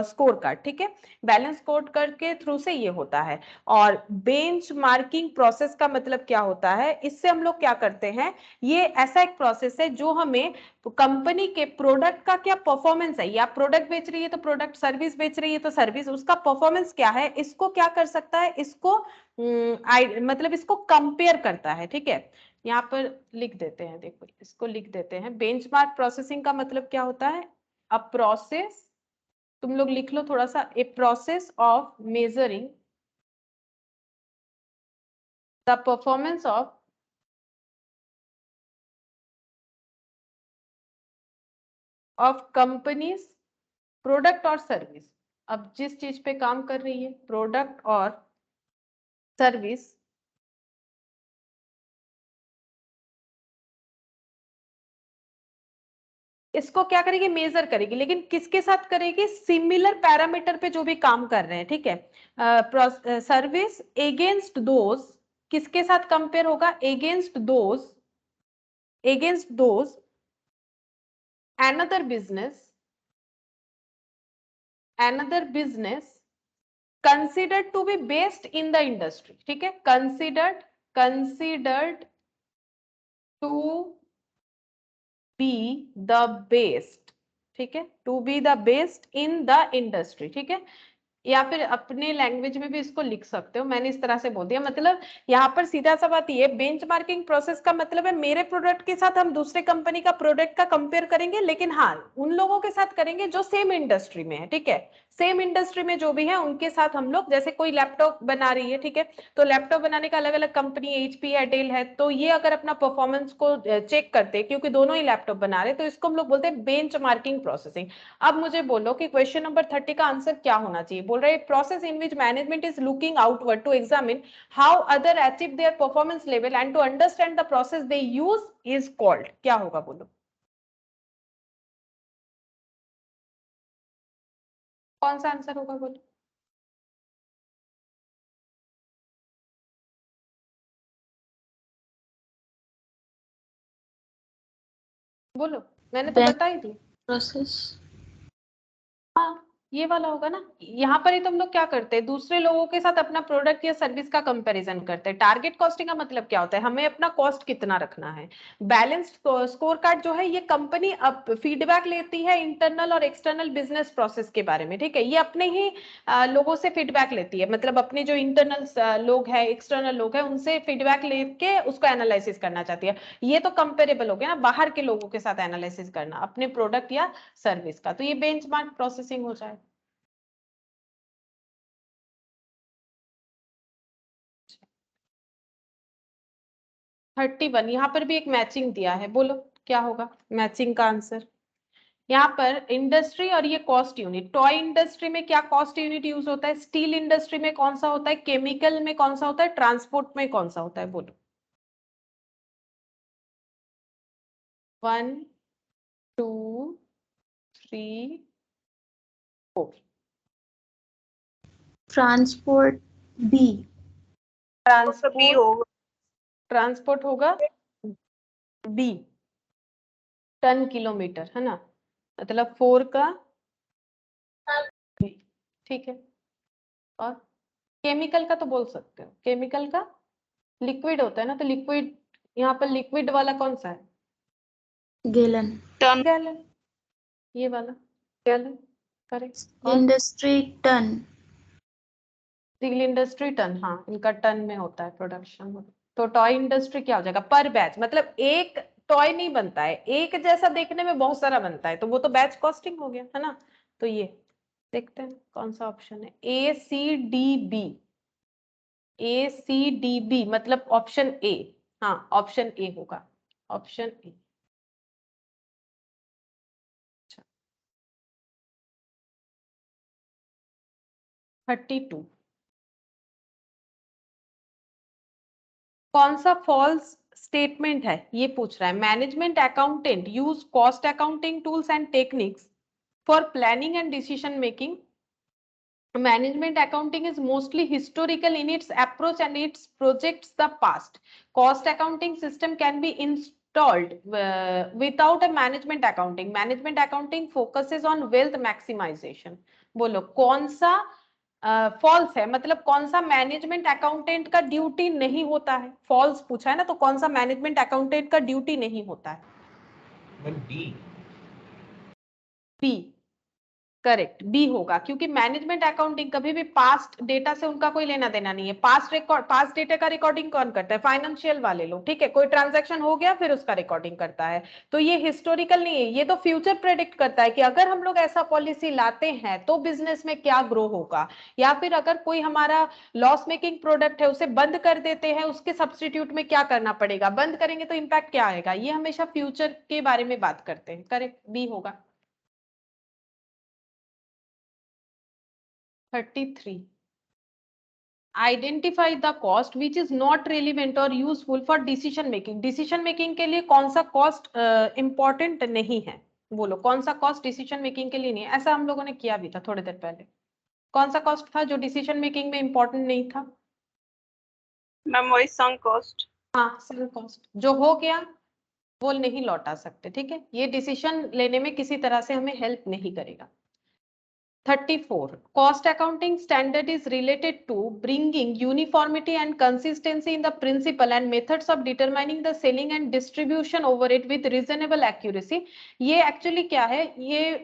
स्कोर कार्ड, ठीक है, बैलेंस स्कोर कार्ड के थ्रू से ये होता है। और बेंच मार्किंग प्रोसेस का मतलब क्या होता है, इससे हम लोग क्या करते हैं, ये ऐसा एक प्रोसेस है जो हमें कंपनी के प्रोडक्ट का क्या परफॉर्मेंस है, या प्रोडक्ट बेच रही है तो प्रोडक्ट, सर्विस बेच रही है तो सर्विस, उसका परफॉर्मेंस क्या है, इसको क्या कर सकता है, इसको मतलब इसको कंपेयर करता है, ठीक है। यहाँ पर लिख देते हैं, देखो इसको लिख देते हैं, बेंचमार्क प्रोसेसिंग का मतलब क्या होता है, अ प्रोसेस, तुम लोग लिख लो थोड़ा सा, a process of measuring the performance of companies product और सर्विस। अब जिस चीज पे काम कर रही है प्रोडक्ट और सर्विस, इसको क्या करेगी, मेजर करेगी, लेकिन किसके साथ करेगी, सिमिलर पैरामीटर पे जो भी काम कर रहे हैं, ठीक है। सर्विस एगेंस्ट दोज, किसके साथ कंपेयर होगा, against those another business another business considered to be best in the industry, ठीक है, considered to be the best, ठीक है, to be the best in the industry, ठीक है, या फिर अपने लैंग्वेज में भी इसको लिख सकते हो, मैंने इस तरह से बोल दिया। मतलब यहाँ पर सीधा सा बात ये, बेंचमार्किंग प्रोसेस का मतलब है मेरे प्रोडक्ट के साथ हम दूसरे कंपनी का प्रोडक्ट का कंपेयर करेंगे, लेकिन हाँ उन लोगों के साथ करेंगे जो सेम इंडस्ट्री में है, ठीक है, सेम इंडस्ट्री में जो भी है उनके साथ हम लोग, जैसे कोई लैपटॉप बना रही है, ठीक है, तो लैपटॉप बनाने का अलग अलग कंपनी, HP है, डेल है, तो ये अगर अपना परफॉर्मेंस को चेक करते हैं क्योंकि दोनों ही लैपटॉप बना रहे, तो इसको हम लोग बोलते हैं बेंचमार्किंग प्रोसेसिंग। अब मुझे बोलो कि क्वेश्चन नंबर 30 का आंसर क्या होना चाहिए। बोल रहे process in which management is looking outward to examine how other achieve their performance level and to understand the process they use is called, क्या होगा बोलो, कौन सा आंसर होगा बोलो, बोलो, मैंने तो बता ही दी। प्रोसेस। हाँ ये वाला होगा ना, यहाँ पर ही तुम लोग क्या करते हैं, दूसरे लोगों के साथ अपना प्रोडक्ट या सर्विस का कंपैरिजन करते हैं। टारगेट कॉस्टिंग का मतलब क्या होता है, हमें अपना कॉस्ट कितना रखना है। बैलेंस्ड स्कोर कार्ड जो है ये कंपनी अब फीडबैक लेती है इंटरनल और एक्सटर्नल बिजनेस प्रोसेस के बारे में, ठीक है, ये अपने ही लोगों से फीडबैक लेती है, मतलब अपने जो इंटरनल लोग है, एक्सटर्नल लोग है, उनसे फीडबैक लेके उसको एनालिसिस करना चाहती है। ये तो कंपेरेबल हो गया ना, बाहर के लोगों के साथ एनालिसिस करना अपने प्रोडक्ट या सर्विस का, तो ये बेंचमार्क प्रोसेसिंग हो जाए। 31 यहाँ पर भी एक मैचिंग दिया है, बोलो क्या होगा मैचिंग का आंसर। यहाँ पर इंडस्ट्री और ये कॉस्ट यूनिट, टॉय इंडस्ट्री में क्या कॉस्ट यूनिट यूज होता है, स्टील इंडस्ट्री में कौन सा होता है, केमिकल में कौन सा होता है, ट्रांसपोर्ट में कौन सा होता है, बोलो। 1 2 3 4। Transport B. बी होगा। ट्रांसपोर्ट होगा बी, टन किलोमीटर है ना, मतलब 4 का B, ठीक है। और केमिकल का तो बोल सकते हो, केमिकल का लिक्विड होता है ना, तो लिक्विड यहाँ पर लिक्विड वाला कौन सा है, गैलन। टन। गैलन, ये वाला गैलन, करेक्ट। और industry ton. Steel industry ton, हाँ इनका टन में होता है प्रोडक्शन। तो टॉय इंडस्ट्री क्या हो जाएगा, पर बैच, मतलब एक टॉय नहीं बनता है, एक जैसा देखने में बहुत सारा बनता है, तो वो तो बैच कॉस्टिंग हो गया है ना। तो ये देखते हैं कौन सा ऑप्शन है, ACDB, ACDB मतलब ऑप्शन ए, हाँ ऑप्शन ए होगा, ऑप्शन ए। 32 कौन सा फॉल्स स्टेटमेंट है ये पूछ रहा है। Management accountant use cost accounting tools and techniques for planning and decision making. Management accounting is mostly historical in its approach and it projects the past. Cost accounting system can be installed without a management accounting. Management accounting focuses on wealth maximization. बोलो कौन सा false है, मतलब कौन सा management accountant का duty नहीं होता है, फॉल्स पूछा है ना, तो कौन सा मैनेजमेंट अकाउंटेंट का ड्यूटी नहीं होता है। बी करेक्ट, बी होगा, क्योंकि मैनेजमेंट अकाउंटिंग कभी भी पास्ट डेटा से उनका कोई लेना देना नहीं है। पास्ट डेटा का रिकॉर्डिंग कौन करता है, फाइनेंशियल वाले लोग, ठीक है, कोई ट्रांजैक्शन हो गया फिर उसका रिकॉर्डिंग करता है। तो ये हिस्टोरिकल नहीं है, ये तो फ्यूचर प्रेडिक्ट करता है कि अगर हम लोग ऐसा पॉलिसी लाते हैं तो बिजनेस में क्या ग्रो होगा, या फिर अगर कोई हमारा लॉस मेकिंग प्रोडक्ट है उसे बंद कर देते हैं, उसके सब्सटीट्यूट में क्या करना पड़ेगा, बंद करेंगे तो इम्पैक्ट क्या आएगा, ये हमेशा फ्यूचर के बारे में बात करते हैं। करेक्ट, बी होगा। 33 identify the cost which is not relevant और useful for decision making. Decision making के लिए कौन सा कॉस्ट इंपॉर्टेंट नहीं है, बोलो कौन सा कॉस्ट डिसीजन मेकिंग के लिए नहीं है। ऐसा हम लोगों ने किया भी था थोड़ी देर पहले, कौन सा कॉस्ट था जो डिसीजन मेकिंग में इंपॉर्टेंट नहीं था। मैम वही संक कॉस्ट। हाँ सunk कॉस्ट, जो हो गया वो नहीं लौटा सकते, ठीक है, ये डिसीजन लेने में किसी तरह से हमें हेल्प नहीं करेगा। 34. Cost accounting standard is related to bringing uniformity and consistency in the principle and methods of determining the selling and distribution overhead with reasonable accuracy. ये एक्चुअली क्या है, ये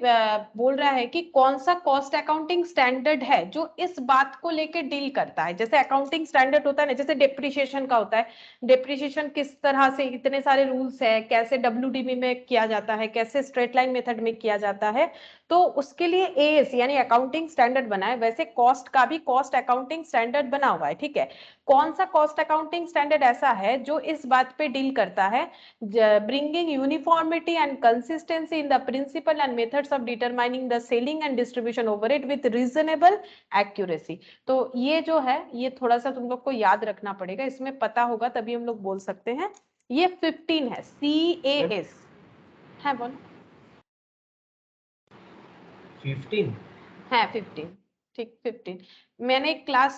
बोल रहा है कि कौन सा कॉस्ट अकाउंटिंग स्टैंडर्ड है जो इस बात को लेके डील करता है. जैसे अकाउंटिंग स्टैंडर्ड होता है ना, जैसे डेप्रिसिएशन का होता है, डेप्रिसिएशन किस तरह से, इतने सारे रूल्स है, कैसे डब्ल्यूडीबी में किया जाता है, कैसे स्ट्रेट लाइन मेथड में किया जाता है, तो उसके लिए एएस यानी अकाउंटिंग स्टैंडर्ड बना है. वैसे कॉस्ट का भी कॉस्ट अकाउंटिंग स्टैंडर्ड बना हुआ है. ठीक है, कौन सा कॉस्ट अकाउंटिंग स्टैंडर्ड ऐसा है जो इस बात पे डील करता है, bringing uniformity and consistency in the principle and methods of determining the selling and distribution overhead with reasonable accuracy. तो ये जो है ये थोड़ा सा तुम लोग को याद रखना पड़ेगा, इसमें पता होगा तभी हम लोग बोल सकते हैं. ये 15 है, CAS है. बोलो. 15. है 15. ठीक, 15 मैंने एक क्लास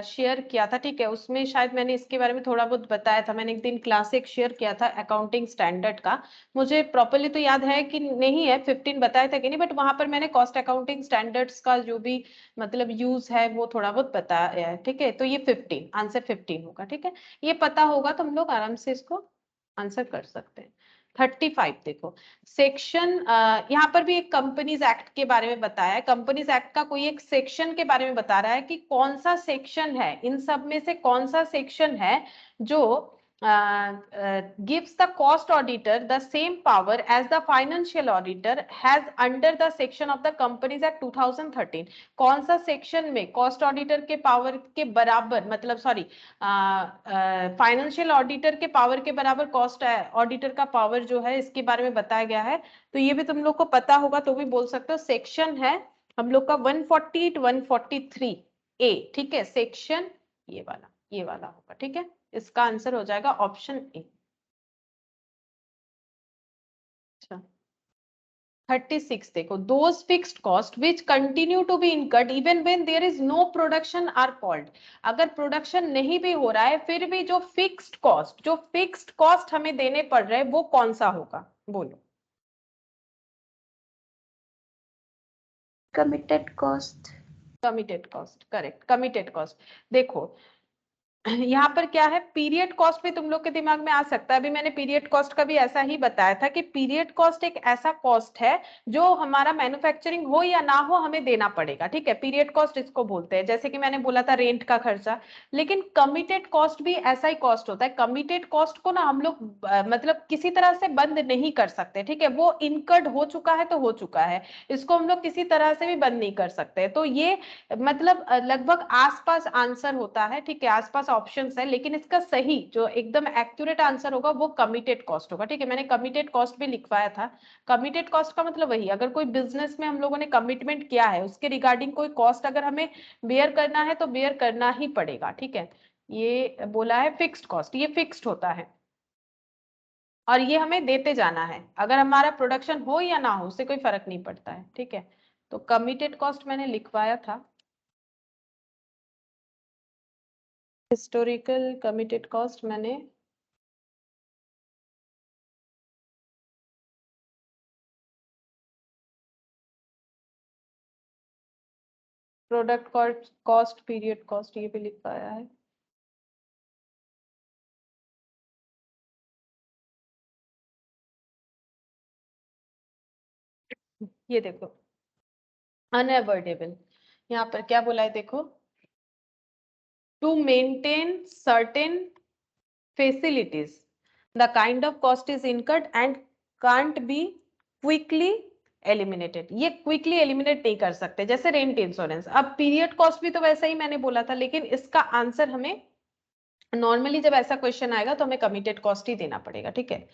शेयर किया था. ठीक है, उसमें शायद मैंने इसके बारे में थोड़ा बहुत बताया था. मैंने एक दिन क्लास एक शेयर किया था अकाउंटिंग स्टैंडर्ड का. मुझे प्रॉपर्ली तो याद है कि नहीं है 15 बताया था कि नहीं, बट वहां पर मैंने कॉस्ट अकाउंटिंग स्टैंडर्ड्स का जो भी मतलब यूज है वो थोड़ा बहुत बताया है. ठीक है, तो ये 15 आंसर 15 होगा. ठीक है, ये पता होगा तो हम लोग आराम से इसको आंसर कर सकते हैं. 35 देखो, सेक्शन यहाँ पर भी एक कंपनीज एक्ट के बारे में बताया है. कंपनीज एक्ट का कोई एक सेक्शन के बारे में बता रहा है कि कौन सा सेक्शन है, इन सब में से कौन सा सेक्शन है जो gives the cost auditor the same power as the financial auditor has under the section of the Companies Act 2013. कौन सा सेक्शन में कॉस्ट ऑडिटर के पावर के बराबर, मतलब सॉरी फाइनेंशियल ऑडिटर के पावर के बराबर कॉस्ट ऑडिटर का पावर जो है इसके बारे में बताया गया है. तो ये भी तुम लोग को पता होगा तो भी बोल सकते हो. सेक्शन है हम लोग का 148 143 ए. ठीक है, सेक्शन ये वाला होगा. ठीक है, इसका आंसर हो जाएगा ऑप्शन ए. अच्छा, 36 देखो, those fixed cost which continue to be incurred even when there is no production are called. अगर प्रोडक्शन नहीं भी हो रहा है फिर भी जो फिक्स्ड कॉस्ट हमें देने पड़ रहे हैं वो कौन सा होगा, बोलो. Committed cost. Committed cost, correct, committed cost. देखो यहाँ पर क्या है, पीरियड कॉस्ट भी तुम लोग के दिमाग में आ सकता है. अभी मैंने पीरियड कॉस्ट का भी ऐसा ही बताया था कि पीरियड कॉस्ट एक ऐसा कॉस्ट है जो हमारा मैन्युफैक्चरिंग हो या ना हो हमें देना पड़ेगा. ठीक है, पीरियड कॉस्ट इसको बोलते हैं. जैसे कि मैंने बोला था रेंट का खर्चा. लेकिन कमिटेड कॉस्ट भी ऐसा ही कॉस्ट होता है. कमिटेड कॉस्ट को ना हम लोग मतलब किसी तरह से बंद नहीं कर सकते. ठीक है, वो इनकर्ड हो चुका है तो हो चुका है, इसको हम लोग किसी तरह से भी बंद नहीं कर सकते. तो ये मतलब लगभग आसपास आंसर होता है. ठीक है, आसपास ऑप्शंस है, लेकिन इसका सही जो एकदम एक्यूरेट आंसर होगा वो कमिटेड कॉस्ट होगा. ठीक है, मैंने कमिटेड कॉस्ट भी लिखवाया था. कमिटेड कॉस्ट का मतलब वही, अगर कोई बिजनेस में हम लोगों ने कमिटमेंट किया है उसके रिगार्डिंग कोई कॉस्ट अगर हमें बेयर करना है तो बेयर करना ही पड़ेगा. ठीक है, ये बोला है फिक्स्ड कॉस्ट, ये फिक्स्ड होता है और ये हमें देते जाना है. अगर हमारा प्रोडक्शन हो या ना हो उससे कोई फर्क नहीं पड़ता है. ठीक है, तो कमिटेड कॉस्ट मैंने लिखवाया था. हिस्टोरिकल कमिटेड कॉस्ट मैंने प्रोडक्ट कॉस्ट पीरियड कॉस्ट ये भी लिखवाया है. ये देखो अनएवॉइडेबल, यहाँ पर क्या बोला है देखो, to maintain certain facilities the kind of cost is incurred and can't be quickly eliminated. ये क्विकली एलिमिनेट नहीं कर सकते, जैसे रेंट इंश्योरेंस. अब पीरियड कॉस्ट भी तो वैसा ही मैंने बोला था, लेकिन इसका आंसर हमें नॉर्मली जब ऐसा क्वेश्चन आएगा तो हमें कमिटेड कॉस्ट ही देना पड़ेगा. ठीक है,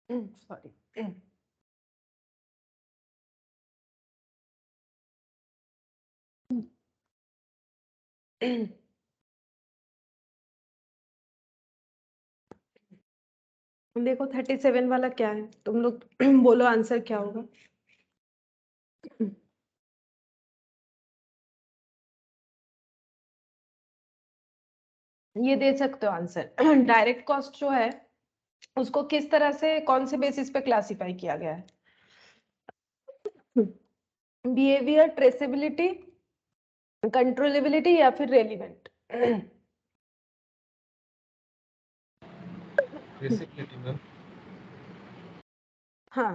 सॉरी, देखो 37 वाला क्या है, तुम लोग बोलो आंसर क्या होगा। ये दे सकते हो आंसर। डायरेक्ट कॉस्ट जो है उसको किस तरह से, कौन से बेसिस पे क्लासिफाई किया गया है? बिहेवियर, ट्रेसेबिलिटी, कंट्रोलेबिलिटी या फिर रेलिवेंट? traceability ma'am. हाँ,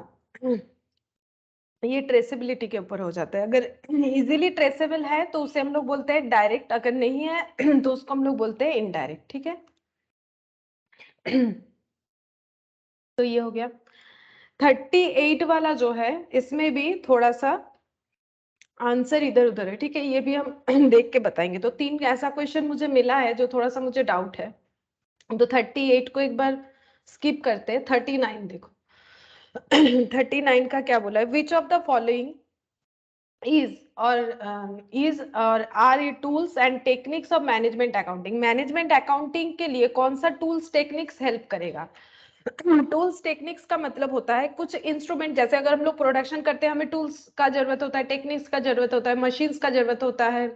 ये ट्रेसेबिलिटी के ऊपर हो जाता है। अगर इजीली ट्रेसेबल है तो उसे हम लोग बोलते हैं डायरेक्ट, अगर नहीं है तो उसको हम लोग बोलते हैं इनडायरेक्ट। ठीक है, तो ये हो गया। 38 वाला जो है इसमें भी थोड़ा सा आंसर इधर उधर है। ठीक है, ये भी हम देख के बताएंगे। तो 3 ऐसा क्वेश्चन मुझे मिला है जो थोड़ा सा मुझे डाउट है, तो 38 को एक बार स्किप करते हैं। 39 देखो। 39 का क्या बोला है? विच ऑफ द फॉलोइंग is और are tools and techniques of management accounting? Management accounting के लिए कौन सा टूल्स टेक्निक्स हेल्प करेगा? टूल्स टेक्निक्स का मतलब होता है कुछ इंस्ट्रूमेंट, जैसे अगर हम लोग प्रोडक्शन करते हैं हमें टूल्स का जरूरत होता है, टेक्निक्स का जरूरत होता है, मशीन्स का जरूरत होता है,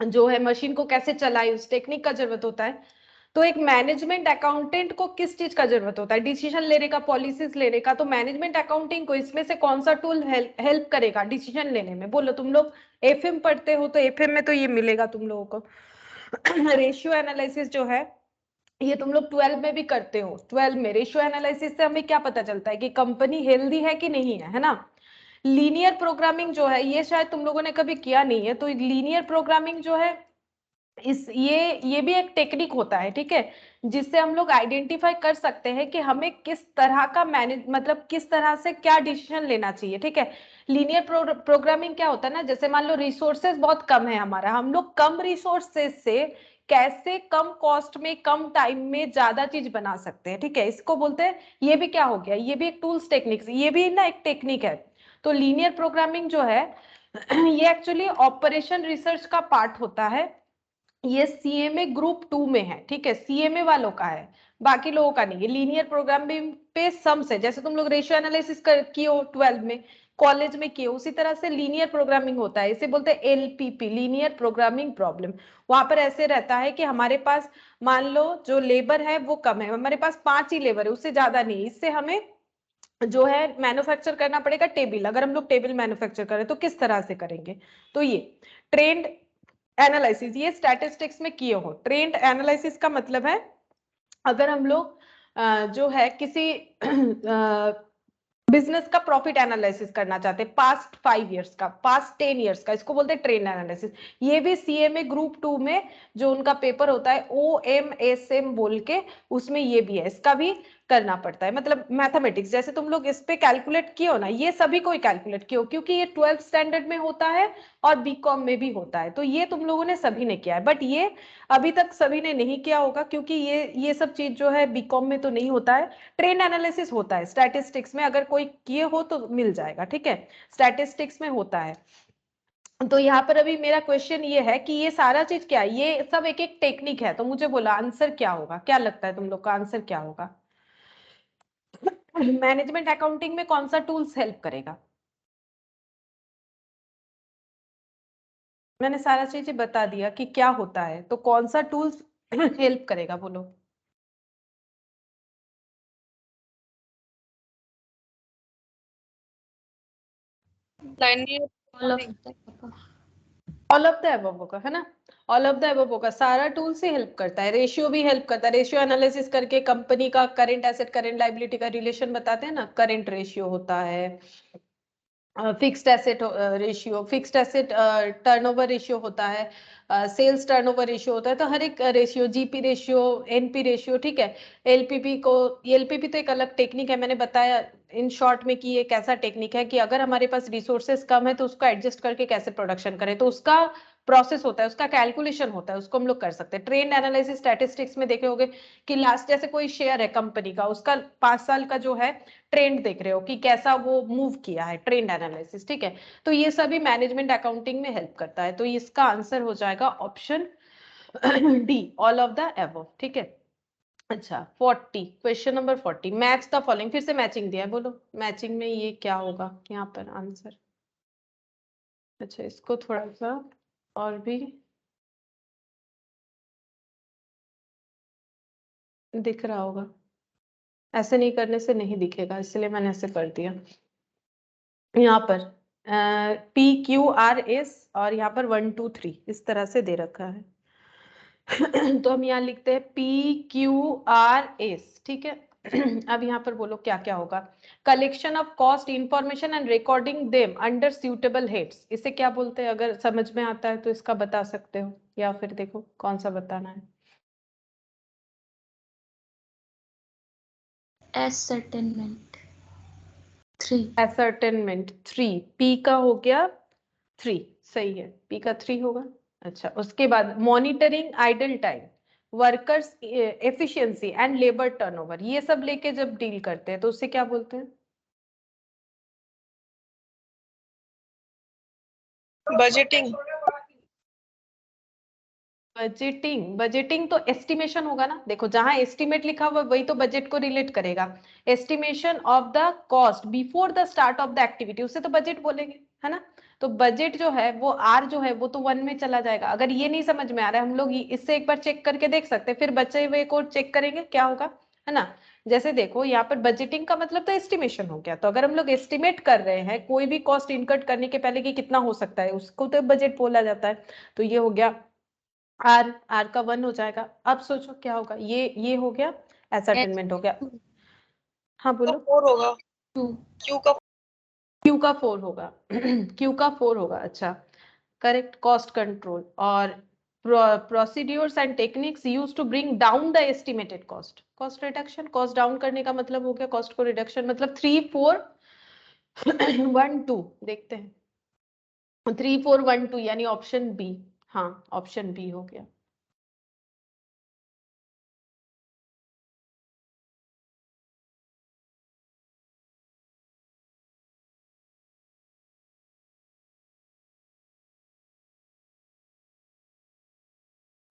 जो है मशीन को कैसे चलाए उस टेक्निक का जरूरत होता है। तो एक मैनेजमेंट अकाउंटेंट को किस चीज का जरूरत होता है? डिसीजन लेने का, पॉलिसीज लेने का। तो मैनेजमेंट अकाउंटिंग को इसमें से कौन सा टूल हेल्प करेगा डिसीजन लेने में? बोलो, तुम लोग एफएम पढ़ते हो तो एफएम में तो ये मिलेगा तुम लोगों को। रेशियो एनालिसिस जो है ये तुम लोग 12 में भी करते हो। 12 में रेशियो एनालिसिस से हमें क्या पता चलता है कि कंपनी हेल्दी है कि नहीं है ना? लीनियर प्रोग्रामिंग जो है ये शायद तुम लोगों ने कभी किया नहीं है, तो लीनियर प्रोग्रामिंग जो है ये भी एक टेक्निक होता है। ठीक है, जिससे हम लोग आइडेंटिफाई कर सकते हैं कि हमें किस तरह का मैनेज, मतलब किस तरह से क्या डिसीजन लेना चाहिए। ठीक है, लीनियर प्रोग्रामिंग क्या होता है ना, जैसे मान लो रिसोर्सेज बहुत कम है हमारा, हम लोग कम रिसोर्सेज से कैसे कम कॉस्ट में कम टाइम में ज्यादा चीज बना सकते हैं। ठीक है, इसको बोलते हैं, ये भी क्या हो गया, ये भी एक टूल्स टेक्निक, ये भी ना एक टेक्निक है। तो लीनियर प्रोग्रामिंग जो है ये एक्चुअली ऑपरेशन रिसर्च का पार्ट होता है। ये सीएमए ग्रुप 2 में है। ठीक है, सीएमए वालों का है, बाकी लोगों का नहीं है। लीनियर प्रोग्रामिंग पे सम्स है, जैसे तुम लोग रेशियो एनालिसिस किए हो 12 में, कॉलेज में किए, उसी तरह से लीनियर प्रोग्रामिंग होता है। इसे बोलते हैं एलपीपी, लीनियर प्रोग्रामिंग प्रॉब्लम। वहां पर ऐसे रहता है कि हमारे पास मान लो जो लेबर है वो कम है, हमारे पास 5 ही लेबर है, उससे ज्यादा नहीं। इससे हमें जो है मैन्युफैक्चर करना पड़ेगा टेबल। अगर हम लोग टेबल मैन्युफैक्चर करें तो किस तरह से करेंगे? तो ये ट्रेंड एनालिसिस, ये स्टैटिस्टिक्स में किए हो। ट्रेंड एनालिसिस का मतलब है अगर हम लोग जो है किसी बिजनेस का प्रॉफिट एनालिसिस करना चाहते हैं, पास्ट 5 इयर्स का, पास्ट 10 इयर्स का, इसको बोलते हैं ट्रेंड एनालिसिस। ये भी सीएमए ग्रुप 2 में जो उनका पेपर होता है OMSM बोल के, उसमें ये भी है, इसका भी करना पड़ता है। मतलब मैथमेटिक्स जैसे तुम लोग इस पे कैलकुलेट किए हो ना, ये सभी को ही कैलकुलेट किए हो, क्योंकि ये 12th स्टैंडर्ड में होता है और बीकॉम में भी होता है। तो ये तुम लोगों ने सभी ने किया है, बट ये अभी तक सभी ने नहीं किया होगा, क्योंकि ये सब चीज जो है बीकॉम में तो नहीं होता है। ट्रेंड एनालिसिस होता है स्टैटिस्टिक्स में, अगर कोई किए हो तो मिल जाएगा। ठीक है, स्टैटिस्टिक्स में होता है। तो यहाँ पर अभी मेरा क्वेश्चन ये है कि ये सारा चीज क्या है, ये सब एक एक टेक्निक है। तो मुझे बोला आंसर क्या होगा, क्या लगता है तुम लोग का आंसर क्या होगा? मैनेजमेंट अकाउंटिंग में कौन सा टूल्स हेल्प करेगा? मैंने सारा चीजें बता दिया कि क्या होता है, तो कौन सा टूल्स हेल्प करेगा, बोलो। Linear All of the above. All of the above होगा, है ना? ऑल ऑफ द अबव होगा, सारा टूल से हेल्प करता है। रेशियो भी हेल्प करता है, रेशियो एनालिसिस करके कंपनी का करंट एसेट करंट लायबिलिटी का रिलेशन बताते हैं ना, करंट रेशियो होता है, fixed asset ratio, fixed asset turnover ratio होता है, सेल्स टर्नओवर रेशियो होता है। तो हर एक ratio, GP ratio, NP ratio, ठीक है। एलपीपी को, एलपीपी तो एक अलग टेक्निक है, मैंने बताया इन शॉर्ट में कि ये कैसा टेक्निक है कि अगर हमारे पास रिसोर्सेस कम है तो उसको एडजस्ट करके कैसे प्रोडक्शन करें, तो उसका प्रोसेस होता है, उसका कैलकुलेशन होता है, उसको हम लोग कर सकते हैं। ट्रेंड एनालिसिस स्टैटिस्टिक्स में देखे होगे कि लास्ट जैसे कोई शेयर है कंपनी का, उसका 5 साल का जो है ट्रेंड देख रहे हो कि कैसा वो मूव किया है, ट्रेंड एनालिसिस, ठीक है। तो ये सभी मैनेजमेंट अकाउंटिंग में हेल्प करता है। तो इसका आंसर हो जाएगा option D, all of the above, ठीक है। अच्छा 40, question number 40, match the following, फिर से मैचिंग दिया है, बोलो मैचिंग में ये क्या होगा यहाँ पर आंसर। अच्छा इसको थोड़ा सा और भी दिख रहा होगा, ऐसे नहीं करने से नहीं दिखेगा, इसलिए मैंने ऐसे कर दिया। यहाँ पर PQRS और यहाँ पर 1 2 3 इस तरह से दे रखा है। तो हम यहाँ लिखते हैं PQRS, ठीक है। अब यहाँ पर बोलो क्या क्या होगा। Collection of cost information and recording them under suitable heads, इसे क्या बोलते हैं? अगर समझ में आता है तो इसका बता सकते हो, या फिर देखो कौन सा बताना है। ascertainment 3, ascertainment 3, P का हो गया 3, सही है, P का 3 होगा। अच्छा उसके बाद monitoring idle time, workers efficiency and labour turnover, ये सब लेके जब डील करते हैं तो उससे क्या बोलते हैं? बजटिंग। बजटिंग, बजटिंग तो एस्टिमेशन होगा ना। देखो जहां एस्टिमेट लिखा हुआ वही तो बजट को रिलेट करेगा। Estimation of the cost before the start of the activity, उसे तो बजट बोलेंगे, है ना। तो बजट जो है वो आर जो है वो तो 1 में चला जाएगा। अगर ये नहीं समझ में आ रहा है, हम लोग इससे एक बार चेक करके देख सकते हैं, फिर बचे हुए को चेक करेंगे क्या होगा, है ना। जैसे देखो यहाँ पर बजटिंग का मतलब तो एस्टिमेशन हो गया। तो अगर हम लोग एस्टिमेट कर रहे हैं कोई भी कॉस्ट इनकट करने के पहले कि कितना हो सकता है, उसको तो बजट बोला जाता है। तो ये हो गया आर, आर का 1 हो जाएगा। अब सोचो क्या होगा, ये हो गया एसर्टेनमेंट हो गया। हाँ बोलो। 4 होगा। 2, क्यू का क्यू का 4 होगा। क्यू का 4 होगा, अच्छा करेक्ट। कॉस्ट कंट्रोल और procedures and techniques use to bring down the estimated cost, cost reduction. Cost down करने का मतलब हो गया कॉस्ट को रिडक्शन, मतलब 3 4 1 2 देखते हैं। 3 4 1 2 यानी ऑप्शन बी, हाँ ऑप्शन बी हो गया।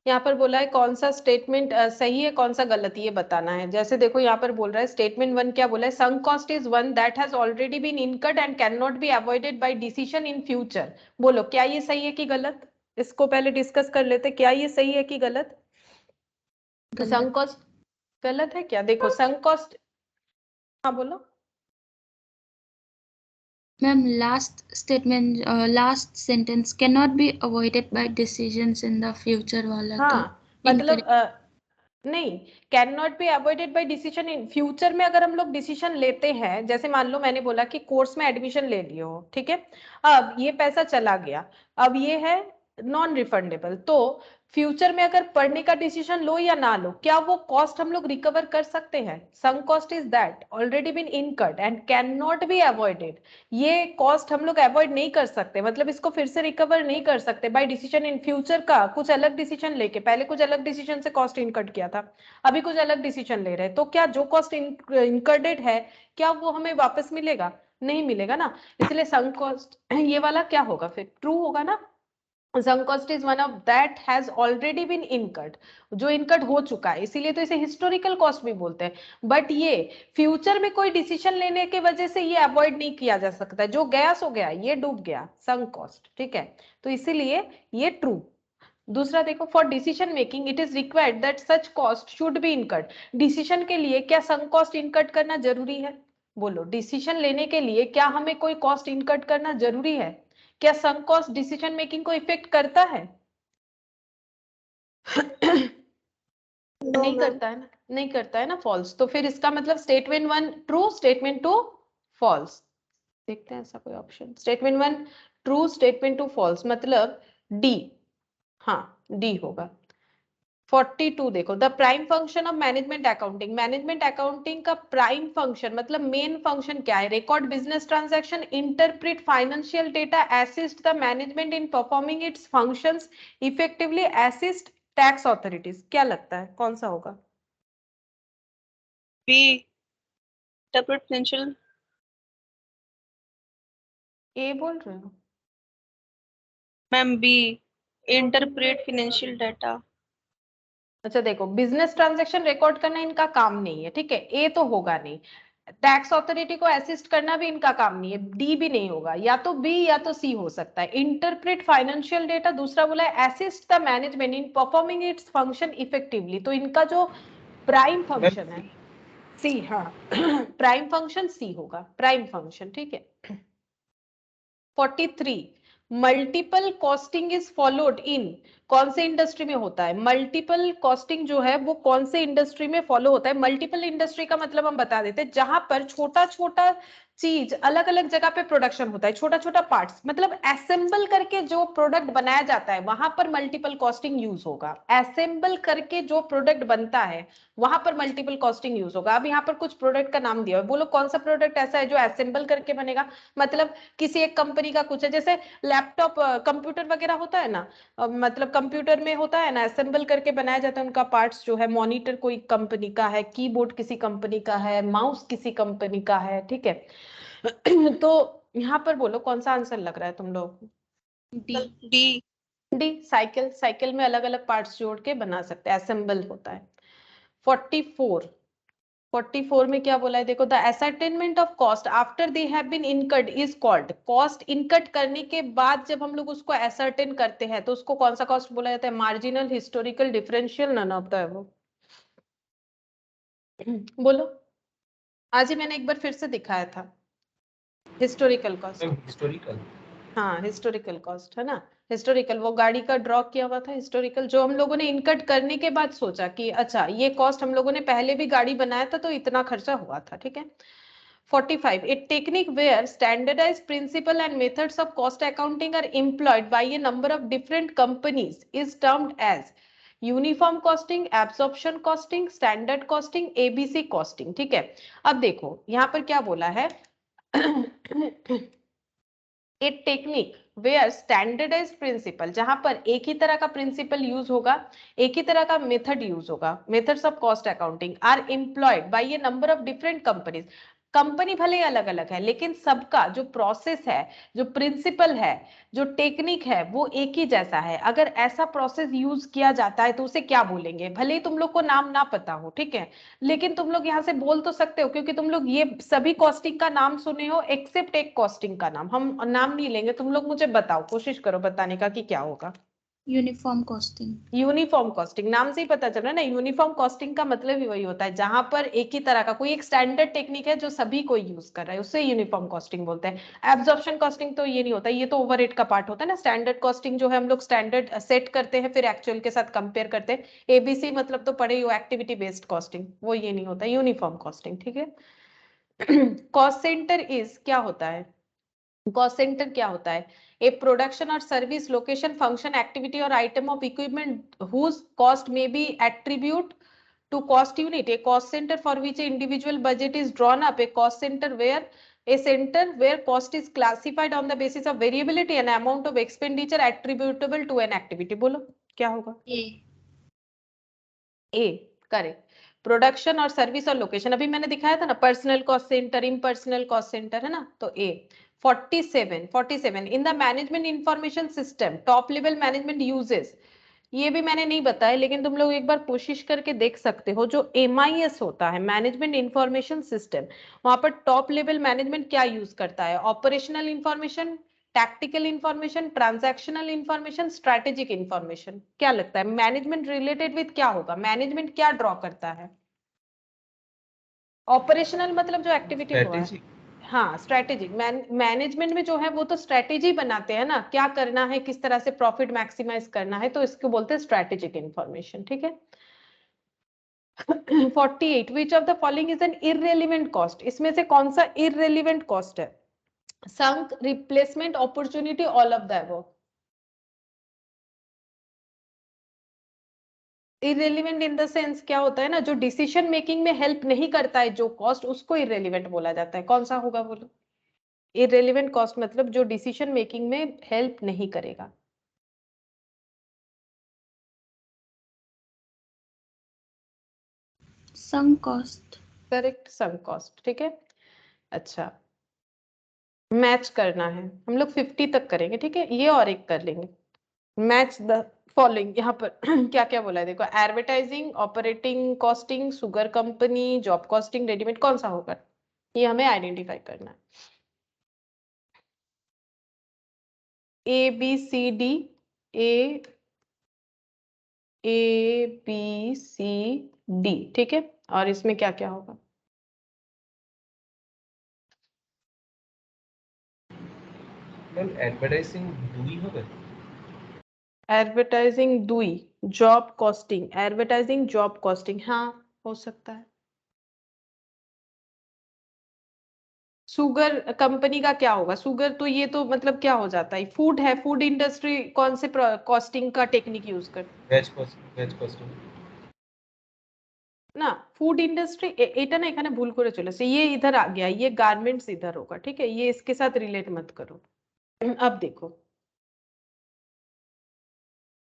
यहाँ पर बोला है कौन सा स्टेटमेंट सही है कौन सा गलत, ये बताना है। जैसे देखो यहाँ पर बोल रहा है स्टेटमेंट 1 क्या बोला है, sunk cost is one that has already been incurred and can not be avoided by decision in future. बोलो क्या ये सही है कि गलत, इसको पहले डिस्कस कर लेते, क्या ये सही है कि गलत। संक कॉस्ट गलत है क्या? देखो संक कॉस्ट, हाँ बोलो। Ma'am last statement, last sentence can not be avoided bye decisions in the future वाला तो हाँ मतलब incorrect। नहीं, can not be avoided by decision in future में अगर हम लोग डिसीजन लेते हैं, जैसे मान लो मैंने बोला कि कोर्स में एडमिशन ले लियो हो, ठीक है। अब ये पैसा चला गया, अब ये है नॉन रिफंडेबल। तो फ्यूचर में अगर पढ़ने का डिसीजन लो या ना लो, क्या वो कॉस्ट हम लोग रिकवर कर सकते हैं? Some cost is that already been incurred and can not be avoided, ये कॉस्ट हम लोग अवॉइड नहीं कर सकते, मतलब इसको फिर से रिकवर नहीं कर सकते बाय डिसीजन इन फ्यूचर का। कुछ अलग डिसीजन लेके, पहले कुछ अलग डिसीजन से कॉस्ट इनकट किया था, अभी कुछ अलग डिसीजन ले रहे हैं, तो क्या जो कॉस्ट इनकर्डेड है क्या वो हमें वापस मिलेगा? नहीं मिलेगा ना। इसलिए संक कॉस्ट ये वाला क्या होगा फिर, ट्रू होगा ना। sunk cost is one of that has already been incurred, जो इनकर्ड हो चुका है, इसीलिए तो इसे हिस्टोरिकल कॉस्ट भी बोलते हैं। बट ये फ्यूचर में कोई डिसीजन लेने के वजह से ये अवॉइड नहीं किया जा सकता, जो गया सो गया, ये डूब गया, संक कॉस्ट, ठीक है। तो इसीलिए ये ट्रू। दूसरा देखो, for decision making it is required that such cost should be incurred, decision के लिए क्या संक कॉस्ट इनकर्ड करना जरूरी है? बोलो डिसीजन लेने के लिए क्या हमें कोई कॉस्ट इनकर्ड करना जरूरी है? क्या संक कॉस्ट डिसीजन मेकिंग को इफेक्ट करता है? नहीं करता है ना, नहीं करता है ना, फॉल्स। तो फिर इसका मतलब स्टेटमेंट 1 ट्रू, स्टेटमेंट 2 फॉल्स। देखते हैं ऐसा कोई option, statement 1 true, statement 2 false, मतलब डी, हाँ डी होगा। 42 देखो, the prime function of management accounting, management accounting का प्राइम फंक्शन मतलब मेन फंक्शन क्या है? Record business transaction, interpret financial data, assist the management in performing its functions effectively, assist tax authorities. क्या लगता है कौन सा होगा? B interpret financial. ए बोल रहे हो? Ma'am B interpret financial data. अच्छा देखो, बिजनेस ट्रांजैक्शन रिकॉर्ड करना इनका काम नहीं है, ठीक है, ए तो होगा नहीं। टैक्स अथॉरिटी को असिस्ट करना भी इनका काम नहीं है, डी भी नहीं होगा, या तो बी या तो सी हो सकता है। इंटरप्रेट फाइनेंशियल डेटा, दूसरा बोला है assist the management in performing its function effectively, तो इनका जो प्राइम फंक्शन है सी, हाँ प्राइम फंक्शन सी होगा, प्राइम फंक्शन, ठीक है। 43 multiple costing is followed in, कौन से इंडस्ट्री में होता है? मल्टीपल कॉस्टिंग जो है वो कौन से इंडस्ट्री में फॉलो होता है? मल्टीपल इंडस्ट्री का मतलब हम बता देते हैं जहां पर छोटा छोटा चीज अलग अलग जगह पे प्रोडक्शन होता है, छोटा छोटा पार्ट्स, मतलब असेंबल करके जो प्रोडक्ट बनाया जाता है वहां पर मल्टीपल कॉस्टिंग यूज होगा। असेंबल करके जो प्रोडक्ट बनता है वहां पर मल्टीपल कॉस्टिंग यूज होगा। अब यहाँ पर कुछ प्रोडक्ट का नाम दिया है, बोलो कौन सा प्रोडक्ट ऐसा है जो असेंबल करके बनेगा? मतलब किसी एक कंपनी का कुछ है, जैसे लैपटॉप कंप्यूटर वगैरह होता है ना, मतलब कंप्यूटर में होता है ना, असेंबल करके बनाया जाता है उनका पार्ट्स जो है। मॉनिटर कोई कंपनी का है, कीबोर्ड किसी कंपनी का है, माउस किसी कंपनी का है, ठीक है। तो यहाँ पर बोलो कौन सा आंसर लग रहा है तुम लोग? D D D, cycle, cycle में अलग अलग पार्ट्स जोड़ के बना सकते हैं, असेंबल होता है। 44 में क्या बोला है देखो, the ascertainment of cost after they have been incurred is called, cost incurred करने के बाद जब हम लोग उसको असरटेन करते हैं तो उसको कौन सा कॉस्ट बोला जाता है? Marginal, historical, differential, none of the above. बोलो, आज ही मैंने एक बार फिर से दिखाया था हिस्टोरिकल कॉस्ट। Ma'am historical. हाँ हिस्टोरिकल कॉस्ट है ना, हिस्टोरिकल वो गाड़ी का ड्रॉ किया हुआ था, हिस्टोरिकल जो हम लोगों ने इनकट करने के बाद सोचा कि अच्छा ये कॉस्ट हम लोगों ने पहले भी गाड़ी बनाया था तो इतना खर्चा हुआ था, ठीक है। 45 a technique where standardized principle and methods of cost accounting are employed by a number of different companies is termed as uniform costing, absorption costing, standard costing, ABC costing, ठीक है। अब देखो यहाँ पर क्या बोला है, a technique where standardised principal, जहां पर एक ही तरह का प्रिंसिपल यूज होगा, एक ही तरह का मेथड यूज होगा, methods of cost accounting are employed by a number of different companies. Company भले ही अलग अलग है लेकिन सबका जो प्रोसेस है, जो प्रिंसिपल है, जो टेक्निक है वो एक ही जैसा है। अगर ऐसा प्रोसेस यूज किया जाता है तो उसे क्या बोलेंगे? भले ही तुम लोग को नाम ना पता हो, ठीक है, लेकिन तुम लोग यहाँ से बोल तो सकते हो क्योंकि तुम लोग ये सभी कॉस्टिंग का नाम सुने हो एक्सेप्ट एक कॉस्टिंग का नाम। हम नाम नहीं लेंगे, तुम लोग मुझे बताओ, कोशिश करो बताने का कि क्या होगा। Uniform costing. यूनिफॉर्म कॉस्टिंग, नाम से ही पता चल रहा है ना, यूनिफॉर्म कॉस्टिंग का मतलब ही वही होता है जहां पर एक ही तरह का कोई एक स्टैंडर्ड टेक्निक है जो सभी को यूज कर रहा है, उससे यूनिफॉर्म कॉस्टिंग बोलते हैं। एब्जॉर्प्शन कॉस्टिंग तो ये नहीं होता, ये तो ओवरहेड का पार्ट होता है ना। स्टैंडर्ड कॉस्टिंग जो है हम लोग स्टैंडर्ड सेट करते हैं फिर एक्चुअल के साथ कंपेयर करते हैं। एबीसी मतलब तो पढ़े हो, एक्टिविटी बेस्ड कॉस्टिंग, वो ये नहीं होता, यूनिफॉर्म कॉस्टिंग, ठीक है। कॉस्ट सेंटर इज क्या होता है? कॉस्ट सेंटर क्या होता है? ए प्रोडक्शन और सर्विस, लोकेशन, फंक्शन, एक्टिविटी और item of equipment whose cost may be attribute to cost unit, a cost center for which an individual budget is drawn up, a cost center where a center where cost is classified on the basis of variability and amount of expenditure attributable to an activity। बोलो क्या होगा? A correct. Production और service और location अभी मैंने दिखाया था ना, personal cost centre, impersonal cost centre, है ना, तो ए। 47 in the management information system top level management uses, ये भी मैंने नहीं बताया लेकिन तुम लोग एक बार कोशिश करके देख सकते हो। जो MIS होता है, मैनेजमेंट इंफॉर्मेशन सिस्टम, वहां पर टॉप लेवल मैनेजमेंट क्या यूज करता है? Operational information, tactical information, transactional information, strategic information. क्या लगता है मैनेजमेंट रिलेटेड विद क्या होगा? मैनेजमेंट क्या ड्रॉ करता है? ऑपरेशनल मतलब जो एक्टिविटी हुआ है, स्ट्रेटेजी। हाँ स्ट्रैटेजिक। मैनेजमेंट में जो है वो तो स्ट्रैटेजी बनाते हैं ना, क्या करना है, किस तरह से प्रॉफिट मैक्सिमाइज करना है, तो इसको बोलते हैं स्ट्रैटेजिक इंफॉर्मेशन, ठीक है। 48 which of the following is an irrelevant cost, इसमें से कौन सा इररेलेवेंट कॉस्ट है? Sunk, replacement, opportunity, all of the above. Irrelevant in the sense क्या होता है ना, जो डिसीजन मेकिंग में हेल्प नहीं करता है जो कॉस्ट, उसको इरेलीवेंट बोला जाता है। कौन सा होगा बोलो? इरेलीवेंट कॉस्ट मतलब जो डिसीजन मेकिंग में हेल्प नहीं करेगा। sunk cost. करेक्ट, सम कॉस्ट। ठीक है, अच्छा मैच करना है हम लोग 50 तक करेंगे, ठीक है, ये और एक कर लेंगे। मैच द फॉलोइंग, यहाँ पर क्या क्या बोला है देखो, advertising, operating costing, sugar company, job costing, readymade, कौन सा होगा ये हमें आइडेंटिफाई करना है। A B C D, A B C D, ठीक है, और इसमें क्या क्या होगा? मैम एडवर्टाइजिंग দুই হবে? एडवर्टाइजिंग दुई, job costing, advertising job costing, हाँ हो सकता है। शुगर कंपनी का क्या होगा? शुगर तो ये तो मतलब क्या हो जाता है, फूड है, फूड इंडस्ट्री कौन से कॉस्टिंग का टेक्निक यूज करती वेज কস্টিং ना? फूड इंडस्ट्री এটা না এখানে ভুল করে চলেছে, ये इधर आ गया, ये गारमेंट्स इधर होगा, ठीक है, ये इसके साथ रिलेट मत करो। अब देखो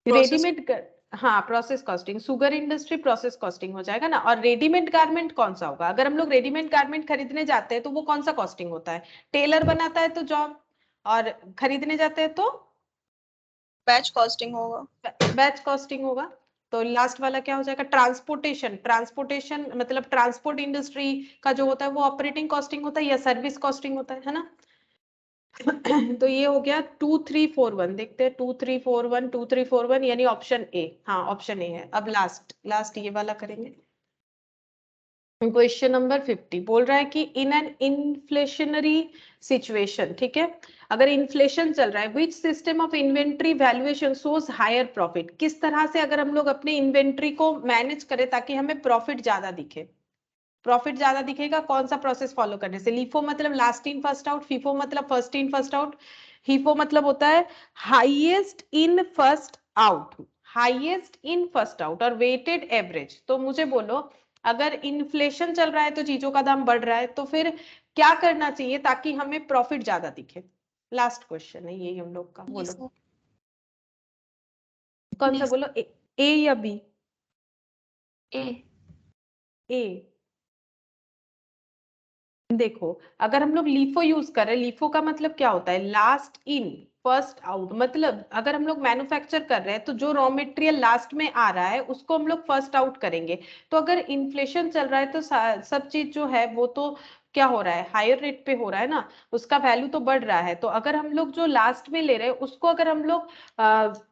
प्रोसेस रेडीमेड कर, हाँ process costing, sugar industry process costing हो जाएगा ना। और रेडीमेड गारमेंट कौन सा होगा? अगर हम लोग रेडीमेड गारमेंट खरीदने जाते हैं तो वो कौन सा कॉस्टिंग होता है? टेलर बनाता है तो जॉब, और खरीदने जाते हैं तो बैच कॉस्टिंग होगा। बैच कॉस्टिंग होगा। तो लास्ट वाला क्या हो जाएगा? ट्रांसपोर्टेशन, ट्रांसपोर्टेशन मतलब ट्रांसपोर्ट इंडस्ट्री का जो होता है वो ऑपरेटिंग कॉस्टिंग होता है या सर्विस कॉस्टिंग होता है ना? तो ये हो गया 2 3 4 1, देखते हैं 2 3 4 1, 2 3 4 1, यानी ऑप्शन ए, हाँ ऑप्शन ए है। अब लास्ट लास्ट ये वाला करेंगे। क्वेश्चन नंबर 50 बोल रहा है कि इन एन इन्फ्लेशनरी सिचुएशन, ठीक है, अगर इन्फ्लेशन चल रहा है, which system of inventory valuation shows higher profit, किस तरह से अगर हम लोग अपने इन्वेंट्री को मैनेज करें ताकि हमें प्रॉफिट ज्यादा दिखे? प्रॉफिट ज्यादा दिखेगा कौन सा प्रोसेस फॉलो करने से? लिफो मतलब last in first out, FIFO मतलब फर्स्ट इन फर्स्ट आउट, हीफो मतलब होता है highest in first out, highest in first out, और वेटेड एवरेज। तो मुझे बोलो अगर इन्फ्लेशन चल रहा है तो चीजों का दाम बढ़ रहा है, तो फिर क्या करना चाहिए ताकि हमें प्रॉफिट ज्यादा दिखे? लास्ट क्वेश्चन है ये हम लोग का, बोलो कौन सा? बोलो ए या बी? A. ए। देखो अगर हम लोग लीफो यूज कर रहे हैं, लीफो का मतलब क्या होता है? लास्ट इन फर्स्ट आउट, मतलब अगर हम लोग मैन्युफैक्चर कर रहे हैं तो जो रॉ मटेरियल लास्ट में आ रहा है उसको हम लोग फर्स्ट आउट करेंगे। तो अगर इन्फ्लेशन चल रहा है तो सब चीज जो है वो तो क्या हो रहा है, हायर रेट पे हो रहा है ना, उसका वैल्यू तो बढ़ रहा है। तो अगर हम लोग जो लास्ट में ले रहे हैं उसको अगर हम लोग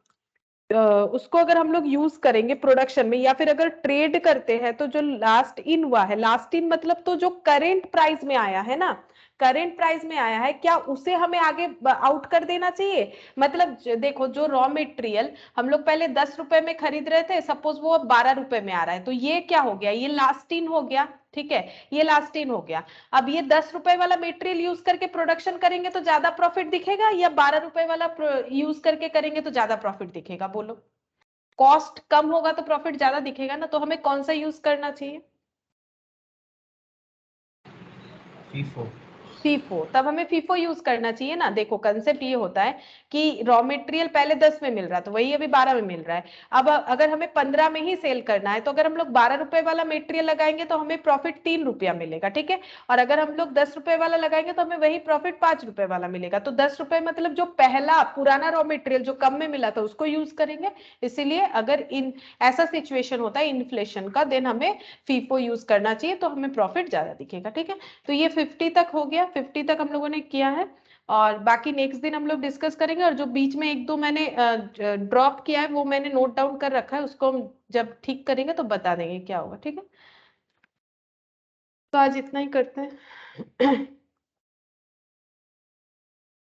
उसको अगर हम लोग यूज करेंगे प्रोडक्शन में, या फिर अगर ट्रेड करते हैं, तो जो लास्ट इन हुआ है, लास्ट इन मतलब तो जो करेंट प्राइस में आया है ना, करेंट प्राइस में आया है, क्या उसे हमें आगे आउट कर देना चाहिए? मतलब देखो जो रॉ मटेरियल हम लोग पहले 10 रुपए में खरीद रहे थे, सपोज वो अब 12 रुपए में आ रहा है, तो ये क्या हो गया? ये लास्ट इन हो गया, ठीक है, ये लास्ट इन हो गया। अब ये 10 रुपए वाला मटेरियल यूज करके प्रोडक्शन करेंगे तो ज्यादा प्रॉफिट दिखेगा, या 12 रुपए वाला यूज करके करेंगे तो ज्यादा प्रॉफिट दिखेगा? बोलो, कॉस्ट कम होगा तो प्रॉफिट ज्यादा दिखेगा ना, तो हमें कौन सा यूज करना चाहिए? फीफो फीफो, तब हमें फीफो यूज करना चाहिए ना। देखो कंसेप्ट ये होता है कि रॉ मटेरियल पहले 10 में मिल रहा था, वही अभी 12 में मिल रहा है। अब अगर हमें 15 में ही सेल करना है तो अगर हम लोग 12 रुपए वाला मटेरियल लगाएंगे तो हमें प्रॉफिट 3 रुपया मिलेगा, ठीक है, और अगर हम लोग 10 रुपए वाला लगाएंगे तो हमें वही प्रॉफिट 5 रुपए वाला मिलेगा। तो 10 रुपए मतलब जो पहला पुराना रॉ मटेरियल जो कम में मिला था उसको यूज करेंगे। इसीलिए अगर इन ऐसा सिचुएशन होता है इन्फ्लेशन का, देन हमें फीफो यूज करना चाहिए, तो हमें प्रॉफिट ज्यादा दिखेगा, ठीक है। तो ये 50 तक हो गया, 50 तक हम लोगों ने किया है, और बाकी नेक्स्ट दिन हम लोग डिस्कस करेंगे। और जो बीच में एक दो मैंने ड्रॉप किया है वो मैंने नोट डाउन कर रखा है, उसको हम जब ठीक करेंगे तो बता देंगे क्या होगा, ठीक है। तो आज इतना ही करते हैं।